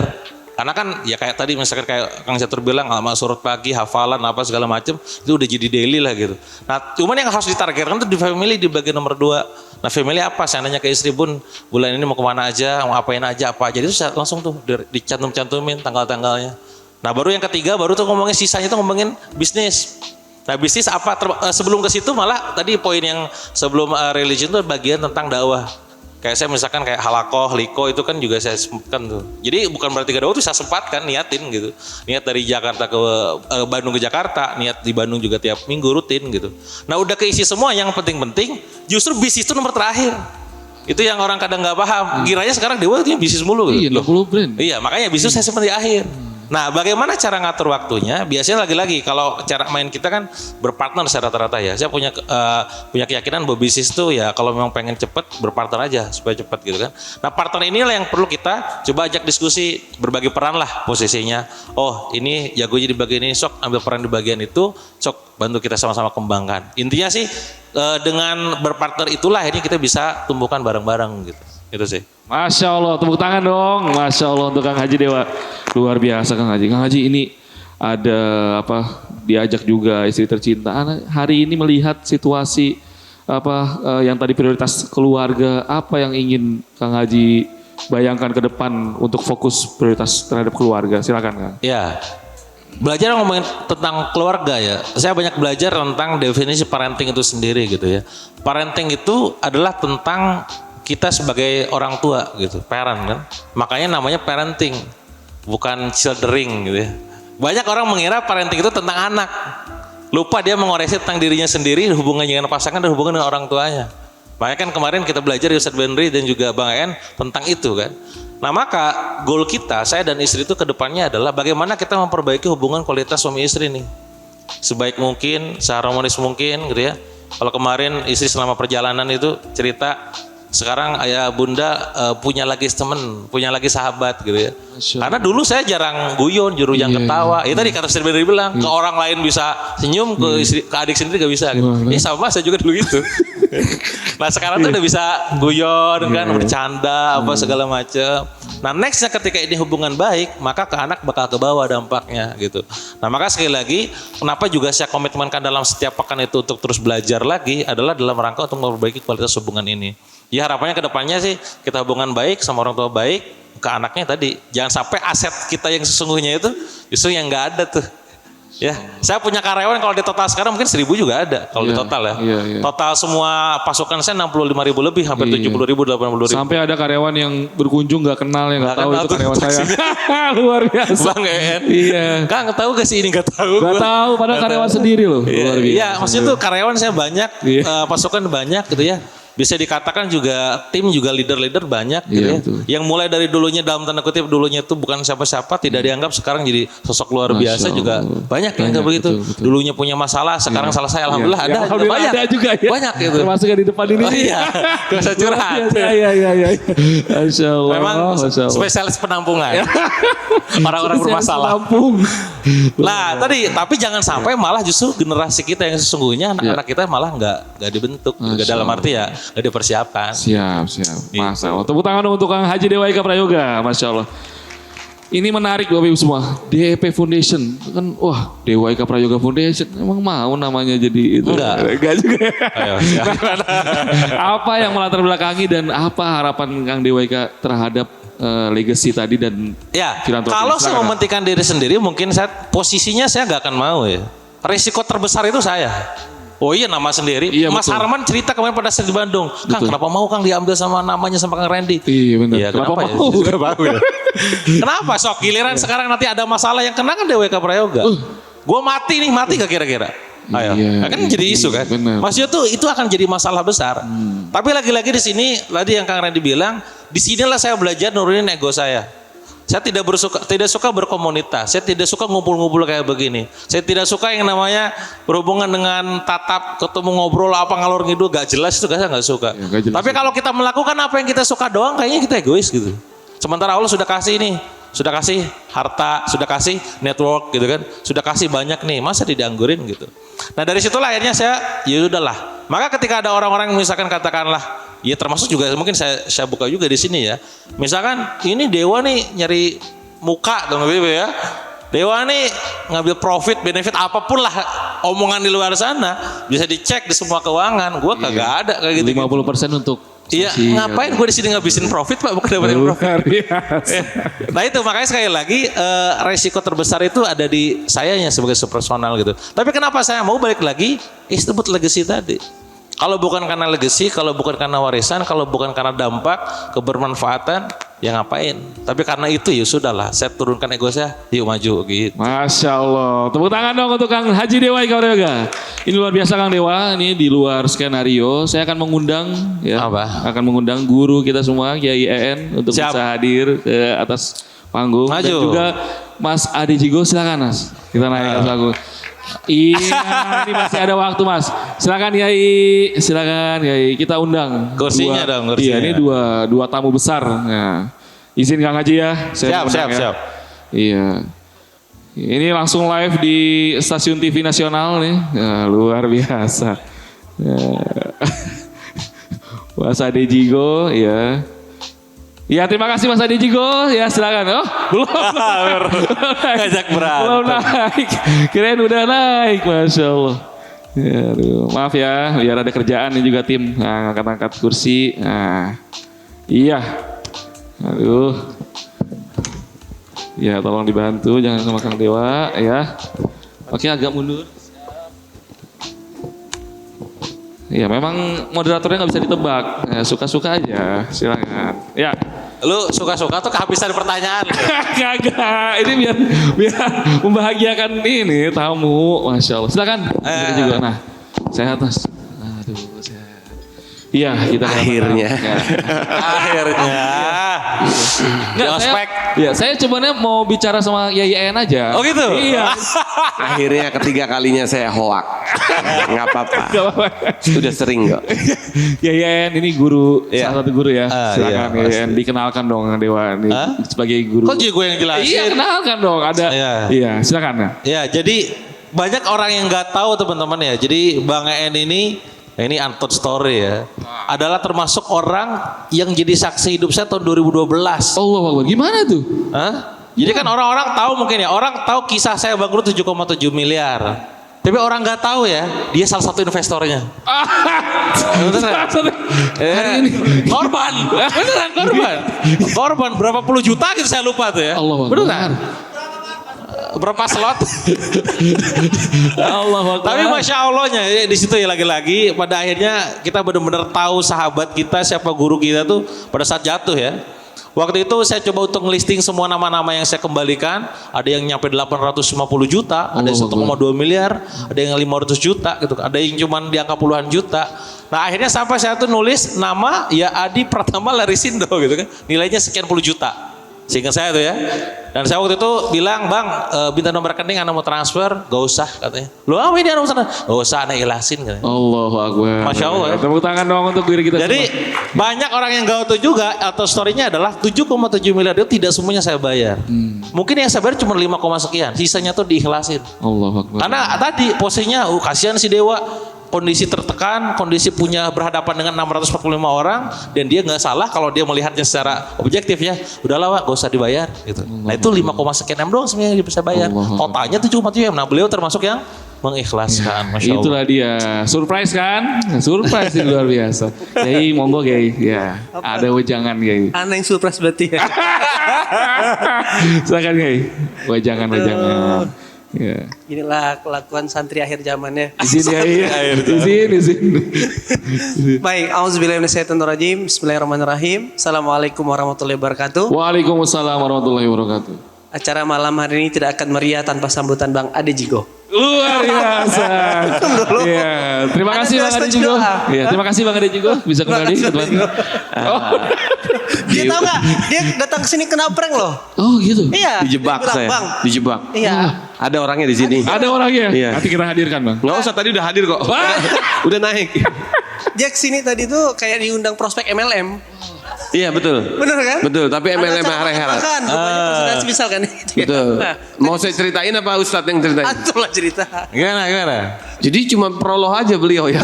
[SPEAKER 7] Karena kan ya kayak tadi misalkan kayak Kang Catur bilang alamat surut pagi, hafalan apa segala macam itu udah jadi daily lah gitu. Nah cuman yang harus ditargetkan tuh di family di bagian nomor 2. Nah family apa? Saya nanya ke istri bulan ini mau kemana aja, mau apain aja apa aja. Itu langsung tuh dicantum-cantumin tanggal-tanggalnya. Nah baru yang ketiga baru tuh ngomongin sisanya tuh ngomongin bisnis. Nah bisnis apa? Sebelum ke situ malah tadi poin yang sebelum religion tuh bagian tentang dakwah. Kayak saya misalkan kayak halakoh, liko itu kan juga saya sempatkan tuh. Jadi bukan berarti gak dakwah tuh saya sempatkan, niatin gitu. Niat dari Jakarta ke Bandung ke Jakarta, niat di Bandung juga tiap minggu rutin gitu. Nah udah keisi semua yang penting-penting, justru bisnis itu nomor terakhir. Itu yang orang kadang gak paham. Kiranya sekarang dewa itu bisnis mulu gitu.
[SPEAKER 1] Iya, 60 brand.
[SPEAKER 7] Iya makanya bisnis saya simpan di akhir. Nah bagaimana cara ngatur waktunya? Biasanya lagi-lagi kalau cara main kita kan berpartner secara rata-rata ya. Saya punya keyakinan bahwa bisnis itu ya kalau memang pengen cepet berpartner aja supaya cepet gitu kan. Nah partner inilah yang perlu kita coba ajak diskusi, berbagi peran lah posisinya. Oh ini jagonya di bagian ini, sok ambil peran di bagian itu, sok bantu kita sama-sama kembangkan. Intinya sih dengan berpartner itulah ini kita bisa tumbuhkan bareng-bareng gitu. Itu sih.
[SPEAKER 1] Masya Allah, tepuk tangan dong. Masya Allah untuk Kang Haji Dewa. Luar biasa Kang Haji. Kang Haji ini ada diajak juga istri tercinta. Hari ini melihat situasi yang tadi prioritas keluarga, apa yang ingin Kang Haji bayangkan ke depan untuk fokus prioritas terhadap keluarga. Silakan Kang.
[SPEAKER 7] Ya. Belajar ngomongin tentang keluarga ya. Saya banyak belajar tentang definisi parenting itu sendiri gitu ya. Parenting itu adalah tentang kita sebagai orang tua gitu, parent kan. Makanya namanya parenting, bukan childering gitu ya. Banyak orang mengira parenting itu tentang anak. Lupa dia mengoreksi tentang dirinya sendiri, hubungannya dengan pasangan dan hubungan dengan orang tuanya. Makanya kan kemarin kita belajar Ustadz Benri dan juga Bang En tentang itu kan. Nah maka goal kita, saya dan istri itu ke depannya adalah bagaimana kita memperbaiki hubungan kualitas suami istri nih. Sebaik mungkin, seharmonis mungkin gitu ya. Kalau kemarin istri selama perjalanan itu cerita, sekarang ayah bunda punya lagi temen, punya lagi sahabat gitu ya. Karena dulu saya jarang guyon, yang ketawa. Itu tadi kata Sri bilang, ke orang lain bisa senyum, ke adik sendiri gak bisa gitu. Ini sama saya juga dulu gitu. Nah sekarang tuh udah bisa guyon kan, bercanda apa segala macam. Nah nextnya ketika ini hubungan baik, maka ke anak bakal ke bawah dampaknya gitu. Nah maka sekali lagi, kenapa juga saya komitmenkan dalam setiap pekan itu untuk terus belajar lagi adalah dalam rangka untuk memperbaiki kualitas hubungan ini. Ya harapannya ke depannya sih kita hubungan baik sama orang tua baik, ke anaknya tadi. Jangan sampai aset kita yang sesungguhnya itu justru yang nggak ada tuh. Ya, saya punya karyawan kalau di total sekarang mungkin 1.000 juga ada kalau di total ya. Total semua pasukan saya 65.000 lebih, hampir 70.000, 80.000.
[SPEAKER 1] Sampai ada karyawan yang berkunjung nggak kenal, yang nggak tahu itu karyawan saya. Luar biasa.
[SPEAKER 7] Bang En.
[SPEAKER 1] Iya.
[SPEAKER 7] Kang tahu gak sih ini nggak tahu.
[SPEAKER 1] Nggak tahu, padahal karyawan sendiri loh. Luar biasa.
[SPEAKER 7] Iya, maksudnya tuh karyawan saya banyak, pasukan banyak gitu ya. Bisa dikatakan juga tim juga leader-leader banyak gitu ya.
[SPEAKER 1] Betul.
[SPEAKER 7] Yang mulai dari dulunya dalam tanda kutip dulunya itu bukan siapa-siapa, tidak dianggap, sekarang jadi sosok luar biasa juga banyak yang kayak begitu.
[SPEAKER 1] Betul.
[SPEAKER 7] Dulunya punya masalah, sekarang selesai, alhamdulillah ada.
[SPEAKER 1] Alhamdulillah
[SPEAKER 7] banyak.
[SPEAKER 1] ada juga ya.
[SPEAKER 7] Banyak gitu.
[SPEAKER 1] Termasuk yang di depan ini.
[SPEAKER 7] Oh iya, gak usah curhat.
[SPEAKER 1] Iya. Masya Allah.
[SPEAKER 7] Memang spesialis penampungan. Orang-orang bermasalah.
[SPEAKER 1] Penampung.
[SPEAKER 7] Nah tapi jangan sampai malah justru generasi kita yang sesungguhnya anak-anak kita malah nggak dibentuk, juga dalam arti ya nggak dipersiapkan.
[SPEAKER 1] Siap. Masya Allah. Tepuk tangan dong untuk Kang Haji Dewa Ika Prayoga. Masya Allah. Ini menarik Bapak Ibu semua. DEP Foundation. Kan wah Dewa Ika Prayoga Foundation. Emang mau namanya jadi itu? Enggak juga.
[SPEAKER 7] Ayo,
[SPEAKER 1] Apa yang melatar belakangi dan apa harapan Kang Dewa Ika terhadap legacy tadi dan
[SPEAKER 7] ya,
[SPEAKER 1] filantropi?
[SPEAKER 7] kalau saya mementingkan diri sendiri mungkin posisinya saya nggak akan mau ya. Risiko terbesar itu saya. Oh iya nama sendiri.
[SPEAKER 1] Iya,
[SPEAKER 7] Mas
[SPEAKER 1] betul.
[SPEAKER 7] Harman cerita kemarin pada saat di Bandung. Kang kenapa mau Kang diambil sama namanya sama Kang Randy?
[SPEAKER 1] Iya benar.
[SPEAKER 7] Ya, kenapa mau? Kenapa sok giliran sekarang nanti ada masalah yang kena kan DWK Prayoga. Gue mati gak kira-kira? Ayo, kan jadi isu kan.
[SPEAKER 1] Bener.
[SPEAKER 7] Maksudnya tuh itu akan jadi masalah besar. Tapi lagi-lagi di sini tadi yang Kang Randy bilang, disinilah saya belajar nurunin ego saya. Saya tidak suka berkomunitas. Saya tidak suka ngumpul-ngumpul kayak begini. Saya tidak suka yang namanya berhubungan dengan tatap, ketemu ngobrol apa ngalor ngidul gak jelas, itu saya nggak suka.
[SPEAKER 1] Ya, gak jelas.
[SPEAKER 7] Tapi kalau kita melakukan apa yang kita suka doang, kayaknya kita egois gitu. Sementara Allah sudah kasih nih, sudah kasih harta, sudah kasih network gitu kan, sudah kasih banyak nih, masa dianggurin gitu. Nah dari situlah akhirnya saya ya udahlah. Maka ketika ada orang-orang yang misalkan katakanlah, ya termasuk juga mungkin saya buka juga di sini ya. Misalkan ini Dewa nih nyari muka dong ya. Dewa nih ngambil profit, benefit apapun lah omongan di luar sana bisa dicek di semua keuangan. Gua kagak ada kayak gitu.
[SPEAKER 1] 50% untuk
[SPEAKER 7] iya, ngapain gue di sini ngabisin profit Pak, bukan dapetin profit. Nah itu makanya sekali lagi resiko terbesar itu ada di sayanya sebagai personal gitu. Tapi kenapa saya mau balik lagi? Disebut legacy tadi. Kalau bukan karena legacy, kalau bukan karena warisan, kalau bukan karena dampak, kebermanfaatan, ya ngapain. Tapi karena itu ya sudahlah, saya turunkan ego saya, yuk maju gitu.
[SPEAKER 1] Masya Allah. Tepuk tangan dong untuk Kang Haji Dewa Ika Prayoga. Ini luar biasa Kang Dewa, ini di luar skenario. Saya akan mengundang ya, akan mengundang guru kita semua, Kiai EN untuk bisa hadir ke atas panggung.
[SPEAKER 7] Maju.
[SPEAKER 1] Dan juga Mas Ade Jigo, silakan Mas. Kita naik ke atas panggung. Iya, ini masih ada waktu Mas. Silakan Kiai, kita undang.
[SPEAKER 7] Kursinya dong, kursinya.
[SPEAKER 1] Iya, ini dua tamu besar. Nah, izin Kang Haji ya.
[SPEAKER 7] Siap.
[SPEAKER 1] Iya. Ini langsung live di stasiun TV nasional nih. Ya, luar biasa. Ya. Mas Ade Jigo, ya. Ya terima kasih Mas Ade Jigo, ya silakan. Oh belum
[SPEAKER 7] ngajak berantem.
[SPEAKER 1] Belum naik, kirain udah naik, Masya Allah. Ya, aduh. Maaf ya, biar ada kerjaan ini juga tim. Nah, angkat-angkat kursi. Nah, iya. Aduh. Ya tolong dibantu, jangan sama Kang Dewa ya. Oke agak mundur. Ya memang moderatornya nggak bisa ditebak, ya, suka-suka aja, silakan. Ya.
[SPEAKER 7] Lu suka-suka tuh kehabisan pertanyaan.
[SPEAKER 1] Kagak, ini biar membahagiakan ini tamu, Masya Allah. Silakan. Juga. Nah, sehat Mas. Aduh, sehat. Iya, kita
[SPEAKER 8] Akhirnya.
[SPEAKER 7] Akhirnya.
[SPEAKER 1] Nggak, saya sebenarnya mau bicara sama YYN aja.
[SPEAKER 7] Oh gitu?
[SPEAKER 1] Iya.
[SPEAKER 8] Akhirnya ketiga kalinya saya hoak. Nggak apa-apa. Sudah sering kok.
[SPEAKER 1] YYN ini guru,
[SPEAKER 7] Iya.
[SPEAKER 1] salah satu guru ya.
[SPEAKER 7] iya,
[SPEAKER 1] Silakan YYN dikenalkan dong Dewa ini sebagai guru.
[SPEAKER 7] Kok juga gue yang jelasin?
[SPEAKER 1] Iya, kenalkan dong. Ada. Iya, silakan.
[SPEAKER 7] Ya, jadi banyak orang yang nggak tahu teman-teman ya. Jadi Bang En ini untold story ya. Adalah termasuk orang yang jadi saksi hidup saya tahun 2012.
[SPEAKER 1] Allah Akbar. Gimana tuh?
[SPEAKER 7] Hah? Jadi kan orang-orang tahu mungkin ya. Orang tahu kisah saya bangkrut 7,7 miliar. Tapi orang nggak tahu ya, dia salah satu investornya. Beneran?
[SPEAKER 1] Hari ini.
[SPEAKER 7] Korban. Beneran korban. Korban berapa puluh juta gitu saya lupa tuh ya.
[SPEAKER 1] Allah Akbar.
[SPEAKER 7] Beneran. Berapa slot?
[SPEAKER 1] Allah Akbar.
[SPEAKER 7] Tapi masya Allahnya di situ ya lagi-lagi pada akhirnya kita benar-benar tahu sahabat kita siapa guru kita tuh pada saat jatuh ya. Waktu itu saya coba untuk listing semua nama-nama yang saya kembalikan. Ada yang nyampe 850 juta, ada yang 1,2 miliar, ada yang 500 juta gitu. Ada yang cuma di angka puluhan juta. Nah akhirnya sampai saya tuh nulis nama ya Adi Pratama Larisindo gitu kan. Nilainya sekian puluh juta. Sehingga saya tuh ya. Dan saya waktu itu bilang, Bang, minta nomor rekening, Anda mau transfer? Gak usah katanya. Loh apa ini Anda mau transfer? Gak usah, Anda ikhlasin katanya.
[SPEAKER 1] Allahu Akbar.
[SPEAKER 7] Masya Allah ya.
[SPEAKER 1] Tepuk tangan dong untuk diri kita
[SPEAKER 7] Jadi
[SPEAKER 1] semua.
[SPEAKER 7] banyak orang yang gak tahu juga atau story-nya adalah 7,7 miliar itu tidak semuanya saya bayar. Mungkin yang saya bayar cuma 5, sekian. Sisanya tuh diikhlasin.
[SPEAKER 1] Allahu Akbar.
[SPEAKER 7] Karena tadi posisinya kasihan si Dewa. Kondisi tertekan, kondisi punya berhadapan dengan 645 orang dan dia nggak salah kalau dia melihatnya secara objektif ya. Udahlah Wak, gak usah dibayar gitu. Nah itu 5, sekian M doang sebenarnya yang bisa bayar. Totalnya 7,7 M. Nah beliau termasuk yang mengikhlaskan. Masya Allah.
[SPEAKER 1] Itulah dia. Surprise kan? Surprise ini luar biasa. Jadi monggo Kiai. Ya, ada wejangan Kiai.
[SPEAKER 9] Aneh yang surprise berarti ya.
[SPEAKER 1] Silakan Kiai. Wejangan. Ya.
[SPEAKER 9] Inilah kelakuan santri akhir zamannya.
[SPEAKER 1] Izin Kiai. Izin.
[SPEAKER 9] Baik, auzubillahiminasyaitonirrajim. Bismillahirrahmanirrahim. Assalamualaikum warahmatullahi wabarakatuh.
[SPEAKER 1] Waalaikumsalam warahmatullahi wabarakatuh.
[SPEAKER 9] Acara malam hari ini tidak akan meriah tanpa sambutan Bang Ade Jigo.
[SPEAKER 1] Luar biasa. Iya, terima kasih Bang Ade Jigo. Iya, terima kasih Bang Ade Jigo. Bisa kembali ke tempat.
[SPEAKER 9] Dia tahu nggak? Dia datang ke sini kena prank loh.
[SPEAKER 1] Oh gitu.
[SPEAKER 9] Iya.
[SPEAKER 8] Dijebak
[SPEAKER 9] dia bilang,
[SPEAKER 8] saya.
[SPEAKER 9] Bang.
[SPEAKER 8] Dijebak.
[SPEAKER 9] Iya.
[SPEAKER 8] Ada orangnya di sini.
[SPEAKER 1] Ada orangnya.
[SPEAKER 8] Iya.
[SPEAKER 1] Nanti kita hadirkan Bang.
[SPEAKER 8] Nggak usah, tadi udah hadir kok. Udah naik.
[SPEAKER 9] Dia kesini tadi tuh kayak diundang prospek MLM.
[SPEAKER 8] Iya betul.
[SPEAKER 9] Bener kan?
[SPEAKER 8] Betul, tapi MLM hari-hari.
[SPEAKER 9] Kan, rupanya presentasi misalkan.
[SPEAKER 8] Betul. Mau saya ceritain apa Ustadz yang ceritain?
[SPEAKER 9] Antum lah cerita.
[SPEAKER 7] Gimana?
[SPEAKER 8] Jadi cuma prolog aja beliau ya.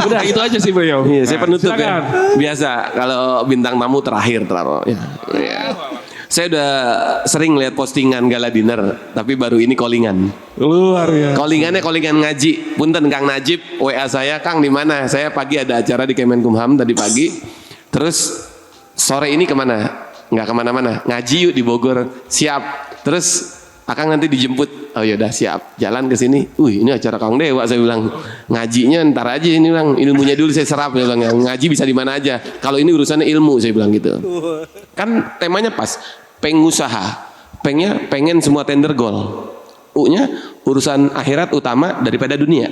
[SPEAKER 1] Udah itu aja sih beliau.
[SPEAKER 8] Iya, saya penutup
[SPEAKER 1] silakan.
[SPEAKER 8] ya. Biasa kalau bintang tamu terakhir taruh. Ya. Iya. Saya udah sering lihat postingan gala dinner, tapi baru ini callingan.
[SPEAKER 1] Luar biasa.
[SPEAKER 8] Callingannya callingan ngaji. Punten Kang Najib, WA saya, Kang di mana? Saya pagi ada acara di Kemenkumham tadi pagi. Terus sore ini kemana? Nggak kemana-mana. Ngaji yuk di Bogor. Siap. Terus Akang nanti dijemput. Oh ya udah siap. Jalan ke sini. Ini acara Kang Dewa, saya bilang. Ngajinya ntar aja ini Bang. Ilmunya dulu saya serap, saya bilang. Ngaji bisa di mana aja. Kalau ini urusannya ilmu, saya bilang gitu. Kan temanya pas. Pengusaha. Pengen semua tender gol. U-nya urusan akhirat utama daripada dunia.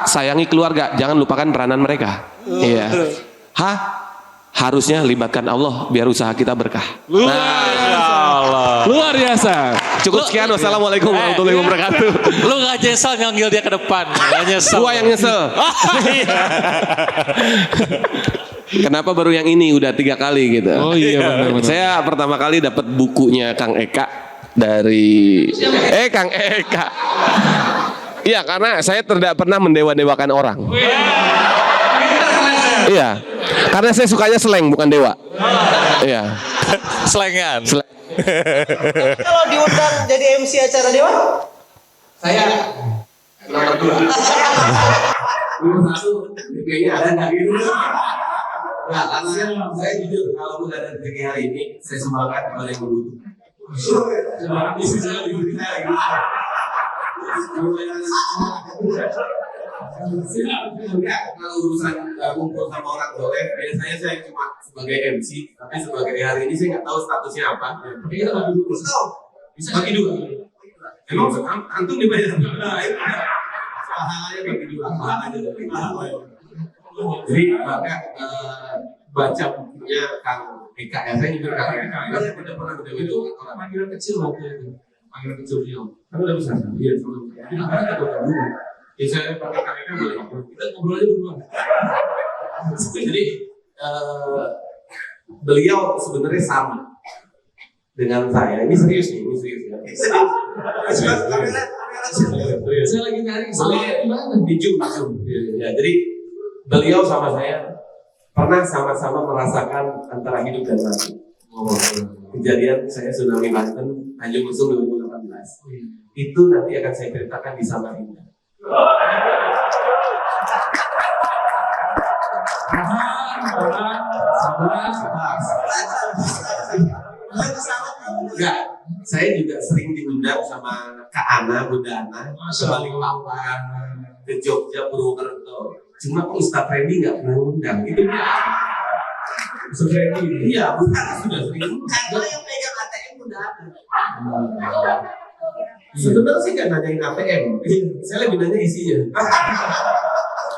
[SPEAKER 8] Sayangi keluarga, jangan lupakan peranan mereka. Iya. Harusnya libatkan Allah biar usaha kita berkah.
[SPEAKER 1] Luar biasa.
[SPEAKER 8] Cukup sekian. Wassalamualaikum warahmatullahi wabarakatuh.
[SPEAKER 7] Lu gak nyesel nyanggil dia ke depan. Gak nyesel.
[SPEAKER 8] Gua yang nyesel. Kenapa baru yang ini udah 3 kali gitu?
[SPEAKER 1] Oh iya benar.
[SPEAKER 8] Saya pertama kali dapat bukunya Kang Eka dari Kang Eka. Iya, karena saya tidak pernah mendewa-dewakan orang. Iya. Karena saya sukanya slang bukan dewa. Iya.
[SPEAKER 7] Selengan.
[SPEAKER 9] Kalau diundang jadi MC acara Dewa?
[SPEAKER 8] Saya nomor 2. Nomor 1 kayaknya ada enggak gitu. Nah, karena saya jujur kalau udah ada rezeki hari ini, saya sumbangkan kepada yang membutuhkan. Sumbangan isi saya diberi saya gitu. Kalau urusan kumpul sama orang boleh, biasanya saya cuma sebagai MC, tapi sebagai hari ini saya nggak tahu statusnya apa. Tapi kita bagi dulu. Bisa bagi dua. Emang antum dibayar? Pahalanya bagi dua. Jadi maka baca bukunya Kang Eka ya, saya juga Kang Eka. Saya tidak pernah ketemu itu orang.
[SPEAKER 2] Panggilan kecil waktu itu. Panggilan kecil dia. Kamu udah bisa? Iya, sebelum. Jadi namanya kita udah dulu.
[SPEAKER 8] Ya saya pakai Kang Eka boleh.
[SPEAKER 2] Kita ngobrol aja duluan.
[SPEAKER 8] Jadi beliau sebenarnya sama dengan saya. Ini serius nih, ini serius ya.
[SPEAKER 2] Saya lagi nyari kesalahan di mana?
[SPEAKER 8] Di Zoom. Ya, jadi beliau sama saya pernah sama-sama merasakan antara hidup dan mati. Kejadian saya tsunami Banten, Tanjung Lesung 2018. Itu nanti akan saya ceritakan di Samarinda. Enggak, saya juga sering diundang sama Kak Ana, Bunda Ana, ke Balikpapan, ke Jogja, Purwokerto. Cuma kok Ustadz Randy nggak pernah undang. Itu Ustadz Randy? Iya, bukan sudah sering undang.
[SPEAKER 9] Karena yang pegang ATM udah ada.
[SPEAKER 8] Sebenarnya sih nggak nanyain ATM, saya lebih nanya isinya.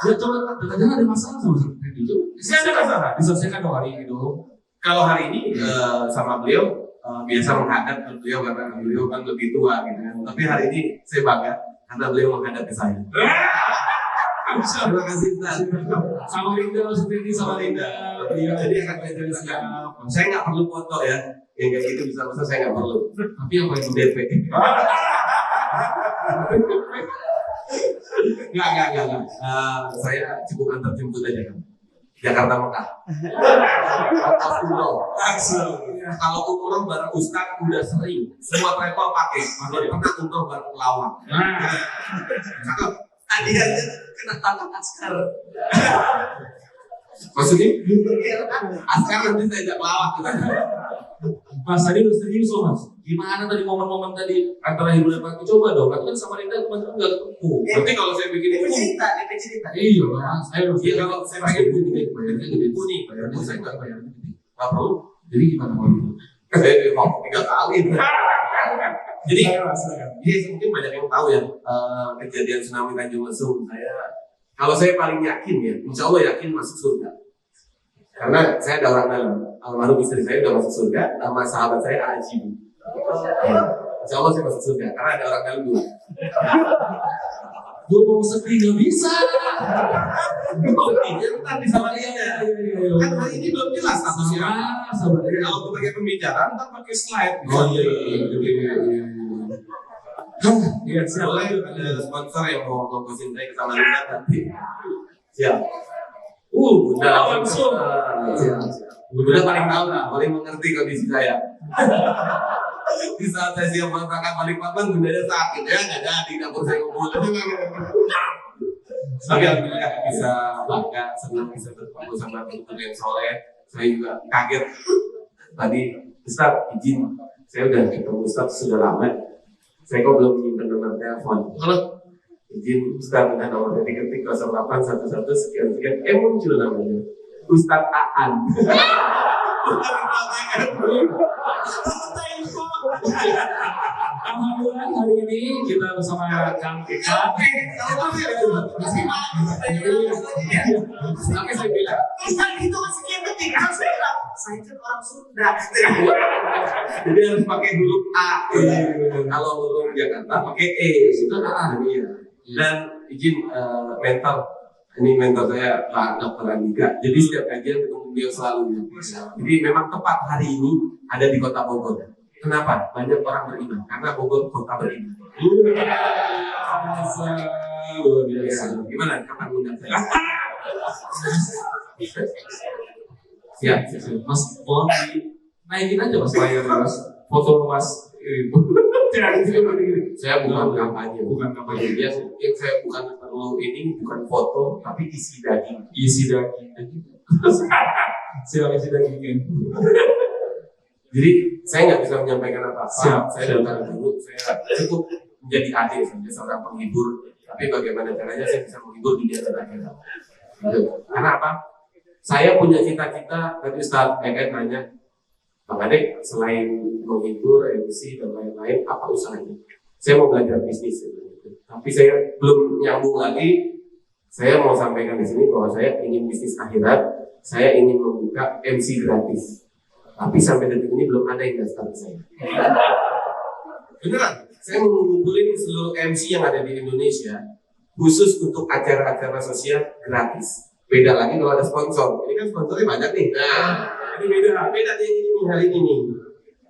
[SPEAKER 2] Ya coba, jangan ada masalah sama Ustadz Randy.
[SPEAKER 8] Saya ada masalah.
[SPEAKER 2] Diselesaikan dong hari ini dulu.
[SPEAKER 8] Kalau hari ini sama beliau biasa menghadap beliau karena beliau kan lebih tua gitu kan. Tapi hari ini saya bangga karena beliau menghadap ke saya. Terima kasih Ustaz.
[SPEAKER 2] Samarinda, seperti Samarinda.
[SPEAKER 8] Jadi akan saya jelaskan. Saya nggak perlu foto ya. Yang kayak gitu bisa saya nggak perlu.
[SPEAKER 2] Tapi yang paling
[SPEAKER 8] DP. Enggak. Saya cukup antar jemput aja kan. Jakarta Mekah. Kalau umroh bareng Ustaz udah sering. Semua travel pakai. Pernah umroh bareng pelawak. Cakep.
[SPEAKER 9] Tadi aja kena tangan askar.
[SPEAKER 8] Maksudnya? Askar nanti saya ajak pelawak.
[SPEAKER 2] Mas tadi udah serius loh Mas. Gimana tadi momen-momen tadi antara hibu dan mati? Coba dong. Aku kan Samarinda teman-teman nggak ketemu.
[SPEAKER 8] Nanti kalau saya bikin
[SPEAKER 9] DP
[SPEAKER 8] itu.
[SPEAKER 9] cerita.
[SPEAKER 2] Iya Mas. Saya udah.
[SPEAKER 8] Iya kalau saya pakai buku nih, bayarnya gede. Buku nih, bayarnya saya nggak bayar gede. Nggak perlu.
[SPEAKER 2] Jadi gimana kalau itu?
[SPEAKER 8] Saya di home 3 kali. Jadi, mungkin banyak yang tahu ya kejadian tsunami Tanjung Lesung. Kalau saya paling yakin ya, insya Allah yakin masuk surga. Karena saya ada orang dalam, almarhum istri saya udah masuk surga, sama sahabat saya Aji. Insya Allah saya masuk surga, karena ada orang dalam dulu.
[SPEAKER 2] Gue mau sedih nggak bisa.
[SPEAKER 8] Sedihnya ntar di Samarinda. Kan hari ini belum jelas statusnya. Kalau gue pakai pembicaraan, ntar pakai slide.
[SPEAKER 2] Oh iya.
[SPEAKER 8] Iya, siap. Boleh ada sponsor yang mau ngomongin saya ke Samarinda nanti. Siap. Udah langsung. Udah paling tahu lah, paling mengerti kondisi saya. Di saat saya siap berangkat Balikpapan, bundanya sakit ya, nggak jadi dapur saya ngumpul. Tapi alhamdulillah bisa bangga, senang bisa bertemu sama teman-teman yang soleh. Saya juga kaget. Tadi Ustaz izin, saya udah ketemu Ustaz sudah lama. Saya kok belum menyimpan nomor telepon. Halo, izin Ustaz dengan nomor ketik 0811 sekian muncul namanya Ustaz Aan.
[SPEAKER 2] Alhamdulillah hari ini kita bersama Kang Eka.
[SPEAKER 8] Tapi saya bilang,
[SPEAKER 9] Ustaz itu kan sekian detik. Saya bilang, saya itu orang Sunda.
[SPEAKER 8] jadi harus pakai huruf A. Kalau huruf Jakarta pakai E. Sudah A. Dan izin mentor. Ini mentor saya Pak Dr. Andika. Jadi setiap kajian ketemu beliau selalu. Jadi memang tepat hari ini ada di Kota Bogor. Kenapa? Banyak orang beriman. Karena Bogor kota beriman. Luar biasa. Gimana? Kapan undang saya? Siap.
[SPEAKER 2] Mas, mohon naikin aja Mas layar Mas. Foto Mas.
[SPEAKER 8] Saya bukan kampanye. Yang saya bukan perlu ini bukan foto, tapi isi daging.
[SPEAKER 2] Isi daging. Siapa isi dagingnya?
[SPEAKER 8] Jadi saya nggak bisa menyampaikan apa-apa.
[SPEAKER 2] Siap.
[SPEAKER 8] Saya datang dulu. Saya cukup menjadi adik saja seorang penghibur. Tapi bagaimana caranya saya bisa menghibur dunia dan akhirat. Karena apa? Saya punya cita-cita. Tadi Ustaz Eket nanya, Bang Adek, selain menghibur, MC dan lain-lain, apa usahanya? Saya mau belajar bisnis. Tapi saya belum nyambung lagi. Saya mau sampaikan di sini bahwa saya ingin bisnis akhirat, saya ingin membuka MC gratis. Tapi sampai detik ini belum ada yang daftar ke saya. Beneran, saya mau ngumpulin seluruh MC yang ada di Indonesia khusus untuk acara-acara sosial gratis. Beda lagi kalau ada sponsor. Ini kan sponsornya banyak nih. Nah, ini beda nih ini hari ini.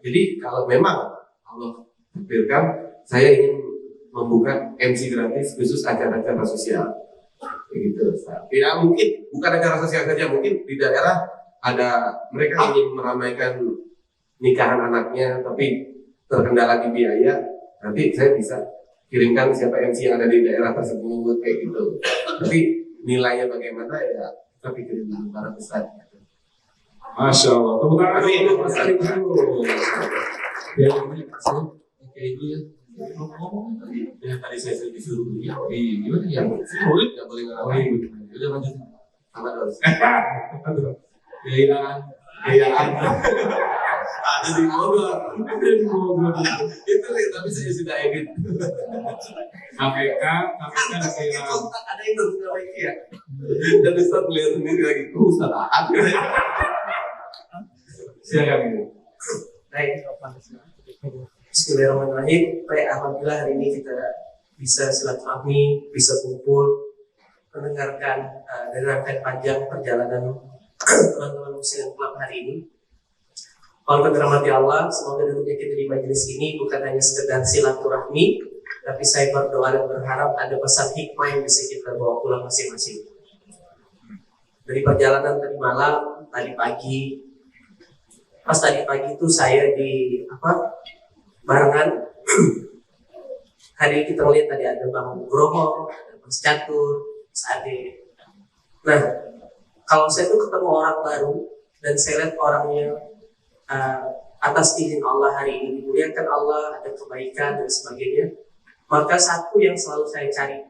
[SPEAKER 8] Jadi kalau memang Allah takdirkan, saya ingin membuka MC gratis khusus acara-acara sosial. Begitu. Tidak mungkin, bukan acara sosial saja, mungkin di daerah ada mereka ingin meramaikan nikahan anaknya, tapi terkendala di biaya. Nanti saya bisa kirimkan siapa MC yang ada di daerah tersebut kayak gitu. Tapi nilainya bagaimana ya kita pikirin dulu para besar.
[SPEAKER 2] Masya Allah. Tepuk tangan dulu Mas Arif dulu.
[SPEAKER 8] Ya, kayak itu ya. Ya tadi saya disuruh ya, gimana ya? Murid nggak boleh ngalahin. Udah lanjut. Sama terus. Gayaan. Ada di Bogor. Itu nih, tapi saya sudah edit.
[SPEAKER 2] KPK ada kayak
[SPEAKER 8] Ada yang terbuka lagi ya. Dan Ustaz melihat sendiri lagi. Ustaz ada.
[SPEAKER 2] silakan ini.
[SPEAKER 9] Baik. Bismillahirrahmanirrahim. Baik, alhamdulillah hari ini kita bisa silaturahmi, bisa kumpul, mendengarkan dan rangkaian panjang perjalanan teman-teman Muslim Club hari ini. Mohon dirahmati Allah, semoga duduknya kita di majelis ini bukan hanya sekedar silaturahmi, tapi saya berdoa dan berharap ada pesan hikmah yang bisa kita bawa pulang masing-masing. Dari perjalanan tadi malam, tadi pagi, pas tadi pagi itu saya di barengan. Hari kita melihat tadi ada Bang Groho, ada Mas Catur, Mas Ade. Nah, kalau saya tuh ketemu orang baru dan saya lihat orangnya atas izin Allah hari ini dimuliakan Allah, ada kebaikan dan sebagainya, maka satu yang selalu saya cari,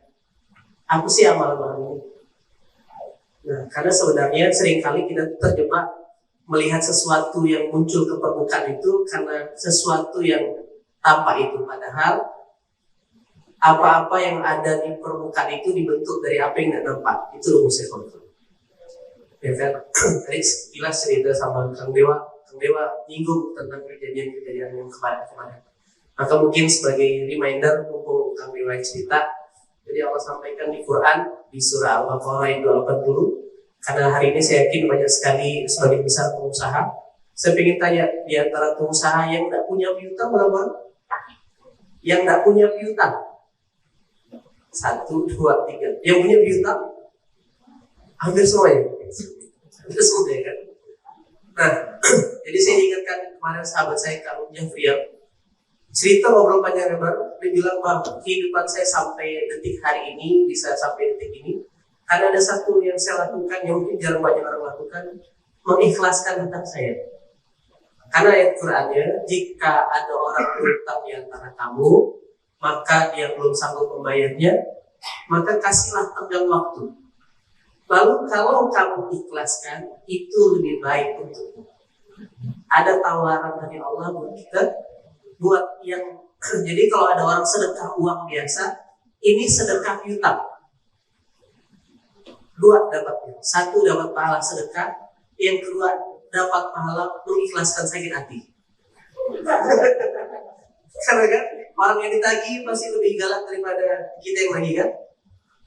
[SPEAKER 9] apa sih amalan orang ini? Nah, karena sebenarnya seringkali kita terjebak melihat sesuatu yang muncul ke permukaan itu karena sesuatu yang tampak itu, padahal apa-apa yang ada di permukaan itu dibentuk dari apa yang tidak nampak. Itu rumusnya kontrol. Ya kan? Tadi sekilas cerita sama Kang Dewa nyinggung tentang kejadian-kejadian yang kemarin. Maka mungkin sebagai reminder, mumpung Kang Dewa cerita, jadi Allah sampaikan di Quran di surah Al-Baqarah ayat 280. Karena hari ini saya yakin banyak sekali sebagian besar pengusaha. Saya ingin tanya, di antara pengusaha yang tidak punya piutang berapa? Yang tidak punya piutang? 1, 2, 3. Yang punya piutang? Hampir semua ya? Hampir semua ya kan? Nah, jadi saya ingatkan kemarin sahabat saya Kang Jafriel cerita ngobrol panjang lebar. Dia bilang bahwa kehidupan saya sampai detik hari ini, bisa sampai detik ini, karena ada satu yang saya lakukan yang mungkin jarang banyak orang lakukan, mengikhlaskan hutang saya. Karena ayat Qurannya, jika ada orang berhutang di antara kamu, maka dia belum sanggup membayarnya, maka kasihlah tenggang waktu. Lalu kalau kamu ikhlaskan, itu lebih baik untukmu. Ada tawaran dari Allah buat kita, buat yang jadi kalau ada orang sedekah uang biasa, ini sedekah piutang. 2 dapatnya. 1 dapat pahala sedekah, yang kedua dapat pahala mengikhlaskan sakit hati. Karena kan orang yang ditagih pasti lebih galak daripada kita yang lagi kan.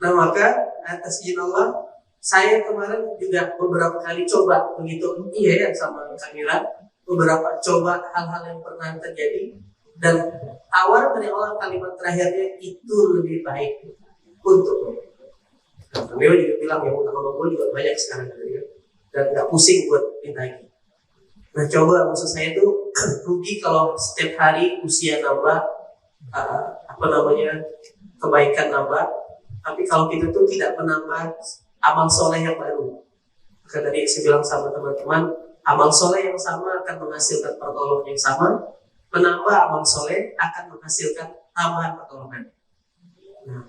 [SPEAKER 9] Nah maka atas izin Allah, saya kemarin juga beberapa kali coba begitu, iya ya sama Kamila, beberapa coba hal-hal yang pernah terjadi, dan awal dari Allah kalimat terakhirnya itu lebih baik untuk. Beliau juga bilang yang utang gue juga banyak sekarang ya, dan nggak pusing buat ditagih. Nah coba maksud saya itu rugi kalau setiap hari usia nambah, kebaikan nambah, tapi kalau kita tuh tidak menambah amal soleh yang baru. Maka tadi saya bilang sama teman-teman, amal soleh yang sama akan menghasilkan pertolongan yang sama, menambah amal soleh akan menghasilkan tambahan pertolongan. Nah,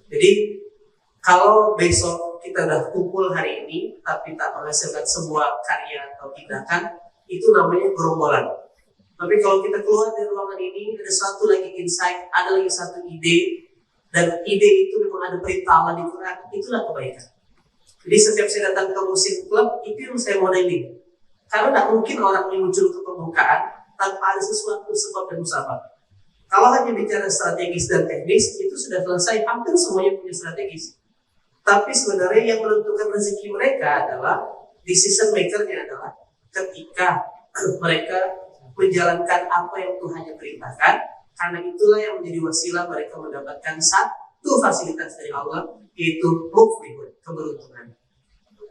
[SPEAKER 9] jadi kalau besok kita udah kumpul hari ini tapi tak menghasilkan sebuah karya atau tindakan, itu namanya gerombolan. Tapi kalau kita keluar dari ruangan ini, ada satu lagi insight, ada lagi satu ide, dan ide itu memang ada perintah Allah di Quran, itulah kebaikan. Jadi setiap saya datang ke musim klub, itu yang saya modeling. Karena tidak mungkin orang ini muncul ke permukaan tanpa ada sesuatu sebab dan musabab. Kalau hanya bicara strategis dan teknis, itu sudah selesai, hampir semuanya punya strategis. Tapi sebenarnya yang menentukan rezeki mereka adalah, decision maker-nya adalah ketika mereka menjalankan apa yang Tuhan perintahkan, karena itulah yang menjadi wasilah mereka mendapatkan satu fasilitas dari Allah, yaitu muflihun, keberuntungan.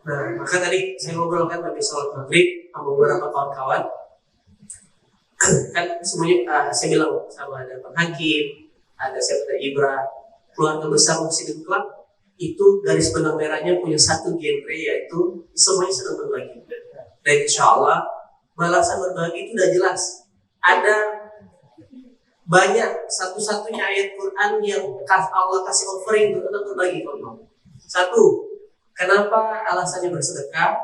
[SPEAKER 9] Nah, maka tadi saya ngobrolkan tentang sholat maghrib sama beberapa kawan-kawan. Kan semuanya saya bilang sama ada Bang Hakim, ada Septa Ibra, keluarga besar Muslim Club itu garis benang merahnya punya satu genre, yaitu semuanya sedang berbagi. Dan insya Allah balasan berbagi itu udah jelas. Ada banyak, satu-satunya ayat Quran yang Allah kasih offering untuk berbagi. Satu, kenapa alasannya bersedekah?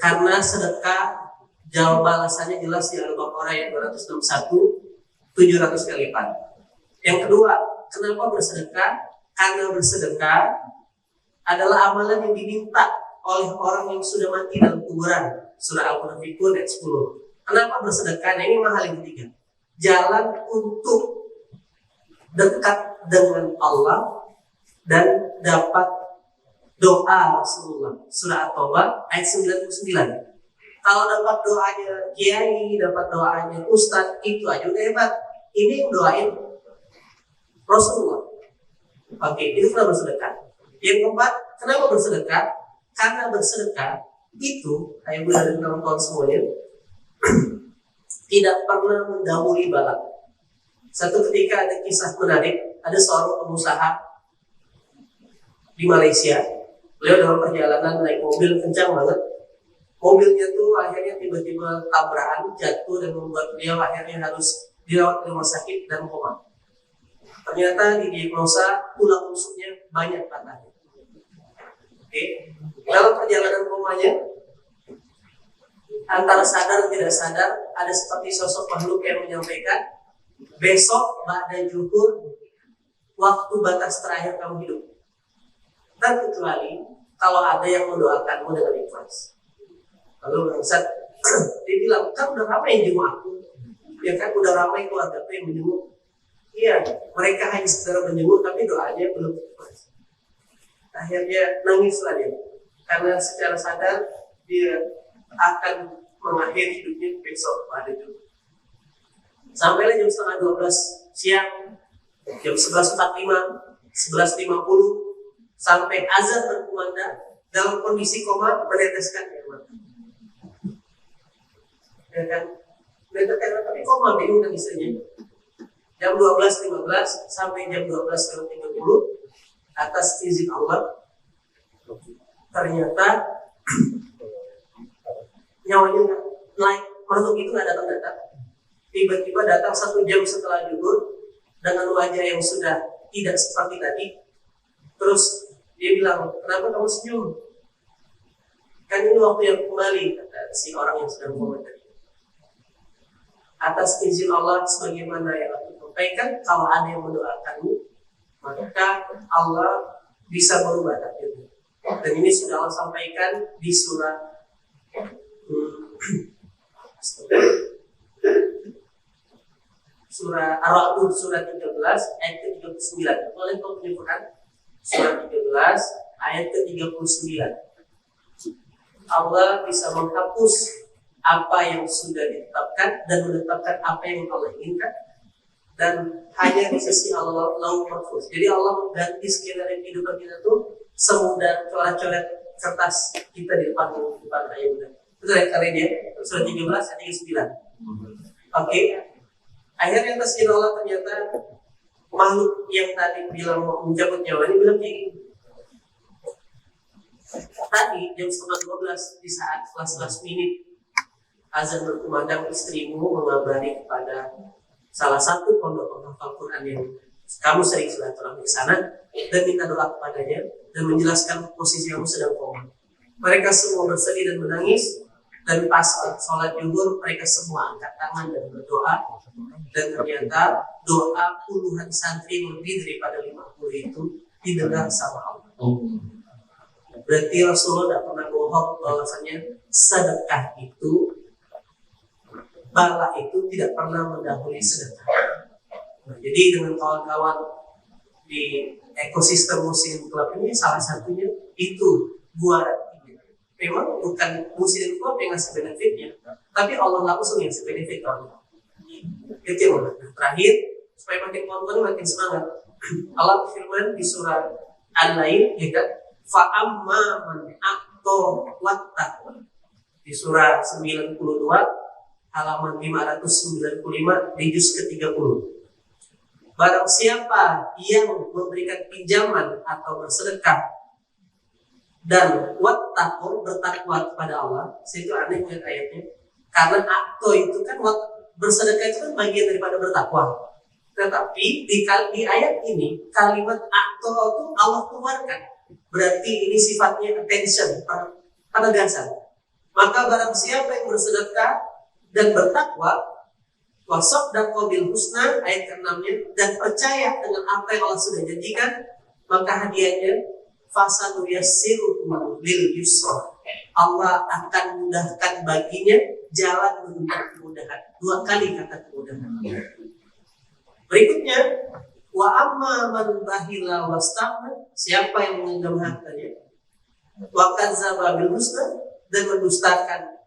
[SPEAKER 9] Karena sedekah jawab balasannya jelas di Al-Baqarah ayat 261, 700 kali lipat. Yang kedua, kenapa bersedekah? Karena bersedekah adalah amalan yang diminta oleh orang yang sudah mati dalam kuburan. Surah Al-Munafiqun ayat 10. Kenapa bersedekah? Nah, ini mahal yang ketiga. Jalan untuk dekat dengan Allah dan dapat doa Rasulullah. Surah At-Taubah ayat 99. Kalau dapat doanya kiai, dapat doanya ustadz, itu aja udah hebat. Ini yang doain Rasulullah. Oke, itu kenapa bersedekah. Yang keempat, kenapa bersedekah? Karena bersedekah itu, kayak gue dari kawan-kawan semuanya, tidak pernah mendahului bala. Satu ketika ada kisah menarik, ada seorang pengusaha di Malaysia. Beliau dalam perjalanan naik mobil kencang banget. Mobilnya tuh akhirnya tiba-tiba tabrakan, jatuh dan membuat beliau akhirnya harus dirawat di rumah sakit dan koma. Ternyata didiagnosa tulang rusuknya banyak patahnya. Oke. Dalam perjalanan komanya, antara sadar dan tidak sadar, ada seperti sosok makhluk yang menyampaikan, besok ba'da zuhur, waktu batas terakhir kamu hidup. Dan kecuali kalau ada yang mendoakanmu dengan ikhlas. Lalu Ustaz, dia bilang, kan udah ramai yang jenguk aku. Ya kan udah ramai keluarga aku yang menjenguk. Iya, mereka hanya sekedar menjenguk, tapi doanya belum ikhlas. Akhirnya nangislah dia. Karena secara sadar, dia akan mengakhiri hidupnya besok pada itu. Sampailah jam setengah 12 siang, jam 11.45, 11.50, sampai azan berkumandang, dalam kondisi koma meneteskan air mata. Ya kan? Meneteskan tapi koma, bingung dan istrinya. Jam 12.15 sampai jam 12.30, atas izin Allah, ternyata nyawanya nggak naik, makhluk itu nggak datang-datang. Tiba-tiba datang 1 jam setelah zuhur dengan wajah yang sudah tidak seperti tadi. Terus dia bilang, kenapa kamu senyum? Kan ini waktu yang kembali, kata si orang yang sedang koma tadi. Atas izin Allah, sebagaimana yang aku sampaikan, kalau ada yang mendoakanmu, maka Allah bisa merubah takdirmu. Dan ini sudah Allah sampaikan di surah surah Ar-Ra'd, surah 13 ayat ke-39. Boleh kau punya Quran? Surah 13 ayat ke-39. Allah bisa menghapus apa yang sudah ditetapkan dan menetapkan apa yang Allah inginkan, dan hanya di sisi Allah lau mahfuz. Jadi Allah mengganti skenario kehidupan kita tuh semudah coret-coret kertas kita di depan ayat. Itu ayat kalian ya, surah 13 ayat 39. Oke. Akhirnya atas izin Allah ternyata makhluk yang tadi bilang mau mencabut nyawa ini bilang kayak gini. Tadi jam setengah 12 di saat kelas menit azan berkumandang, istrimu mengabari kepada salah satu pondok penghafal Quran yang kamu sering silaturahmi ke sana dan minta doa kepadanya dan menjelaskan posisi kamu sedang koma. Mereka semua bersedih dan menangis, dan pas sholat zuhur mereka semua angkat tangan dan berdoa, dan ternyata doa puluhan santri lebih daripada 50 itu didengar sama Allah. Berarti Rasulullah tidak pernah bohong bahwasanya sedekah itu, bala itu tidak pernah mendahului sedekah. Nah, jadi dengan kawan-kawan di ekosistem Muslim Club ini salah satunya itu buarannya. Memang bukan Muslim Club yang ngasih benefitnya, tapi Allah langsung yang ngasih benefit orang. Itu yang mana? Nah, terakhir supaya makin kawan-kawan makin semangat. Allah berfirman di surah Al-Lail, ya kan? Fa'amma man a'ta wattaqwa. Di surah 92 halaman 595 di juz ke-30. Barang siapa yang memberikan pinjaman atau bersedekah dan wattaqu, bertakwa kepada Allah. Saya itu aneh dengan ayatnya. Karena akto itu kan bersedekah itu kan bagian daripada bertakwa. Tetapi di ayat ini kalimat akto itu Allah keluarkan. Berarti ini sifatnya attention, penegasan. Maka barang siapa yang bersedekah dan bertakwa, wasaddaqa bil husna, ayat ke-6-nya, dan percaya dengan apa yang Allah sudah janjikan, maka hadiahnya fasanuyassiruhu lil yusra. Allah akan mudahkan baginya jalan menuju kemudahan. 2 kali kata kemudahan. Berikutnya, wa amma man bahila wastaghna, siapa yang menggenggam hartanya, wa kadzdzaba bil husna, dan mendustakan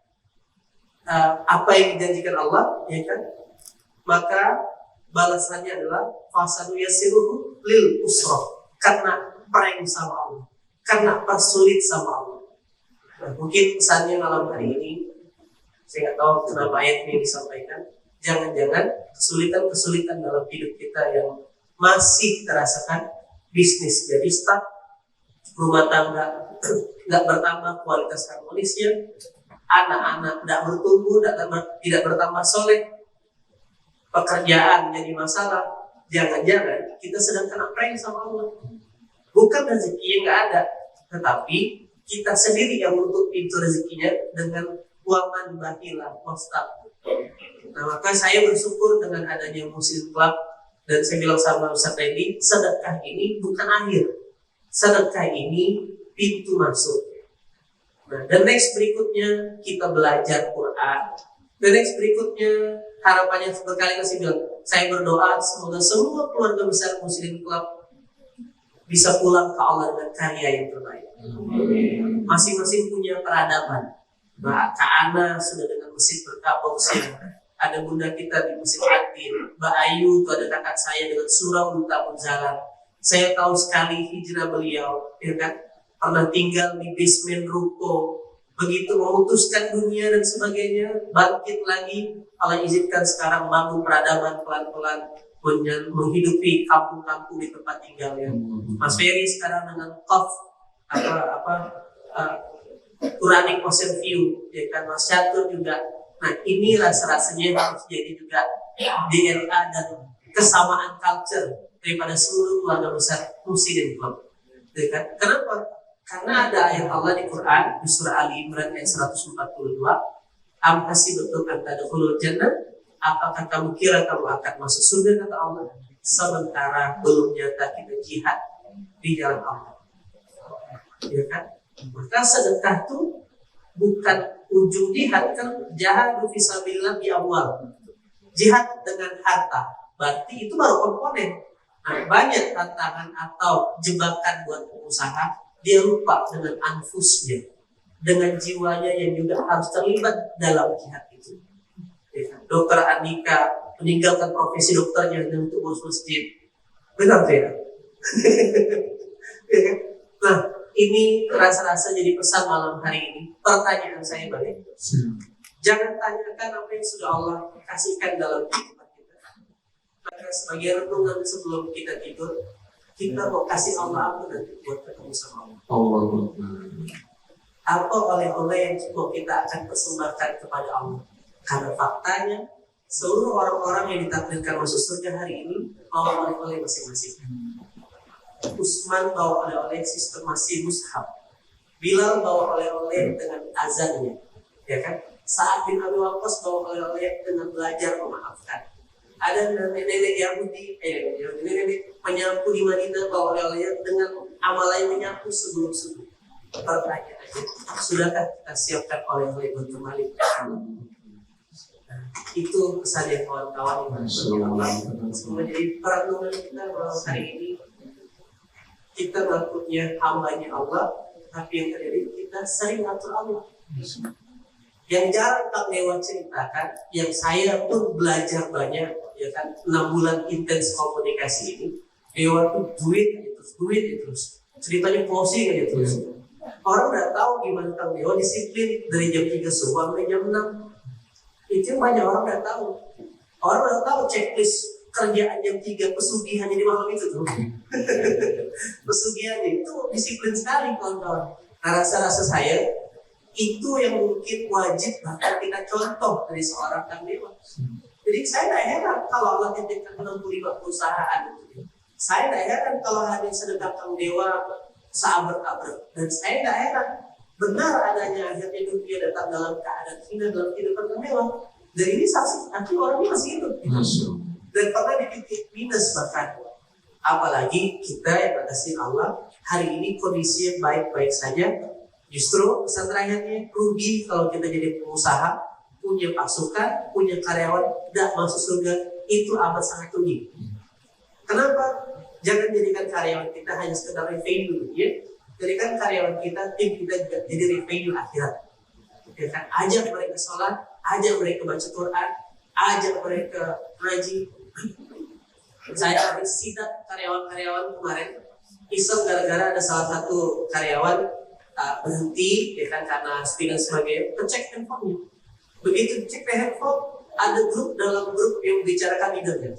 [SPEAKER 9] apa yang dijanjikan Allah, ya kan? Maka balasannya adalah fasanuyassiruhu lil usra, karena prank sama Allah, karena persulit sama Allah. Nah, mungkin pesannya malam hari ini, saya nggak tahu kenapa ayat ini disampaikan. Jangan-jangan kesulitan-kesulitan dalam hidup kita yang masih terasakan, bisnis jadi stuck, rumah tangga nggak bertambah kualitas harmonisnya, anak-anak tidak bertumbuh, tidak bertambah soleh, pekerjaan jadi masalah. Jangan-jangan kita sedang kena prank sama Allah. Bukan rezeki yang nggak ada, tetapi kita sendiri yang menutup pintu rezekinya dengan waman bahila wastab. Nah, maka saya bersyukur dengan adanya Muslim Club, dan saya bilang sama Ustaz Randy, sedekah ini bukan akhir, sedekah ini pintu masuk. Nah, dan next berikutnya kita belajar Quran. Dan next berikutnya harapannya berkali saya bilang, saya berdoa semoga semua keluarga besar Muslim Club bisa pulang ke Allah dengan karya yang terbaik. Masing-masing punya peradaban. Mbak Kak Ana sudah dengan mesin berkabos yang ada bunda kita di mesin Atin. Mbak Ayu itu ada kakak saya dengan surau duta munzalan. Saya tahu sekali hijrah beliau, ya kan? Pernah tinggal di basement ruko, begitu memutuskan dunia dan sebagainya, bangkit lagi. Allah izinkan sekarang bangun peradaban pelan-pelan menghidupi kampung-kampung di tempat tinggalnya. Mas Ferry sekarang dengan Quranic Ocean View, ya kan? Mas Catur juga. Nah, ini rasa-rasanya harus jadi juga DNA dan kesamaan culture daripada seluruh keluarga besar Muslim Club. Ya kan? Kenapa? Karena ada ayat Allah di Quran di surah Ali Imran ayat 142, am hasibtum an tadkhulul jannah, apakah kamu kira kamu akan masuk surga, kata Allah, sementara belum nyata kita jihad di jalan Allah. Ya kan? Maka sedekah itu bukan ujung jihad, kan jihad fisabilillah bi amwal. Jihad dengan harta. Berarti itu baru komponen. Nah, banyak tantangan atau jebakan buat pengusaha, dia lupa dengan anfusnya, dengan jiwanya yang juga harus terlibat dalam jihad itu. Ya, Dokter Andika meninggalkan profesi dokternya untuk urus masjid. Benar tidak? Ya, nah, ini rasa-rasa jadi pesan malam hari ini. Pertanyaan saya balik. Jangan tanyakan apa yang sudah Allah kasihkan dalam kehidupan kita. Maka sebagai renungan sebelum kita tidur, kita mau kasih Allah apa nanti buat ketemu sama Allah. Apa oleh-oleh yang mau kita akan persembahkan kepada Allah. Karena faktanya, seluruh orang-orang yang ditakdirkan masuk surga hari ini bawa oleh-oleh masing-masing. Usman bawa oleh-oleh sistem masih mushaf. Bilal bawa oleh-oleh dengan azannya, ya kan? Sa'ad bin Abi Waqqas bawa oleh-oleh dengan belajar memaafkan. ada nenek Yahudi, nenek penyapu di Madinah bawa oleh-olehnya dengan amalan menyapu sebelum subuh. Pertanyaannya, sudahkah kita siapkan oleh-oleh buat kembali? Itu pesan yang kawan-kawan yang semua jadi perenungan kita malam hari ini. Kita ngakunya hambanya Allah, tapi yang terjadi kita sering ngatur Allah. Yang jarang Kang Dewa ceritakan, yang saya pun belajar banyak, ya kan, 6 bulan intens komunikasi ini, Dewa tuh duit terus. Ceritanya closing aja terus. Orang udah tahu gimana Kang Dewa disiplin dari jam 3 subuh sampai jam 6. Itu banyak orang udah tahu. Orang udah tahu checklist kerjaan jam 3 pesugihannya di malam itu tuh. Pesugihannya itu disiplin sekali kawan-kawan. Nah, rasa-rasa saya itu yang mungkin wajib bahkan kita contoh dari seorang Kang Dewa. Jadi saya tidak heran kalau Allah titipkan 65 perusahaan. Saya tidak heran kalau hadir sedekah Kang Dewa seabrek-abrek. Dan saya tidak heran benar adanya akhirnya dunia datang dalam keadaan hina dalam kehidupan Kang Dewa. Dan ini saksi, akhirnya orangnya masih hidup. Dan pernah di titik minus bahkan. Apalagi kita yang mengasihi Allah, hari ini kondisinya baik-baik saja. Justru pesan terakhirnya rugi kalau kita jadi pengusaha, punya pasukan, punya karyawan, tidak masuk surga, itu amat sangat rugi. Kenapa? Jangan jadikan karyawan kita hanya sekedar revenue, ya. Jadikan karyawan kita, tim kita juga jadi revenue akhirat. Ya kan? Ajak mereka sholat, ajak mereka baca Quran, ajak mereka ngaji. Saya habis sidak karyawan-karyawan kemarin, iseng gara-gara ada salah satu karyawan berhenti, ya kan, karena speed dan sebagainya, ngecek handphonenya. Begitu cek handphone, ada dalam grup yang membicarakan idenya.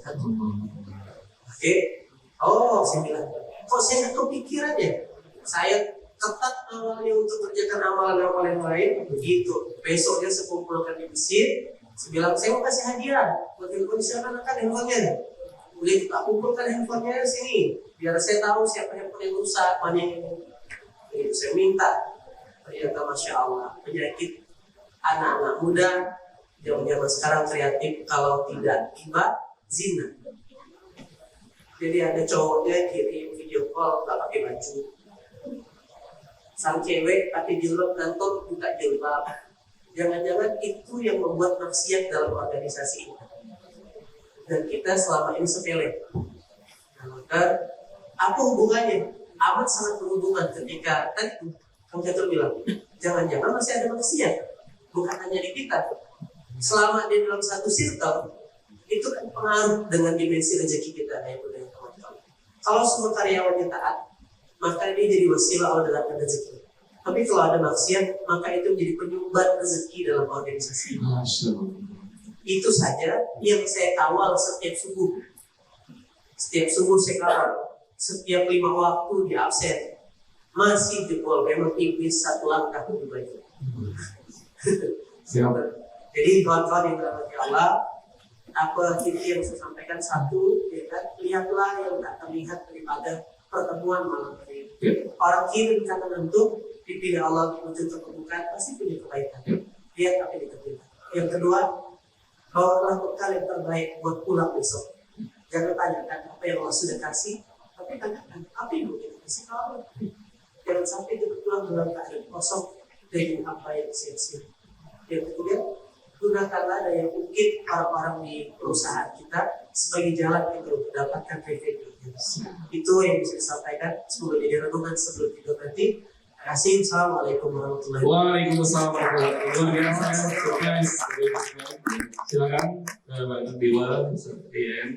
[SPEAKER 9] Oke. Oh, saya bilang, kok saya nggak kepikiran ya? Saya ketat awalnya untuk kerjakan amalan-amalan yang lain. Begitu, besoknya saya kumpulkan di masjid. Saya bilang, saya mau kasih hadiah buat handphone, silakan handphonenya. Boleh kita kumpulkan handphonenya sini, biar saya tahu siapa handphone yang rusak, mana yang itu saya minta. Ternyata Masya Allah, penyakit anak-anak muda zaman sekarang kreatif, kalau tidak tiba zina. Jadi ada cowoknya kirim video call nggak pakai baju, sang cewek pakai jilbab nonton buka jilbab. Jangan-jangan itu yang membuat maksiat dalam organisasi ini. Dan kita selama ini sepele. Nah, maka apa hubungannya? Amat sangat berhubungan ketika tadi Kang Catur bilang, jangan-jangan masih ada maksiat, bukan hanya di kita. Selama di dalam satu circle, itu kan pengaruh dengan dimensi rezeki kita. Kalau semua karyawannya taat, maka ini jadi wasilah Allah dalam rezeki. Tapi kalau ada maksiat, maka itu menjadi penyumbat rezeki dalam organisasi. Itu saja yang saya kawal setiap subuh. Setiap subuh saya kawal. Setiap 5 waktu di absen. Masih jebol, memang iblis satu langkah lebih baik. Jadi kawan-kawan yang dirahmati Allah, apa yang saya sampaikan satu, ya kan, lihatlah yang tak terlihat daripada pertemuan malam hari ini. Orang kiri kata tentu dipilih Allah untuk kebukaan pasti punya kebaikan. Lihat apa yang diterima. Yang kedua, bawalah bekal yang terbaik buat pulang besok. Jangan tanyakan apa yang Allah sudah kasih, tapi tanyakan apa yang kita kasih kamu. Jangan sampai kita pulang dalam keadaan kosong dengan apa yang sia-sia. Yang ketiga, gunakanlah daya mungkin orang-orang di perusahaan kita sebagai jalan kita untuk mendapatkan revenue. Itu yang bisa disampaikan. Semoga jadi renungan sebelum tidur nanti. Terima kasih. Assalamualaikum warahmatullahi wabarakatuh.
[SPEAKER 1] Waalaikumsalam warahmatullahi wabarakatuh. Silakan Mbak Dewa, DM.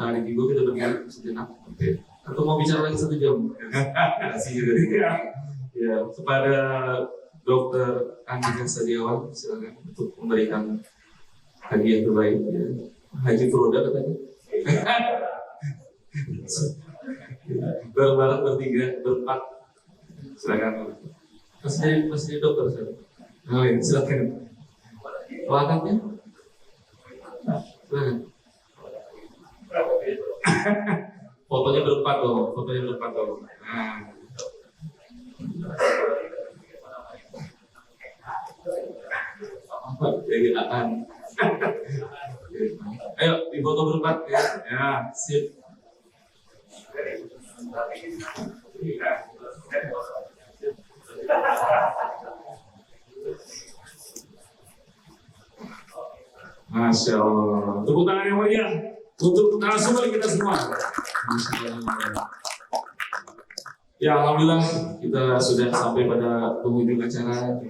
[SPEAKER 1] Di Tigo kita berikan sejenak. Atau mau bicara lagi 1 jam? Terima kasih juga. Ya, kepada Dr. Andika Sadiawan, silakan untuk memberikan hadiah terbaik. Ya. Haji Furoda katanya. Bareng-bareng bertiga, berempat. Silakan. Masih dokter saya. Oh, ya, silakan. Wakatnya? Silakan. Fotonya berempat dong. Nah. Apa? Jadi akan. Ayo, di foto berempat ya. Ya, sip. Masya Allah. Tepuk tangan yang meriah untuk narasumber kita semua. Ya, alhamdulillah kita sudah sampai pada penghujung acara.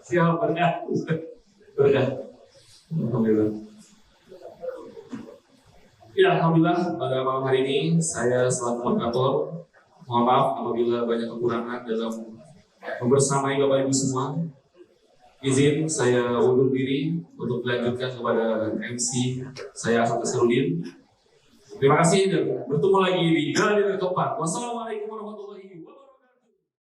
[SPEAKER 1] Siap, berkah. Berkah. Alhamdulillah. Ya, alhamdulillah pada malam hari ini saya selaku moderator mohon maaf apabila banyak kekurangan dalam membersamai Bapak Ibu semua. Izin saya undur diri untuk dilanjutkan kepada MC saya Hasan Nasruddin. Terima kasih dan bertemu lagi di Galeri keempat. Wassalamualaikum warahmatullahi wabarakatuh.